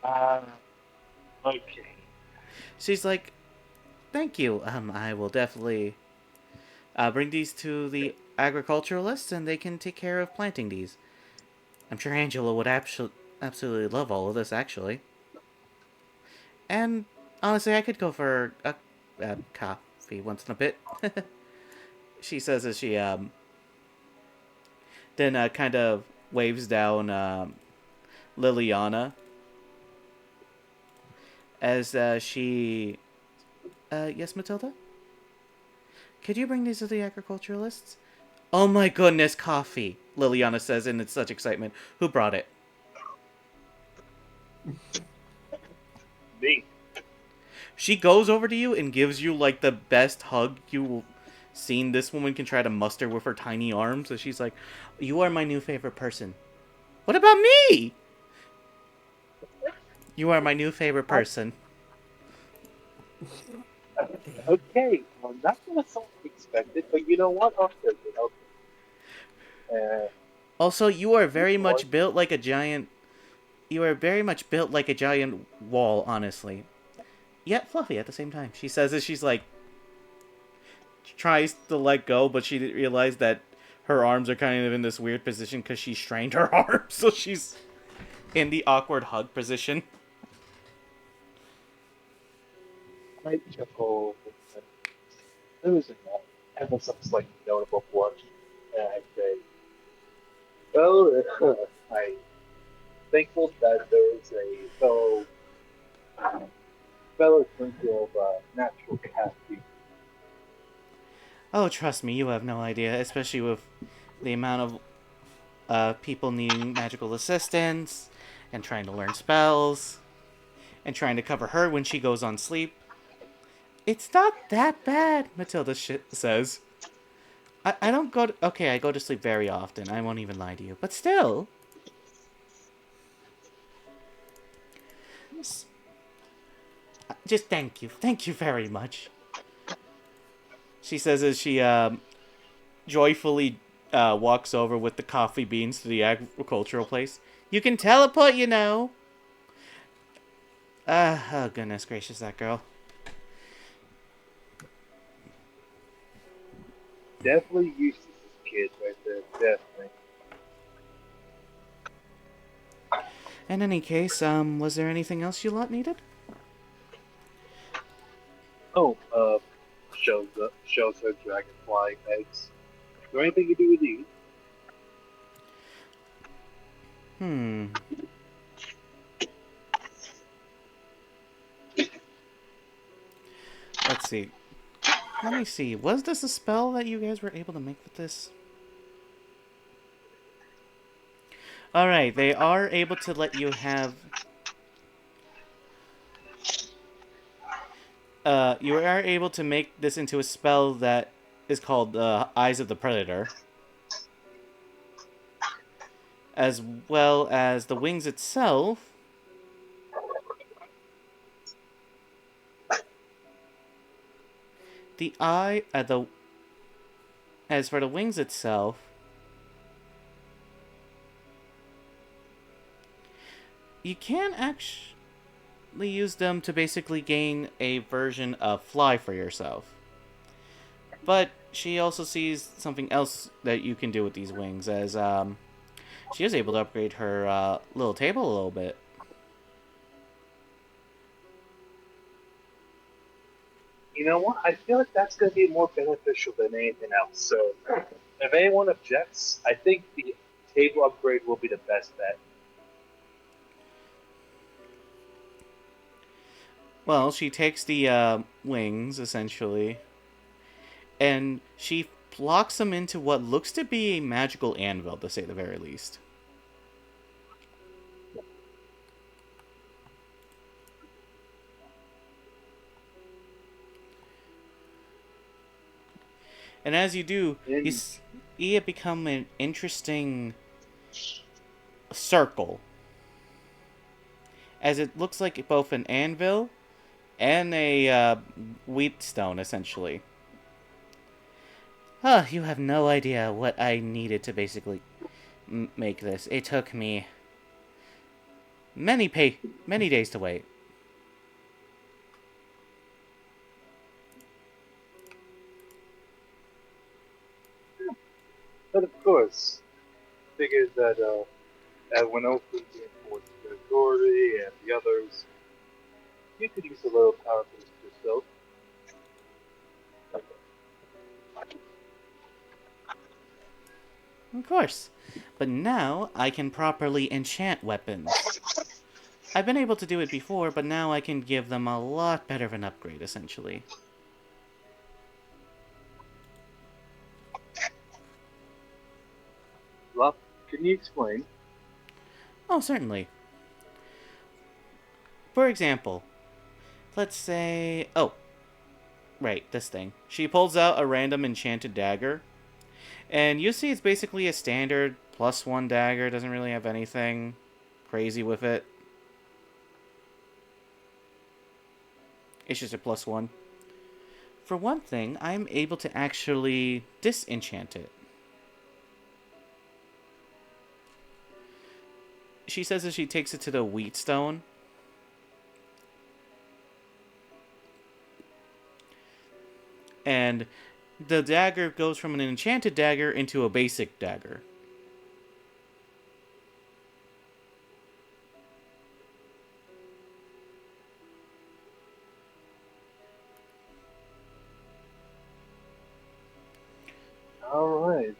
Okay. She's like, "Thank you. I will definitely bring these to the agriculturalists, and they can take care of planting these. I'm sure Angela would absolutely love all of this, actually. And honestly, I could go for a coffee once in a bit." She says as she then kind of waves down Liliana as she. Yes, Matilda? Could you bring these to the agriculturalists? Oh my goodness, coffee! Liliana says in such excitement. Who brought it? Me. She goes over to you and gives you like the best hug you've seen this woman can try to muster with her tiny arms. So she's like, "You are my new favorite person." What about me? You are my new favorite person. Okay, well, not gonna sound expected, but you know what? I'll take it. I'll take it. Also, you are very much built like a giant. You are very much built like a giant wall, honestly. Yet fluffy at the same time. She says as she's like tries to let go, but she didn't realize that her arms are kind of in this weird position because she strained her arms, so she's in the awkward hug position. I chuckle. There was some slight notable blush, and I say, "Well, I'm thankful that there is a fellow twinkle of natural caffeine." Oh, trust me, you have no idea, especially with the amount of people needing magical assistance and trying to learn spells and trying to cover her when she goes on sleep. It's not that bad, Matilda says. I don't go to... Okay, I go to sleep very often. I won't even lie to you. But still... Just thank you. Thank you very much. She says as she joyfully walks over with the coffee beans to the agricultural place. You can teleport, you know. Oh, goodness gracious, that girl. Definitely useless kid right there. Definitely. In any case, was there anything else you lot needed? Oh, shows her dragonfly eggs. Is there anything you do with these? Let's see. Let me see. Was this a spell that you guys were able to make with this? Alright, they are able to let you have... you are able to make this into a spell that is called Eyes of the Predator. As well as the wings itself. As for the wings itself, you can actually use them to basically gain a version of fly for yourself. But she also sees something else that you can do with these wings, as she is able to upgrade her little table a little bit. You know what? I feel like that's going to be more beneficial than anything else. So, if anyone objects, I think the table upgrade will be the best bet. Well, she takes the wings, essentially, and she locks them into what looks to be a magical anvil, to say the very least. And as you do, you see it become an interesting circle. As it looks like both an anvil and a wheat stone, essentially. You have no idea what I needed to basically make this. It took me many days to wait. But of course, figured that as when Oakley reinforced the authority and the others, you could use a little power boost yourself. Of course. But now I can properly enchant weapons. I've been able to do it before, but now I can give them a lot better of an upgrade, essentially. Well, can you explain? Oh, certainly. For example, let's say... Oh, right, this thing. She pulls out a random enchanted dagger. And you see it's basically a standard +1 dagger. Doesn't really have anything crazy with it. It's just a +1. For one thing, I'm able to actually disenchant it. She says that she takes it to the Wheatstone. And the dagger goes from an enchanted dagger into a basic dagger. Alright.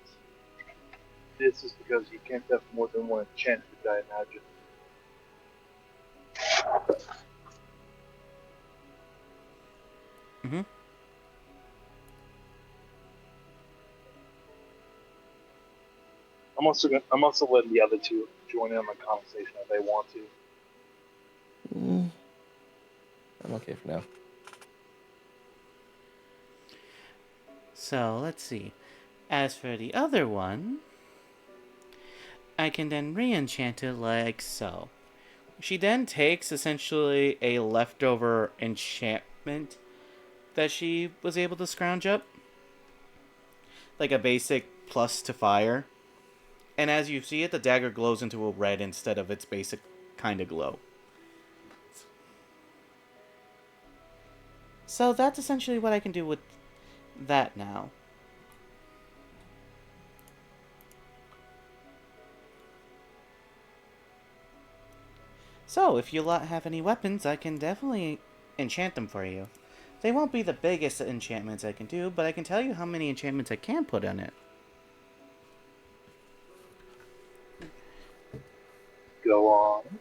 This is because you can't have more than one enchantment, I imagine. Mm-hmm. I'm also letting the other two join in on the conversation if they want to. I'm okay for now. So, let's see. As for the other one, I can then re-enchant it like so. She then takes essentially a leftover enchantment that she was able to scrounge up. Like a basic plus to fire. And as you see it, the dagger glows into a red instead of its basic kind of glow. So that's essentially what I can do with that now. So, if you lot have any weapons, I can definitely enchant them for you. They won't be the biggest enchantments I can do, but I can tell you how many enchantments I can put on it. Go on.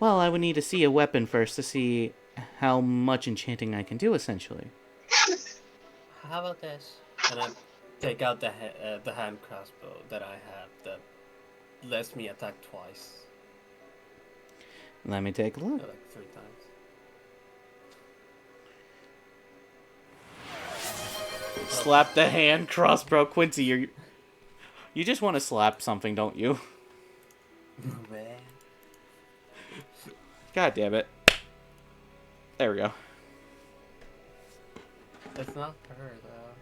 Well, I would need to see a weapon first to see how much enchanting I can do, essentially. How about this? And I take out the hand crossbow that I have that lets me attack twice. Let me take a look. Like 3 times. Slap the hand crossbow, Quincy. You just want to slap something, don't you? Man. God damn it. There we go. It's not her, though.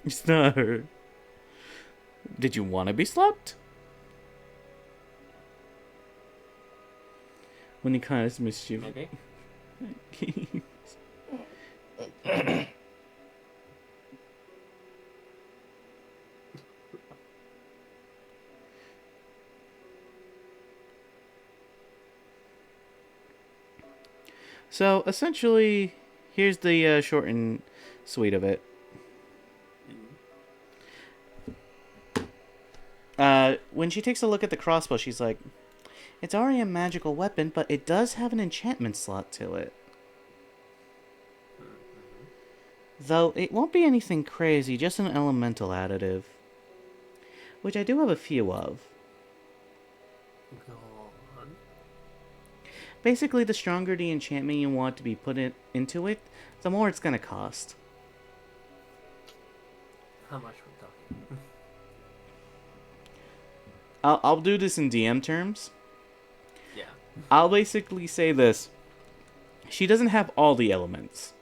It's not her. Did you want to be slapped? When he kind of mischief. Maybe. So, essentially, here's the short and sweet of it. When she takes a look at the crossbow, she's like, it's already a magical weapon, but it does have an enchantment slot to it. Though, it won't be anything crazy, just an elemental additive. Which I do have a few of. Go on. Basically, the stronger the enchantment you want to be put into it, the more it's gonna cost. How much we talking? I'll do this in DM terms. Yeah. I'll basically say this. She doesn't have all the elements.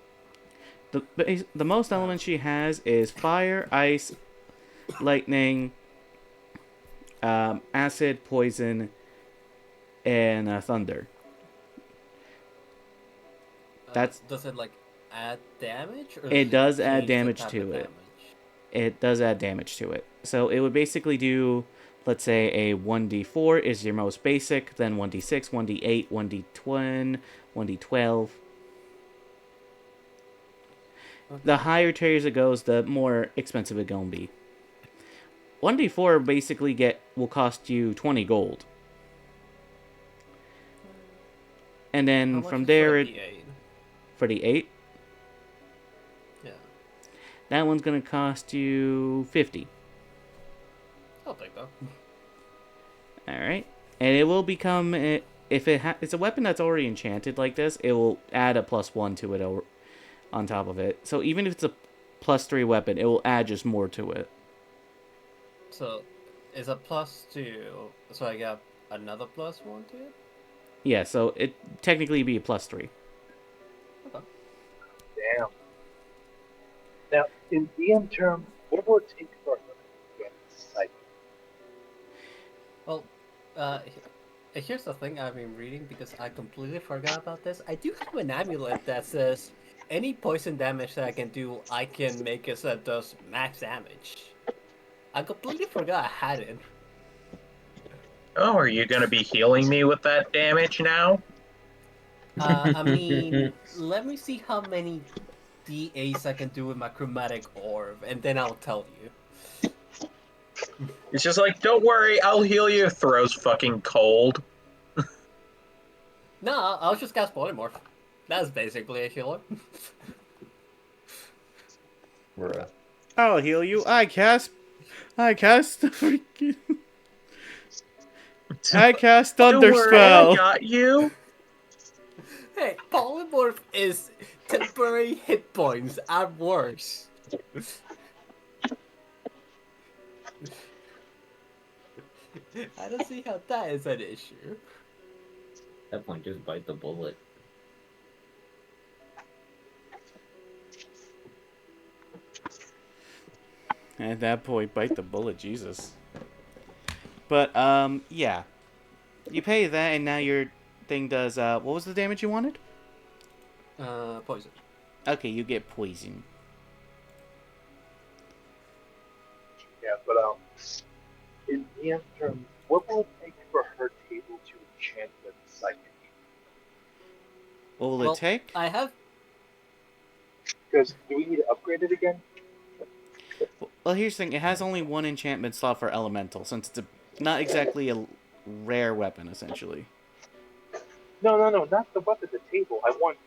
The most elements she has is fire, ice, lightning, acid, poison, and thunder. That's Does it like add damage? Or It does add change the damage type to of it. damage? It does add damage to it. So it would basically do, let's say, a 1d4 is your most basic, then 1d6, 1d8, 1d10, 1d12. The higher tiers it goes, the more expensive it gonna be. 1d4 basically will cost you 20 gold. And How then much from is there, for a D8? for the 8, Yeah, that one's gonna cost you 50. I'll take that. Alright. And it will become, if it's a weapon that's already enchanted like this, it will add a +1 to it on top of it. So even if it's a +3 weapon, it will add just more to it. So, it's a +2, so I got another +1 to it? Yeah, so it technically be a +3. Okay. Damn. Now, in DM terms, what will it take for her to get psychic? Well, here's the thing I've been reading because I completely forgot about this. I do have an amulet that says any poison damage that I can do, I can make it so it does max damage. I completely forgot I had it. Oh, are you gonna be healing me with that damage now? I mean, let me see how many D8s I can do with my chromatic orb, and then I'll tell you. It's just like, don't worry, I'll heal you. Throws fucking cold. No, I'll just cast polymorph. That's basically a healer. Bruh. I'll heal you. I cast the freaking... I cast Don't Thunder worry, I Spell. got you. Hey, polymorph is temporary hit points at worst. I don't see how that is an issue. At that point, just bite the bullet. At that point, bite the bullet, Jesus. But, yeah. You pay that, and now your thing does, what was the damage you wanted? Poison. Okay, you get poison. Yeah, but in DM terms, what will it take for her table to enchant with psychic? What will Well, it take? I have. Because do we need to upgrade it again? Well, here's the thing. It has only one enchantment slot for elemental, since it's not exactly a rare weapon, essentially. No, not the weapon. The table. I want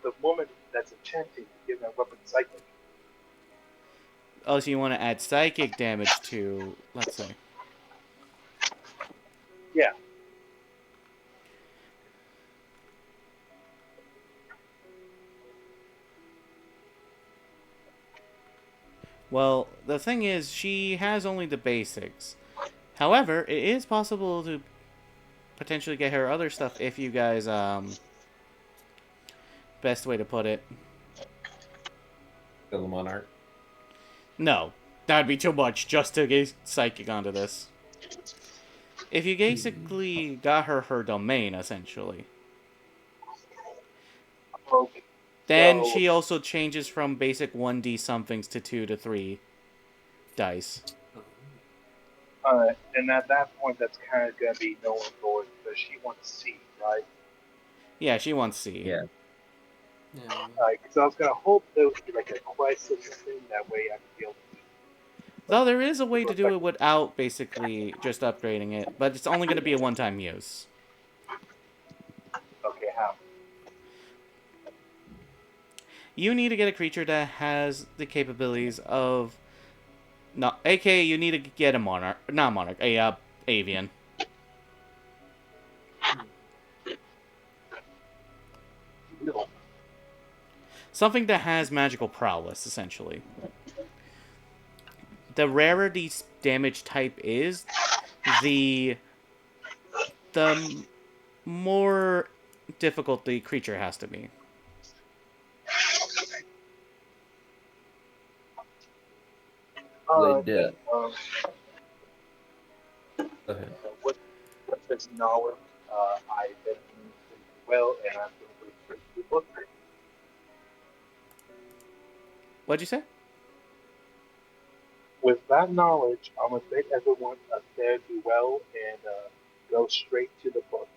the woman that's enchanting to give that weapon psychic. Oh, so you want to add psychic damage to, let's say. Yeah. Well, the thing is, she has only the basics. However, it is possible to potentially get her other stuff if you guys, best way to put it. Kill the monarch. No, that'd be too much just to get psychic onto this. If you basically got her domain, essentially. Okay. Then So- she also changes from basic 1d somethings to 2 to 3 dice. And at that point, that's kind of gonna be no one going because she wants C, right? Yeah, she wants C. Yeah. Yeah. So I was gonna hope there would be like a crisis thing that way I could be able to. Though there is a way to do it without basically just upgrading it, but it's only going to be a one-time use. Okay, how? You need to get a creature that has the capabilities of... No, aka you need to get a monarch. Not monarch, a avian. No. Something that has magical prowess, essentially. The rarer the damage type is, the more difficult the creature has to be. Would, Um, go ahead. with this knowledge, I've been doing pretty well, and I've been pretty the book. What'd you say? With that knowledge, I'm gonna bid everyone a fare thee well and go straight to the book.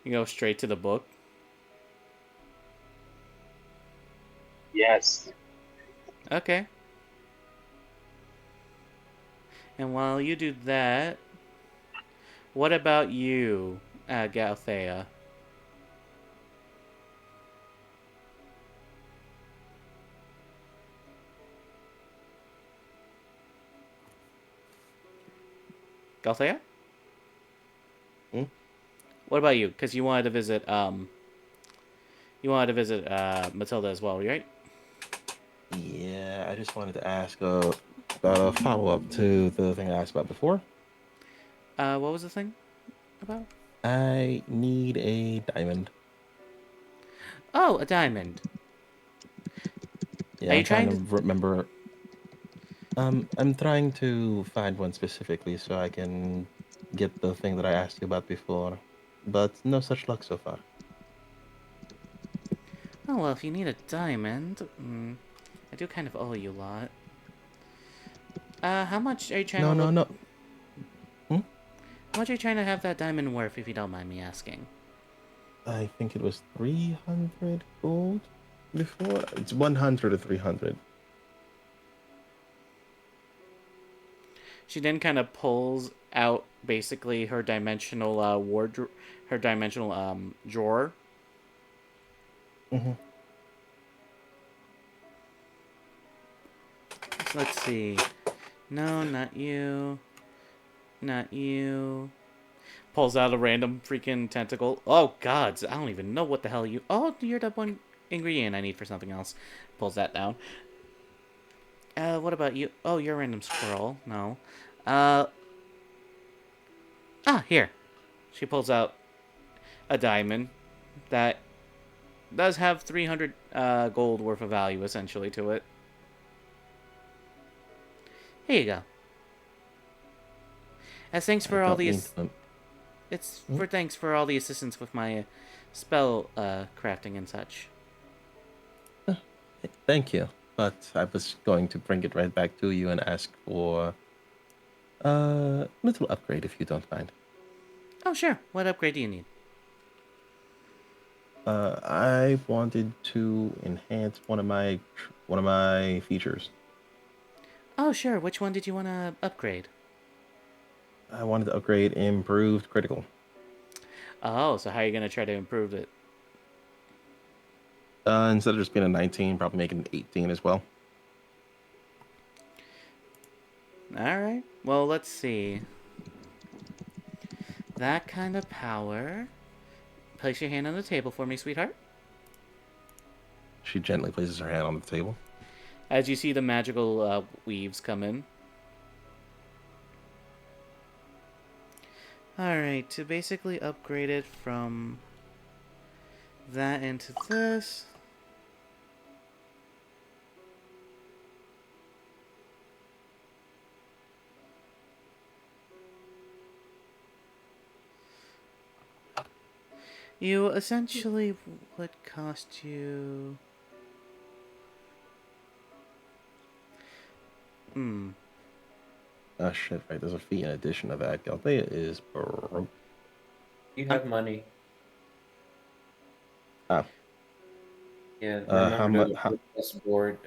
You go straight to the book. Yes. Okay. And while you do that, what about you, Galthea? Galthea? Hmm? What about you? Because you wanted to visit, Matilda as well, right? Yeah, I just wanted to ask about a follow up to the thing I asked about before. What was the thing about? I need a diamond. Oh, a diamond. Yeah, Are you I'm trying trying to remember. I'm trying to find one specifically so I can get the thing that I asked you about before, but no such luck so far. Oh, well, if you need a diamond, I do kind of owe you a lot. How much are you trying No, to no, look? no. How much are you trying to have that diamond worth, if you don't mind me asking? I think it was 300 gold before. It's 100 or 300. She then kind of pulls out basically her dimensional wardrobe, her dimensional drawer. Mm-hmm. So let's see. No, not you. Not you. Pulls out a random freaking tentacle. Oh, gods. I don't even know what the hell you... Oh, you're the one ingredient I need for something else. Pulls that down. What about you? Oh, you're a random squirrel. No. Here. She pulls out a diamond that does have 300 gold worth of value, essentially, to it. Here you go. As thanks for all the... It's for thanks for all the assistance with my spell crafting and such. Thank you. But I was going to bring it right back to you and ask for a little upgrade if you don't mind. Oh, sure. What upgrade do you need? I wanted to enhance one of my features. Oh, sure. Which one did you want to upgrade? I wanted to upgrade improved critical. Oh, so how are you going to try to improve it? Instead of just being a 19, probably make it an 18 as well. Alright. Well, let's see. That kind of power. Place your hand on the table for me, sweetheart. She gently places her hand on the table. As you see the magical weaves come in. Alright, to basically upgrade it from that into this. You essentially would cost you... Oh shit, right, there's a fee in addition to that. Galthea is broke. You have money. Oh. Yeah, how remember much? the plus board.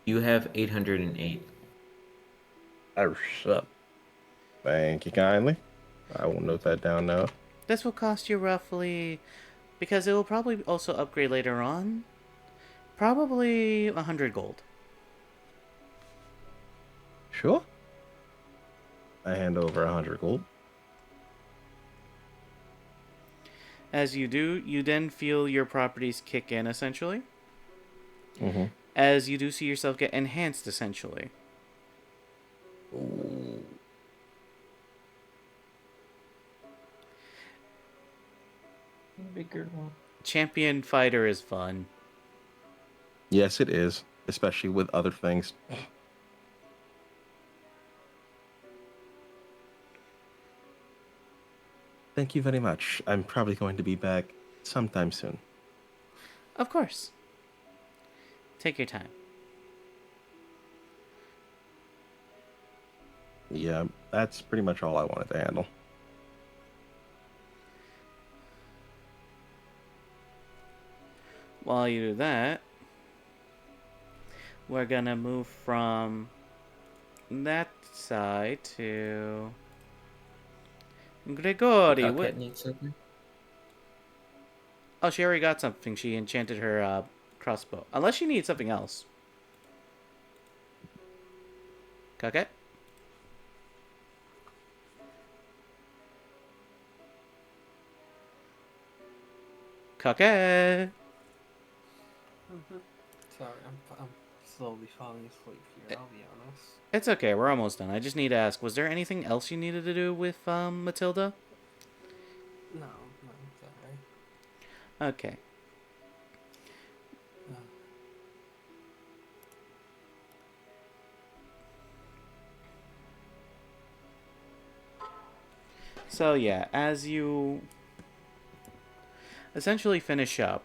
You have 808. Oh shit. Thank you kindly. I will note that down now. This will cost you roughly... Because it will probably also upgrade later on. Probably 100 gold. Sure. I hand over 100 gold. As you do, you then feel your properties kick in, essentially. Mm-hmm. As you do see yourself get enhanced, essentially. Ooh. bigger one. Champion fighter is fun. Yes, it is, especially with other things. Thank you very much. I'm probably going to be back sometime soon. Of course. Take your time. Yeah, that's pretty much all I wanted to handle. While you do that, we're gonna move from that side to Grigori. Cockhead needs something. Oh, she already got something. She enchanted her crossbow. Unless she needs something else. Cockhead? Cockhead! Sorry, I'm slowly falling asleep here, I'll be honest. It's okay, we're almost done. I just need to ask, was there anything else you needed to do with Matilda? No, sorry. Okay. So yeah, as you essentially finish up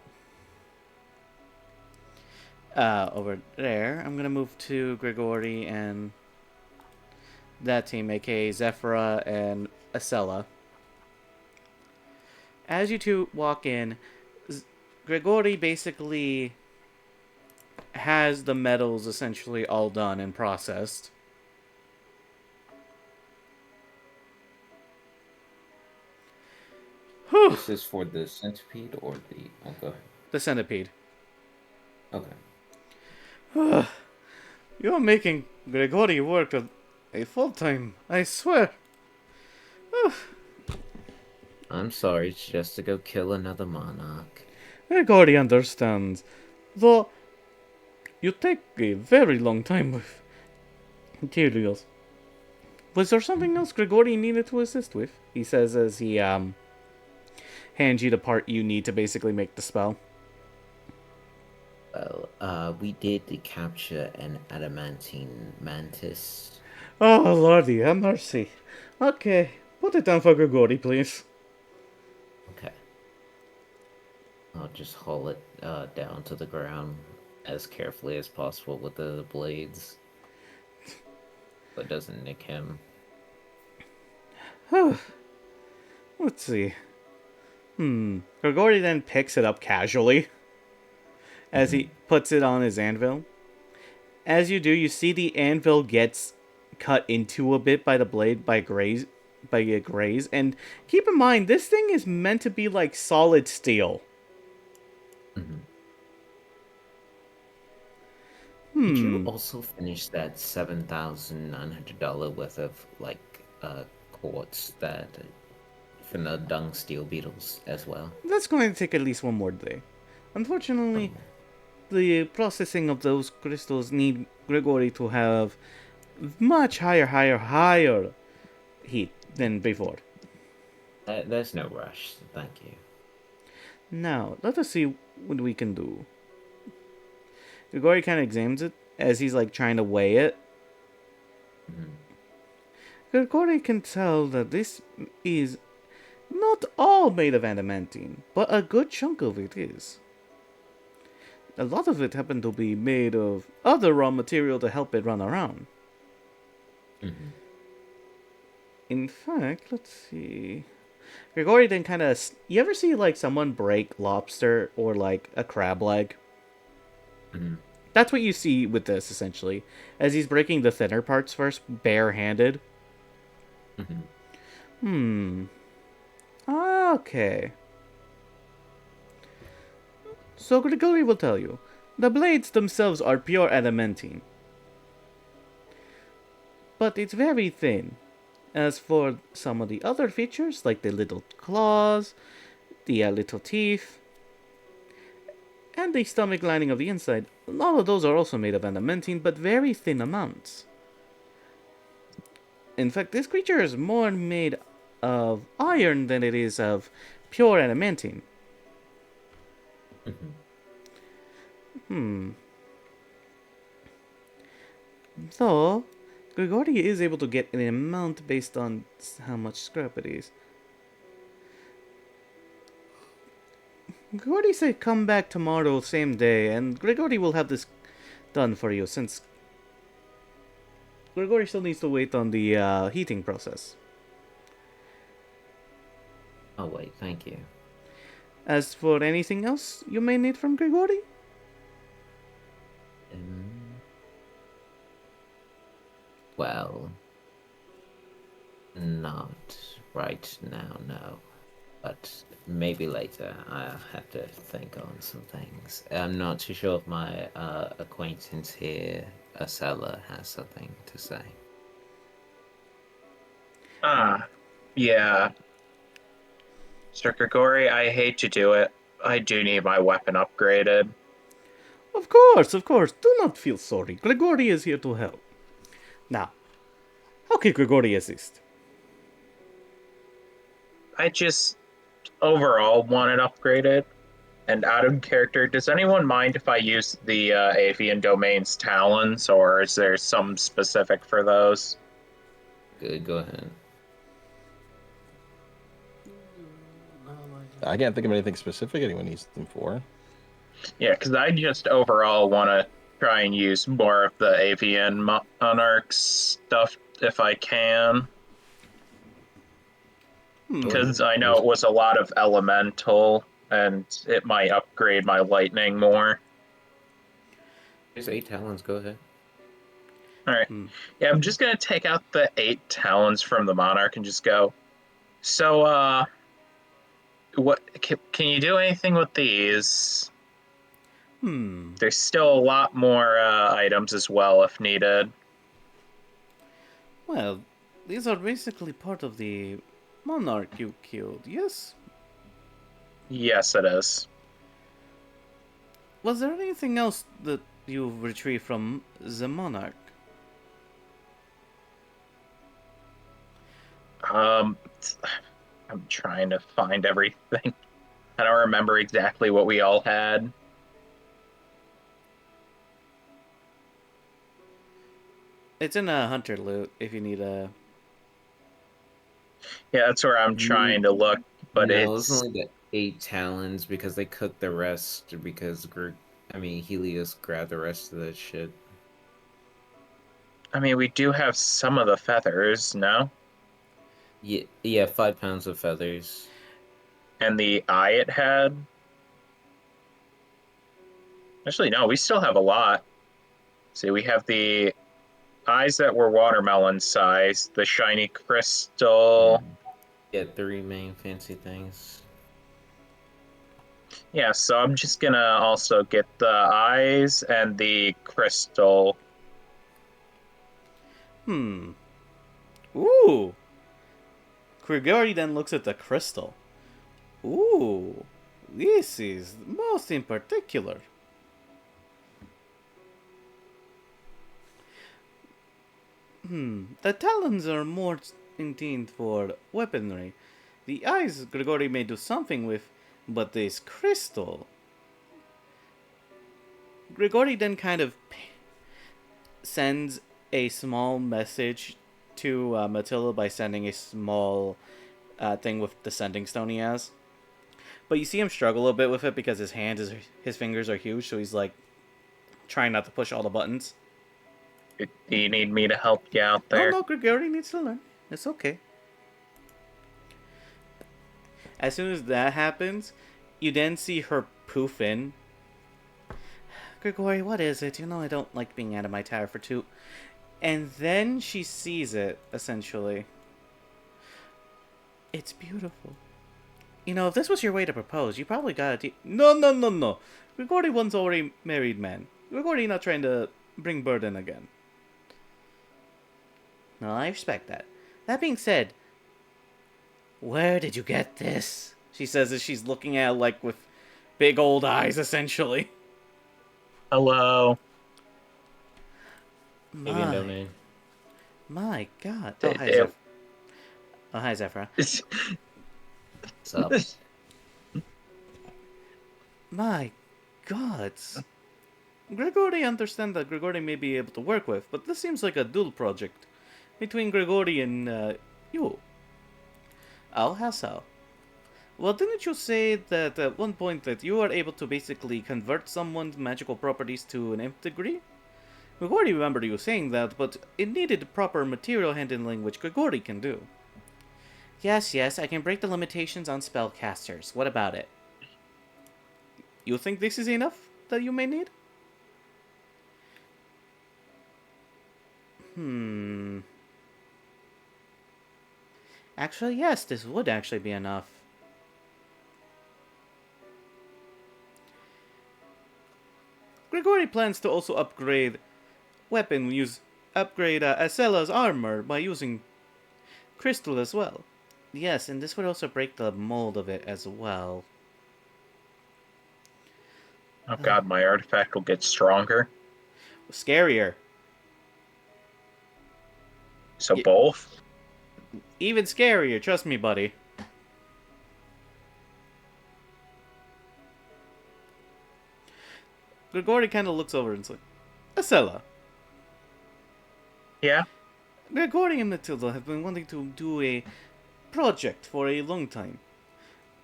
over there, I'm gonna move to Grigori and that team, aka Zephyra and Acela. As you two walk in, Grigori basically has the metals essentially all done and processed. Whew. This is for the centipede or the... Oh, go ahead. The centipede. Okay. You're making Grigori work a full-time, I swear. I'm sorry, it's just to go kill another monarch. Grigori understands. Though, you take a very long time with materials. Was there something else Grigori needed to assist with? He says as he hands you the part you need to basically make the spell. Well, we did capture an adamantine mantis. Oh, Lordy, have mercy. Okay, put it down for Grigori, please. Okay. I'll just haul it down to the ground as carefully as possible with the blades. But doesn't nick him. Let's see. Grigori then picks it up casually as he puts it on his anvil. As you do, you see the anvil gets cut into a bit by the blade by a graze. And keep in mind, this thing is meant to be like solid steel. Did you also finish that $7,900 worth of quartz that from the dung steel beetles as well? That's going to take at least one more day. Unfortunately, the processing of those crystals need Grigori to have much higher heat than before. There's no rush, thank you. Now, let us see what we can do. Grigori kind of examines it as he's like trying to weigh it. Grigori can tell that this is not all made of adamantine, but a good chunk of it is. A lot of it happened to be made of other raw material to help it run around. In fact, let's see. Grigori then kind of... You ever see like someone break lobster or like a crab leg? That's what you see with this, essentially. As he's breaking the thinner parts first, bare-handed. Okay. So Grigori will tell you, the blades themselves are pure adamantine. But it's very thin. As for some of the other features, like the little claws, the little teeth, and the stomach lining of the inside, all of those are also made of adamantine, but very thin amounts. In fact, this creature is more made of iron than it is of pure adamantine. Mhm. So, Grigori is able to get an amount based on how much scrap it is. Grigori said come back tomorrow, same day, and Grigori will have this done for you, since Grigori still needs to wait on the heating process. Oh wait, thank you. As for anything else you may need from Grigori? Well, not right now, no. But maybe later. I'll have to think on some things. I'm not too sure if my acquaintance here, Acela, has something to say. Yeah. Mr. Grigori, I hate to do it. I do need my weapon upgraded. Of course, of course. Do not feel sorry. Grigori is here to help. Now, how can Grigori assist? I just overall want it upgraded. And out of character, does anyone mind if I use the Avian Domain's talons, or is there some specific for those? Good, go ahead. I can't think of anything specific anyone needs them for. Yeah, because I just overall want to try and use more of the Avian Monarch stuff if I can. Because I know it was a lot of elemental, and it might upgrade my lightning more. There's 8 talons, go ahead. Alright. Yeah, I'm just gonna take out the 8 talons from the Monarch and just go, so, what can you do anything with these? There's still a lot more items as well if needed. Well, these are basically part of the monarch you killed, yes? Yes, it is. Was there anything else that you retrieved from the monarch? I'm trying to find everything. I don't remember exactly what we all had. It's in a hunter loot if you need a... Yeah, that's where I'm trying to look, but no, it's only the 8 talons because they cooked the rest because Helios grabbed the rest of that shit. I mean, we do have some of the feathers, no? Yeah, 5 pounds of feathers. And the eye it had? Actually, no, we still have a lot. See, we have the eyes that were watermelon size, the shiny crystal. Yeah, 3 main fancy things. Yeah, so I'm just gonna also get the eyes and the crystal. Ooh! Grigori then looks at the crystal. Ooh! This is most in particular. The talons are more intended for weaponry. The eyes Grigori may do something with, but this crystal... Grigori then kind of sends a small message to Matilda by sending a small thing with the sending stone he has. But you see him struggle a bit with it because his fingers are huge, so he's like trying not to push all the buttons. Do you need me to help you out there? No, Grigori needs to learn. It's okay. As soon as that happens, you then see her poof in. Grigori, what is it? You know I don't like being out of my tower for two. And then she sees it, essentially. It's beautiful. You know, if this was your way to propose, you probably got it. No. Grigori once already married man. Grigori not trying to bring burden again. No, I respect that. That being said, where did you get this? She says as she's looking at it, like, with big old eyes, essentially. Hello. Avian Domain. My God. Oh, Hi, Zephyr. What's up? My gods. Grigori understand that Grigori may be able to work with, but this seems like a dual project between Grigori and you. Oh, how so? Well, didn't you say that at one point that you are able to basically convert someone's magical properties to an nth degree? Grigori remembered you saying that, but it needed proper material handling which Grigori can do. Yes, I can break the limitations on spellcasters. What about it? You think this is enough that you may need? Actually, yes, this would actually be enough. Grigori plans to also upgrade Acella's armor by using crystal as well. Yes, and this would also break the mold of it as well. Oh god, my artifact will get stronger. Scarier. So both? Even scarier, trust me, buddy. Grigori kind of looks over and says, Acella. Yeah? Grigori and Matilda have been wanting to do a project for a long time.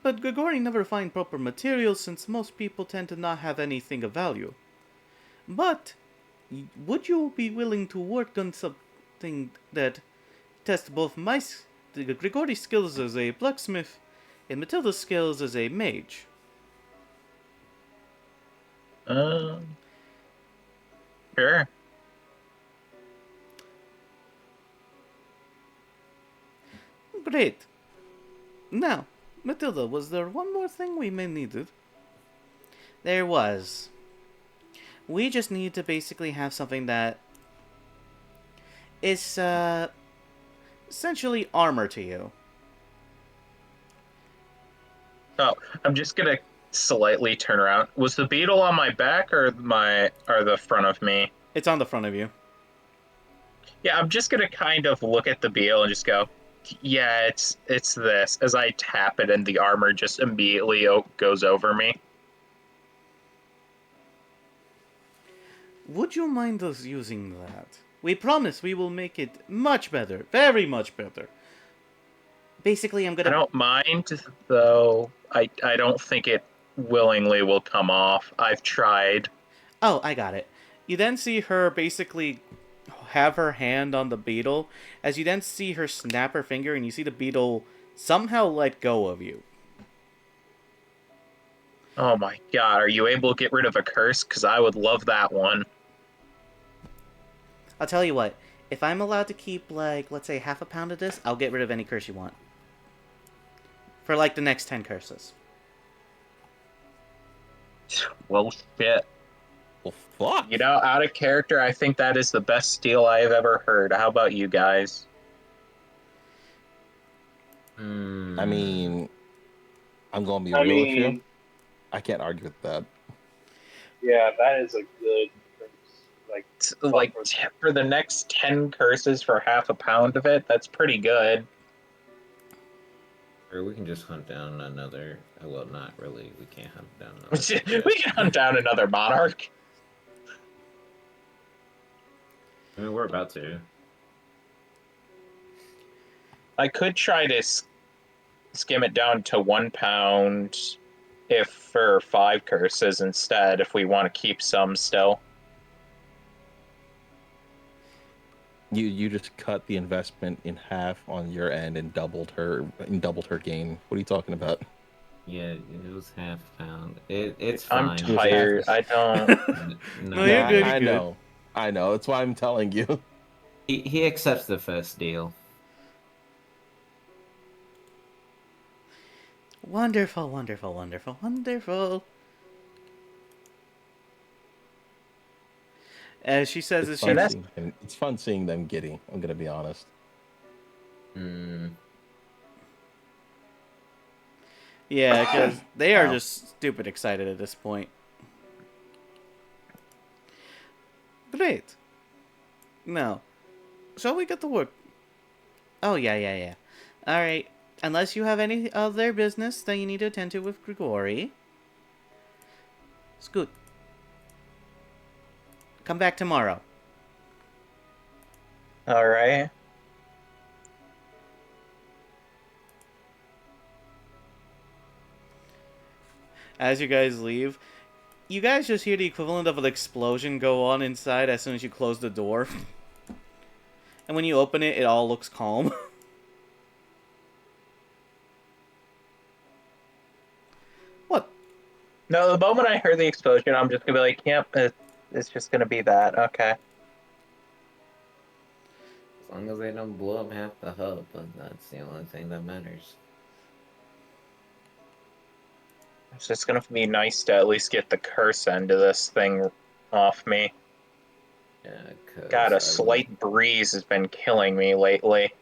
But Grigori never find proper materials since most people tend to not have anything of value. But, would you be willing to work on something that tests both Grigori's skills as a blacksmith and Matilda's skills as a mage? Sure. Great. Now, Matilda, was there one more thing we may needed? There was. We just need to basically have something that is, essentially armor to you. Oh, I'm just gonna slightly turn around. Was the beetle on my back or the front of me? It's on the front of you. Yeah, I'm just gonna kind of look at the beetle and just go, yeah, it's this. As I tap it and the armor just immediately goes over me. Would you mind us using that? We promise we will make it much better. Very much better. Basically, I'm gonna... I don't mind, though. I don't think it willingly will come off. I've tried. Oh, I got it. You then see her basically have her hand on the beetle, as you then see her snap her finger, and you see the beetle somehow let go of you. Oh my god, are you able to get rid of a curse? Because I would love that one. I'll tell you what, if I'm allowed to keep, like, let's say half a pound of this, I'll get rid of any curse you want. For, like, the next 10 curses. Well, shit. Well, fuck. You know, out of character, I think that is the best deal I have ever heard. How about you guys? I mean, I'm gonna be real with you. I can't argue with that. Yeah, that is a good, Like, for the next 10 curses for half a pound of it, that's pretty good. Or we can just hunt down another. Well, not really. We can't hunt down another. We can hunt down another monarch. I mean, we're about to. I could try to skim it down to 1 pound if for 5 curses instead, if we want to keep some still. You just cut the investment in half on your end and doubled her gain. What are you talking about? Yeah, it was half pound. It's fine. I'm tired. I don't. No, you're good. I You're know. I know. That's why I'm telling you. He accepts the first deal. Wonderful, wonderful, wonderful, wonderful. As she says, It's as fun, she... it's fun seeing them giddy. I'm gonna be honest. Yeah, because they are Wow. just stupid excited at this point. Great. Now, shall we get to work? Oh, yeah. Alright. Unless you have any other business that you need to attend to with Grigori. Scoot. Come back tomorrow. All right. As you guys leave, you guys just hear the equivalent of an explosion go on inside as soon as you close the door. And when you open it, it all looks calm. What? No, the moment I heard the explosion, I'm just gonna be like, "Yep, it's just gonna be that." Okay. As long as they don't blow up half the hub, but that's the only thing that matters. It's just gonna be nice to at least get the curse end of this thing off me. Yeah, 'cause God, I a slight breeze has been killing me lately.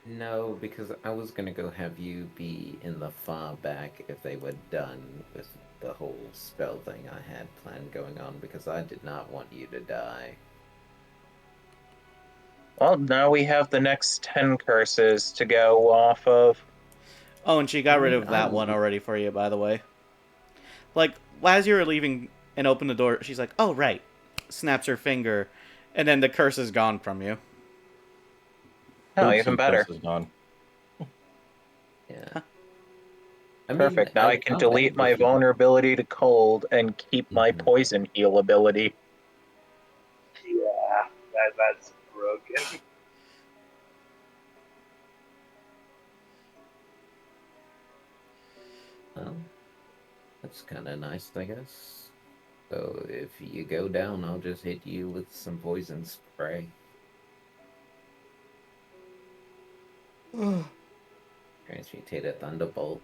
No, because I was gonna go have you be in the far back if they were done with the whole spell thing I had planned going on, because I did not want you to die. Well, now we have the next 10 curses to go off of. Oh, and she got rid mean, of that I- one already for you, by the way. Like, as you were leaving and open the door, she's like, "Oh, right." Snaps her finger, and then the curse is gone from you. Oh, Oopsie, even better. curse is gone. Yeah. I mean, Perfect. Now I can I'm delete my angry. vulnerability to cold and keep my Mhm. poison heal ability. Yeah, that's broken. Well, that's kind of nice, I guess. So if you go down, I'll just hit you with some poison spray. Transmutated Thunderbolt.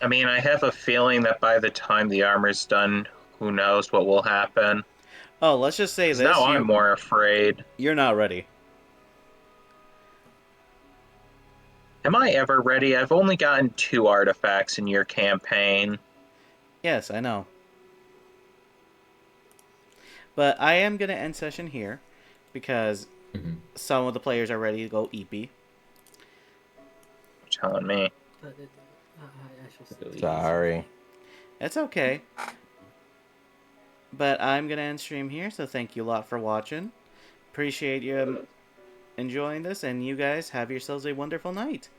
I mean, I have a feeling that by the time the armor's done, who knows what will happen. Oh, let's just say 'Cause this: now I'm more afraid. you're not ready. Am I ever ready? I've only gotten 2 artifacts in your campaign. Yes, I know. But I am gonna end session here because Mhm. some of the players are ready to go EP. You're telling me. I shall So easy. Sorry. It's okay. But I'm gonna end stream here, so thank you a lot for watching. Appreciate you enjoying this, and you guys have yourselves a wonderful night.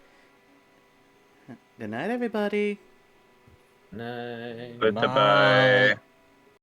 Good night, everybody. Night. Goodbye.